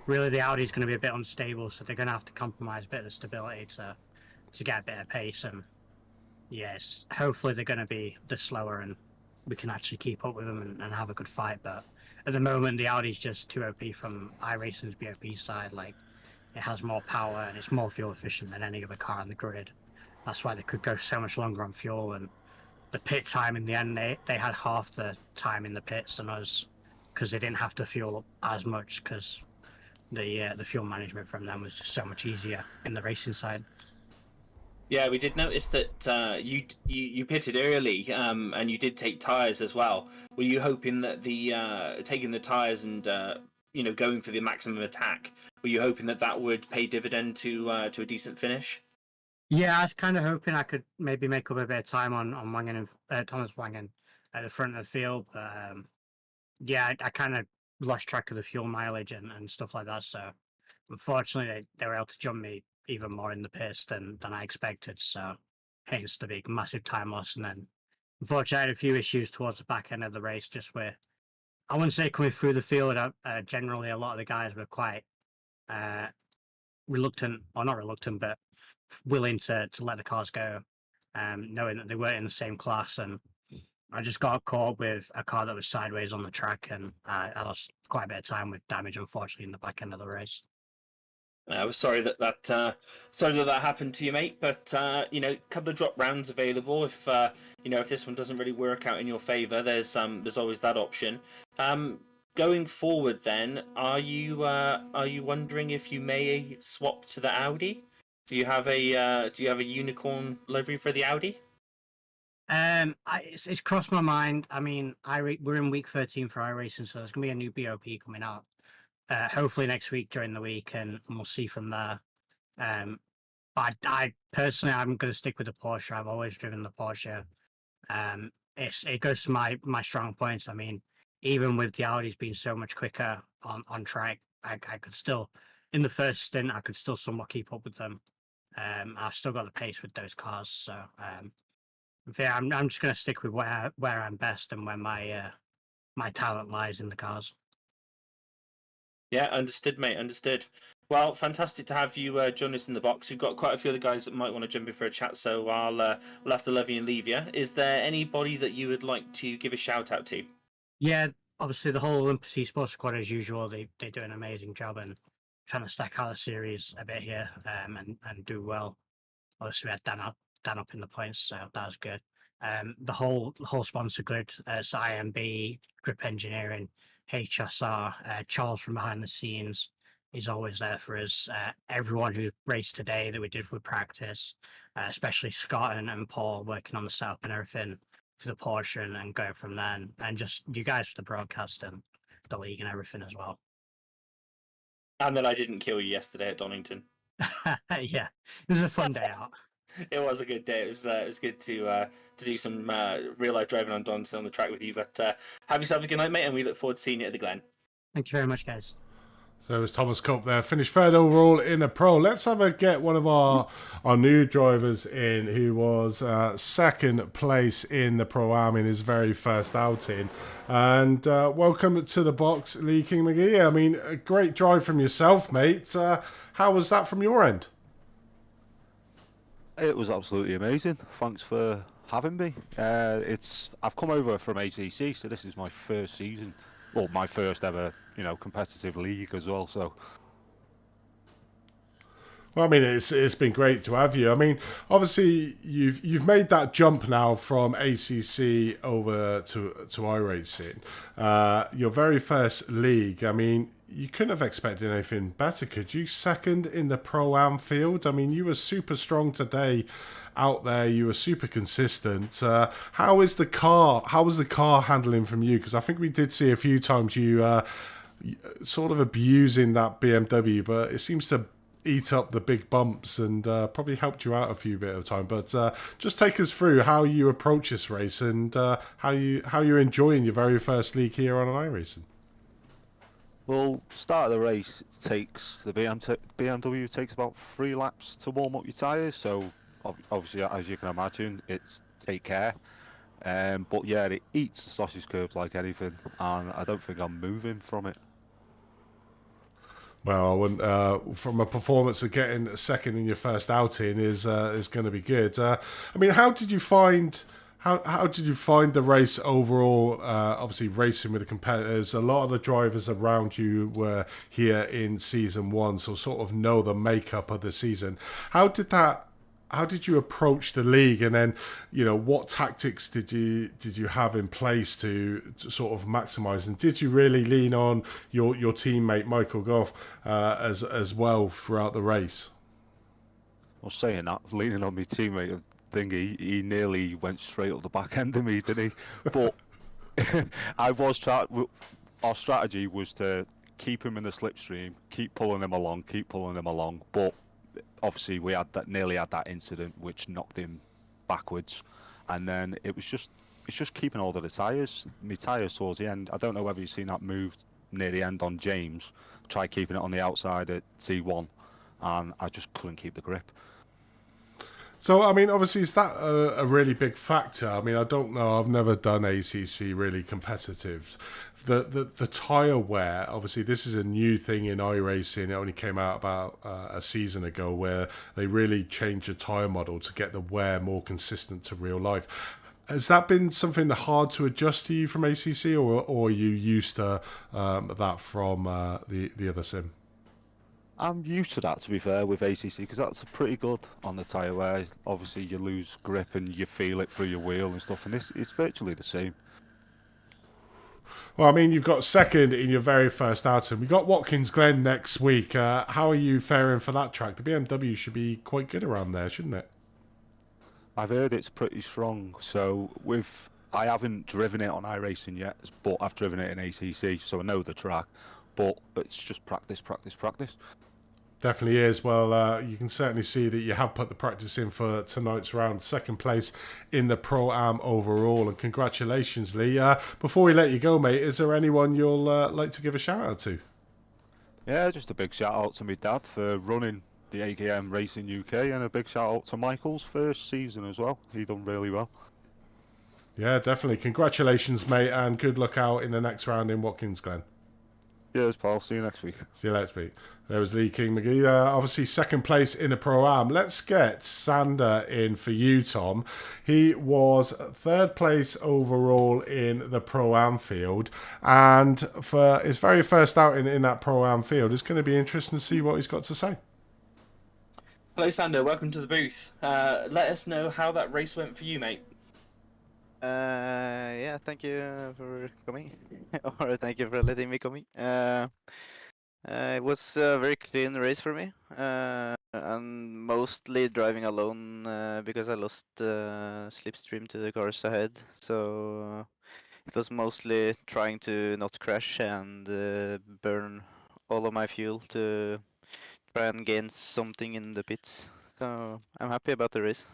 really the Audi's going to be a bit unstable, so they're going to have to compromise a bit of the stability to get a bit of pace. And yes, hopefully they're going to be the slower, and we can actually keep up with them and have a good fight. But at the moment, the Audi's just too OP from Iracing's BOP side. Like, it has more power and it's more fuel efficient than any other car on the grid. That's why they could go so much longer on fuel. And the pit time in the end, they had half the time in the pits than us, because they didn't have to fuel up as much, because the fuel management from them was just so much easier in the racing side. Yeah, we did notice that you pitted early, and you did take tyres as well. Were you hoping that the taking the tyres and going for the maximum attack, were you hoping that would pay dividend to a decent finish? Yeah, I was kind of hoping I could maybe make up a bit of time on Wangen and Thomas Wangen at the front of the field. But yeah, I kind of lost track of the fuel mileage and stuff like that. So unfortunately, they were able to jump me even more in the pace than I expected. So hence the big massive time loss. And then unfortunately, I had a few issues towards the back end of the race, just where I wouldn't say coming through the field. Generally, a lot of the guys were quite reluctant, or not reluctant, but willing to let the cars go, knowing that they weren't in the same class. And I just got caught with a car that was sideways on the track, and I lost quite a bit of time with damage, unfortunately, in the back end of the race. I was sorry that happened to you, mate. But a couple of drop rounds available. If this one doesn't really work out in your favour, there's always that option. going forward, then, are you wondering if you may swap to the Audi? Do you have a unicorn livery for the Audi? It's crossed my mind. I mean, we're in week 13 for iRacing, so there's gonna be a new BOP coming out. Hopefully next week during the week, and we'll see from there. But I personally, I'm going to stick with the Porsche. I've always driven the Porsche. It goes to my strong points. I mean, even with the Audis being so much quicker on track, I could still, in the first stint, I could still somewhat keep up with them. I've still got the pace with those cars, so yeah, I'm just going to stick with where I'm best and where my talent lies in the cars. Yeah, understood, mate. Understood. Well, fantastic to have you join us in the box. We've got quite a few other guys that might want to jump in for a chat, so we'll have to love you and leave you. Is there anybody that you would like to give a shout out to? Yeah, obviously the whole Olympus Esports squad as usual. They do an amazing job and trying to stack out the series a bit here and do well. Obviously we had Dan up in the points, so that was good. The whole sponsor grid, so IMB, Grip Engineering, HSR, Charles from behind the scenes is always there for us. Everyone who raced today that we did with practice, especially Scott and Paul working on the setup and everything for the Porsche and going from there, and just you guys for the broadcast and the league and everything as well. And that I didn't kill you yesterday at Donington. Yeah, it was a fun day out. It was a good day. It was good to do some real life driving on Donington on the track with you. But have yourself a good night, mate, and we look forward to seeing you at the Glen. Thank you very much, guys. So it's Thomas Cope there, finished third overall in the Pro. Let's have a get one of our new drivers in, who was second place in the Pro-Am in his very first outing. And welcome to the box, Lee King McGee. I mean, a great drive from yourself, mate. How was that from your end? It was absolutely amazing. Thanks for having me. I've come over from ACC, so this is my first season, well, my first ever, competitive league as well. So, well, I mean, it's been great to have you. I mean, obviously you've made that jump now from ACC over to iRacing. Your very first league. I mean, you couldn't have expected anything better, could you? Second in the Pro-Am field. I mean, you were super strong today out there. You were super consistent. How was the car handling from you? Because I think we did see a few times you sort of abusing that BMW, but it seems to eat up the big bumps and probably helped you out a few bit of time. But just take us through how you approach this race and how you're enjoying your very first league here on iRacing. well, start of the race takes the BMW takes about 3 laps to warm up your tyres. So obviously, as you can imagine, it's take care. But yeah, it eats the sausage curves like anything, and I don't think I'm moving from it. Well, I wouldn't, from a performance of getting second in your first outing is going to be good. I mean, how did you find the race overall? Obviously, racing with the competitors. A lot of the drivers around you were here in season 1, so sort of know the makeup of the season. How did you approach the league, and then what tactics did you have in place to sort of maximise? And did you really lean on your teammate Michael Goff as well throughout the race? Well, saying that, leaning on my teammate, I think he nearly went straight up the back end of me, didn't he? But our strategy was to keep him in the slipstream, keep pulling him along, but obviously we nearly had that incident which knocked him backwards, and then it's just keeping hold of the tyres. My tyres towards the end, I don't know whether you've seen that move near the end on James, try keeping it on the outside at T1, and I just couldn't keep the grip. So, I mean, obviously, is that a really big factor? I mean, I don't know. I've never done ACC really competitive. The tyre wear, obviously, this is a new thing in iRacing. It only came out about a season ago, where they really changed the tyre model to get the wear more consistent to real life. Has that been something hard to adjust to you from ACC, or are you used to that from the other sim? I'm used to that, to be fair, with ACC, because that's pretty good on the tyre wear. Obviously, you lose grip and you feel it through your wheel and stuff, and it's virtually the same. Well, I mean, you've got second in your very first outing. We've got Watkins Glen next week. How are you faring for that track? The BMW should be quite good around there, shouldn't it? I've heard it's pretty strong. So I haven't driven it on iRacing yet, but I've driven it in ACC, so I know the track. But it's just practice, practice, practice. Definitely is. Well, you can certainly see that you have put the practice in for tonight's round. Second place in the Pro-Am overall. And congratulations, Lee. Before we let you go, mate, is there anyone you'll like to give a shout out to? Yeah, just a big shout out to my dad for running the AGM Racing UK, and a big shout out to Michael's first season as well. He done really well. Yeah, definitely. Congratulations, mate, and good luck out in the next round in Watkins Glen. Cheers, Paul. See you next week. See you next week. There was Lee King McGee. Obviously, second place in the Pro-Am. Let's get Sander in for you, Tom. He was third place overall in the Pro-Am field. And for his very first outing in that Pro-Am field, it's going to be interesting to see what he's got to say. Hello, Sander. Welcome to the booth. Let us know how that race went for you, mate. Yeah, thank you for coming, or thank you for letting me come in. It was a very clean race for me, and mostly driving alone because I lost slipstream to the cars ahead. So it was mostly trying to not crash and burn all of my fuel to try and gain something in the pits. So I'm happy about the race.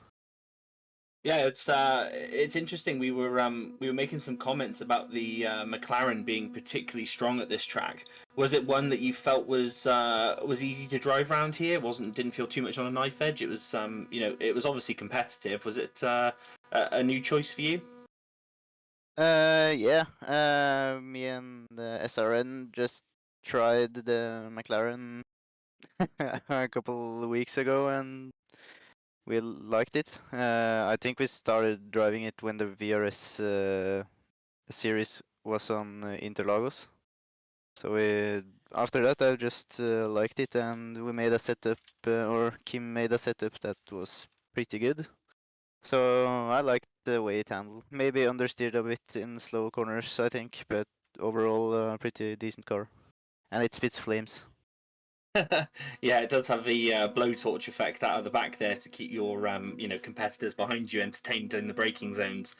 Yeah, it's interesting. We were making some comments about the McLaren being particularly strong at this track. Was it one that you felt was easy to drive around here? Didn't feel too much on a knife edge. It was it was obviously competitive. Was it a new choice for you? Yeah. Me and the SRN just tried the McLaren a couple of weeks ago, and we liked it. I think we started driving it when the VRS series was on Interlagos. So after that I just liked it, and we made a setup, or Kim made a setup that was pretty good. So I liked the way it handled. Maybe understeered a bit in slow corners, I think, but overall pretty decent car. And it spits flames. Yeah, it does have the blowtorch effect out of the back there to keep your competitors behind you entertained in the braking zones.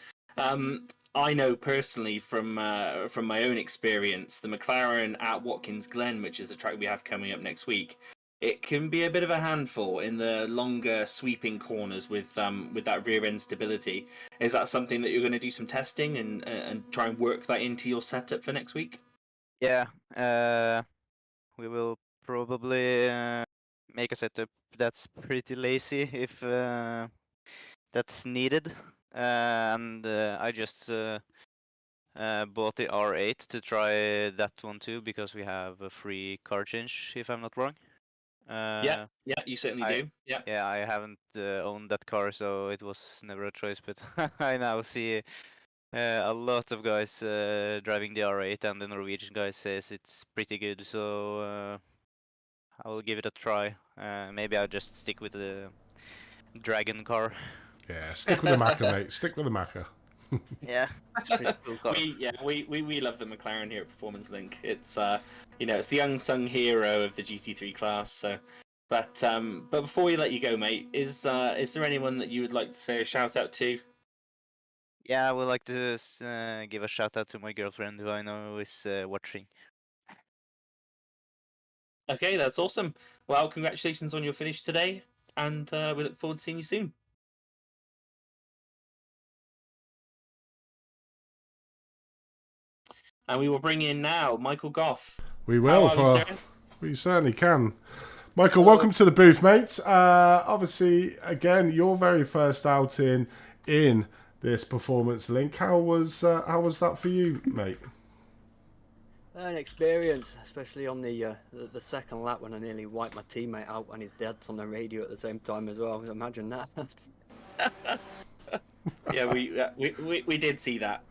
I know personally from my own experience, the McLaren at Watkins Glen, which is the track we have coming up next week, it can be a bit of a handful in the longer sweeping corners with that rear end stability. Is that something that you're going to do some testing and try and work that into your setup for next week? Yeah, we will probably make a setup that's pretty lazy if that's needed. And I just bought the R8 to try that one too, because we have a free car change, if I'm not wrong. Yeah, you certainly do. Yeah, I haven't owned that car, so it was never a choice. But I now see a lot of guys driving the R8, and the Norwegian guy says it's pretty good. So I will give it a try. Maybe I'll just stick with the Dragon car. Yeah, stick with the Macca, mate. Stick with the Macca. Yeah, it's a pretty cool car. We love the McLaren here at Performance Link. It's it's the unsung hero of the GT3 class. So, but before we let you go, mate, is there anyone that you would like to say a shout out to? Yeah, I would like to give a shout out to my girlfriend, who I know is watching. Okay, that's awesome. Well, congratulations on your finish today, and we look forward to seeing you soon. And we will bring in now Michael Goff. We will. We certainly can. Michael, welcome to the booth, mate. Obviously, again, your very first outing in this Performance Link. How was that for you, mate? An experience, especially on the second lap when I nearly wiped my teammate out and his dad's on the radio at the same time as well. Imagine that. Yeah, we did see that.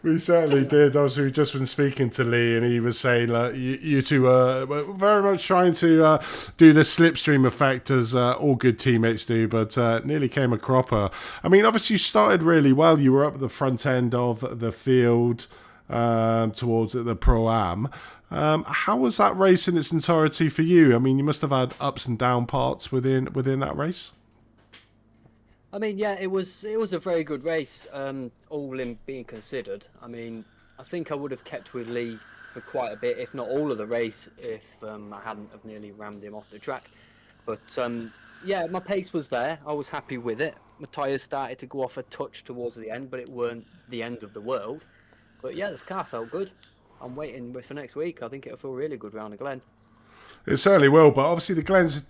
We certainly did. Obviously, we've just been speaking to Lee, and he was saying you two were very much trying to do the slipstream effect, as all good teammates do, but nearly came a cropper. I mean, obviously, you started really well. You were up at the front end of the field. towards the Pro-Am. How was that race in its entirety for you? I mean, you must have had ups and down parts within that race. I mean, yeah, it was a very good race, all in being considered. I mean, I think I would have kept with Lee for quite a bit, if not all of the race, if I hadn't have nearly rammed him off the track. But yeah, my pace was there. I was happy with it. My tyres started to go off a touch towards the end, but it weren't the end of the world. But yeah, the car felt good. I'm waiting for next week. I think it'll feel really good round the Glen. It certainly will, but obviously the Glen's a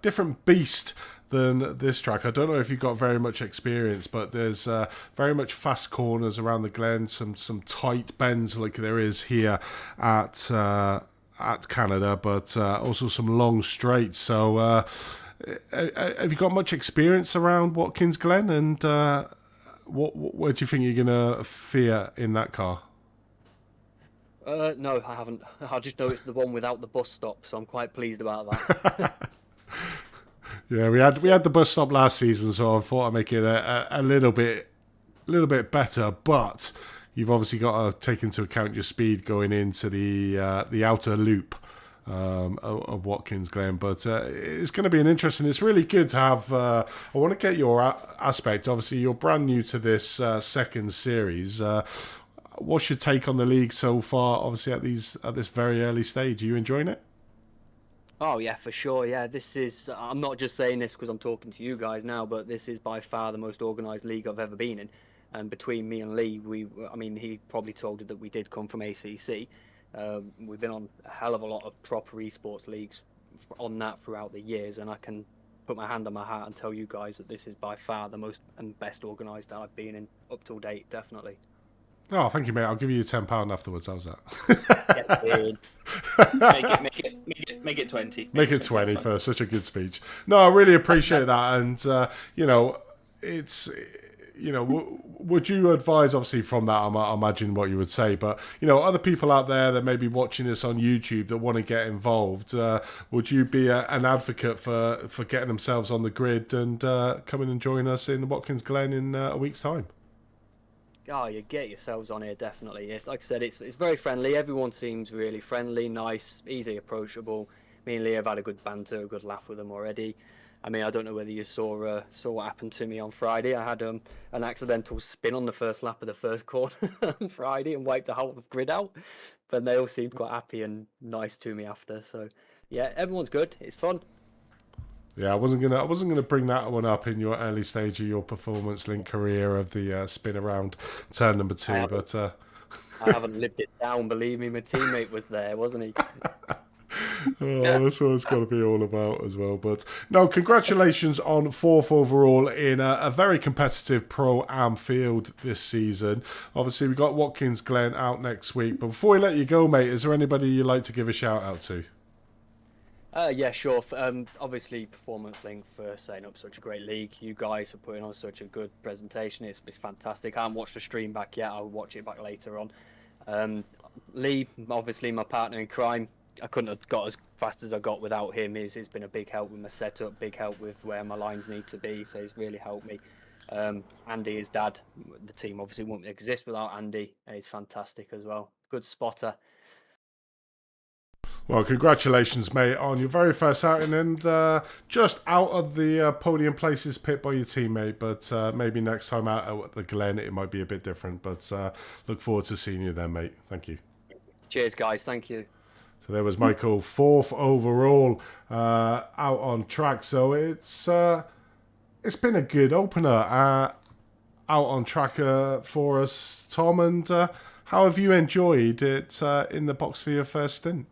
different beast than this track. I don't know if you've got very much experience, but there's very much fast corners around the Glen, some tight bends like there is here at Canada, but also some long straights. So have you got much experience around Watkins Glen, and what do you think you're going to fear in that car? No, I haven't. I just know it's the one without the bus stop, so I'm quite pleased about that. Yeah, we had the bus stop last season, so I thought I'd make it a little bit better. But you've obviously got to take into account your speed going into the outer loop of Watkins Glen. But it's going to be an interesting. It's really good to have. I want to get your aspect. Obviously, you're brand new to this second series. What's your take on the league so far? Obviously, at this very early stage, are you enjoying it? Oh yeah, for sure. Yeah, this is. I'm not just saying this because I'm talking to you guys now, but this is by far the most organised league I've ever been in. And between me and Lee, I mean, he probably told you that we did come from ACC. We've been on a hell of a lot of proper esports leagues on that throughout the years, and I can put my hand on my heart and tell you guys that this is by far the most and best organised that I've been in up till date, definitely. Oh, thank you, mate. I'll give you £10 afterwards. How's that? Make it 20. Make it 20 for such a good speech. No, I really appreciate that. And, it's, would you advise, obviously from that, I imagine what you would say, but, other people out there that may be watching this on YouTube that want to get involved, would you be an advocate for getting themselves on the grid and coming and join us in Watkins Glen in a week's time? Oh, you get yourselves on here, definitely. It's, like I said, it's very friendly. Everyone seems really friendly, nice, easy, approachable. Me and Lee have had a good banter, a good laugh with them already. I mean, I don't know whether you saw what happened to me on Friday. I had an accidental spin on the first lap of the first corner on Friday and wiped the whole grid out. But they all seemed quite happy and nice to me after. So, yeah, everyone's good. It's fun. Yeah, I wasn't gonna bring that one up in your early stage of your performance link career of the spin around turn number 2, but I haven't lived it down. Believe me, my teammate was there, wasn't he? That's what it's got to be all about as well. But no, congratulations on 4th overall in a very competitive Pro-Am field this season. Obviously, we got Watkins Glen out next week. But before we let you go, mate, is there anybody you'd like to give a shout out to? Yeah, sure. Obviously, Performance Link for setting up such a great league. You guys are putting on such a good presentation. It's fantastic. I haven't watched the stream back yet. I'll watch it back later on. Lee, obviously my partner in crime. I couldn't have got as fast as I got without him. He's been a big help with my setup, big help with where my lines need to be. So he's really helped me. Andy, his dad, the team obviously wouldn't exist without Andy. He's fantastic as well. Good spotter. Well, congratulations, mate, on your very first outing and just out of the podium places picked by your teammate. But maybe next time out at the Glen, it might be a bit different. But look forward to seeing you then, mate. Thank you. Cheers, guys. Thank you. So there was Michael, 4th overall out on track. So it's been a good opener out on track for us, Tom. And how have you enjoyed it in the box for your first stint?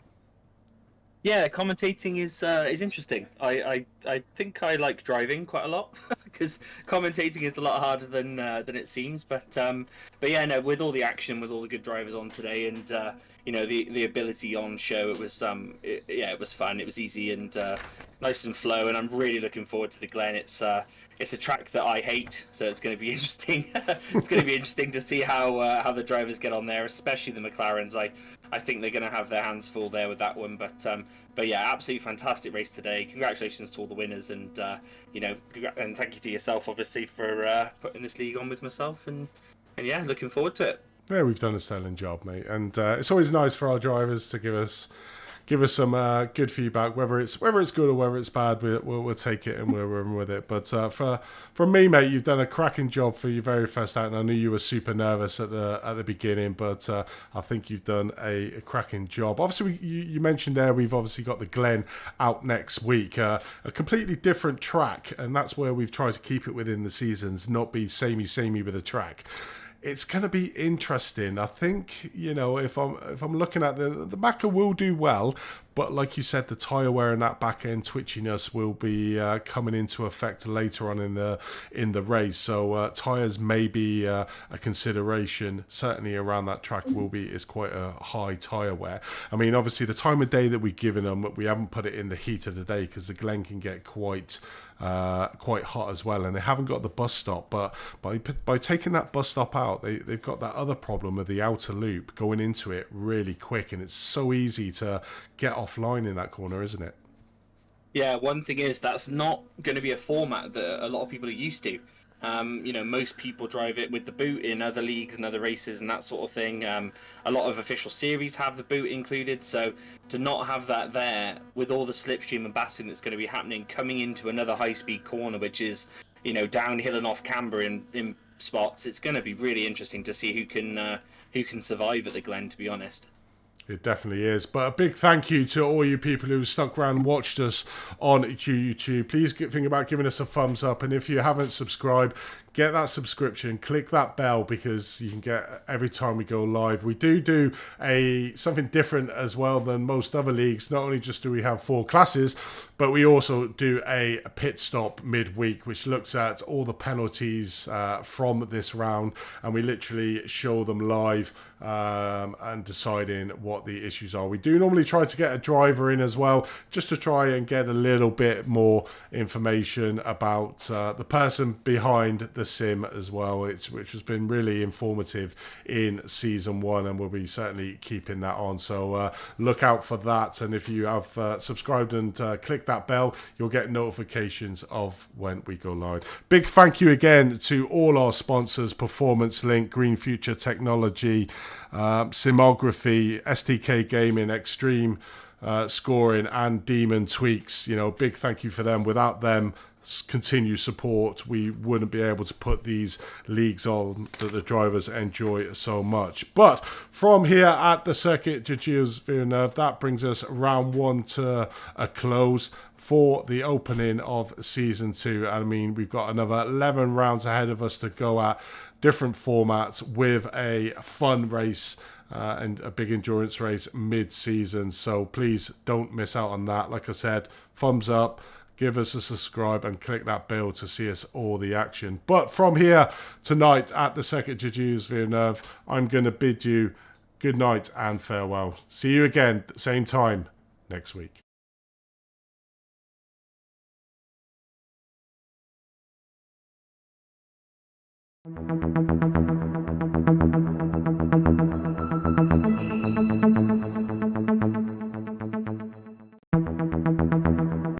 Yeah, commentating is interesting. I think I like driving quite a lot because commentating is a lot harder than it seems. But yeah, no, with all the action, with all the good drivers on today, and the ability on show, it was it was fun. It was easy and nice and flow, and I'm really looking forward to the Glen. It's a track that I hate, so it's going to be interesting. It's going to be interesting to see how the drivers get on there, especially the McLarens. I think they're going to have their hands full there with that one. But yeah, absolutely fantastic race today. Congratulations to all the winners, and and thank you to yourself, obviously, for putting this league on with myself. And yeah, looking forward to it. Yeah, we've done a sterling job, mate, and it's always nice for our drivers to give us some good feedback, whether it's good or whether it's bad. We'll take it and we'll run with it. But for me, mate, you've done a cracking job for your very first out, and I knew you were super nervous at the beginning, but I think you've done a cracking job. Obviously, you mentioned there we've obviously got the Glen out next week, a completely different track, and that's where we've tried to keep it within the seasons, not be samey with the track. It's going to be interesting. I think, you know, if I'm looking at the Macca will do well, but like you said, the tyre wear and that back end twitchiness will be coming into effect later on in the race. So tyres may be a consideration. Certainly around that track is quite a high tyre wear. I mean, obviously the time of day that we've given them, we haven't put it in the heat of the day because the Glen can get quite hot as well, and they haven't got the bus stop. But by taking that bus stop out, they've got that other problem of the outer loop going into it really quick, and it's so easy to get offline in that corner, isn't it? Yeah, one thing is that's not going to be a format that a lot of people are used to. You know, most people drive it with the boot in other leagues and other races and that sort of thing. A lot of official series have the boot included, so to not have that there with all the slipstream and battling that's going to be happening coming into another high-speed corner, which is, you know, downhill and off camber in spots, it's going to be really interesting to see who can survive at the Glen, to be honest. It definitely is. But a big thank you to all you people who stuck around and watched us on YouTube. Please think about giving us a thumbs up. And if you haven't subscribed, get that subscription, click that bell, because you can get every time we go live. We do something different as well than most other leagues. Not only just do we have 4 classes, but we also do a pit stop midweek, which looks at all the penalties from this round, and we literally show them live and deciding what the issues are. We do normally try to get a driver in as well, just to try and get a little bit more information about the person behind the sim as well, which has been really informative in season 1, and we'll be certainly keeping that on. So look out for that, and if you have subscribed and clicked that bell, you'll get notifications of when we go live. Big thank you again to all our sponsors: Performance Link, Green Future Technology, Simography, STK Gaming, Extreme Scoring, and Demon Tweaks. You know, big thank you for them. Without them continued support, we wouldn't be able to put these leagues on that the drivers enjoy so much. But from here at the Circuit de Gilles Villeneuve, that brings us round 1 to a close for the opening of season 2. I mean, we've got another 11 rounds ahead of us to go at different formats with a fun race and a big endurance race mid-season. So please don't miss out on that. Like I said, thumbs up, give us a subscribe, and click that bell to see us all the action. But from here tonight at the Circuit de Gilles Villeneuve, I'm going to bid you good night and farewell. See you again, same time next week.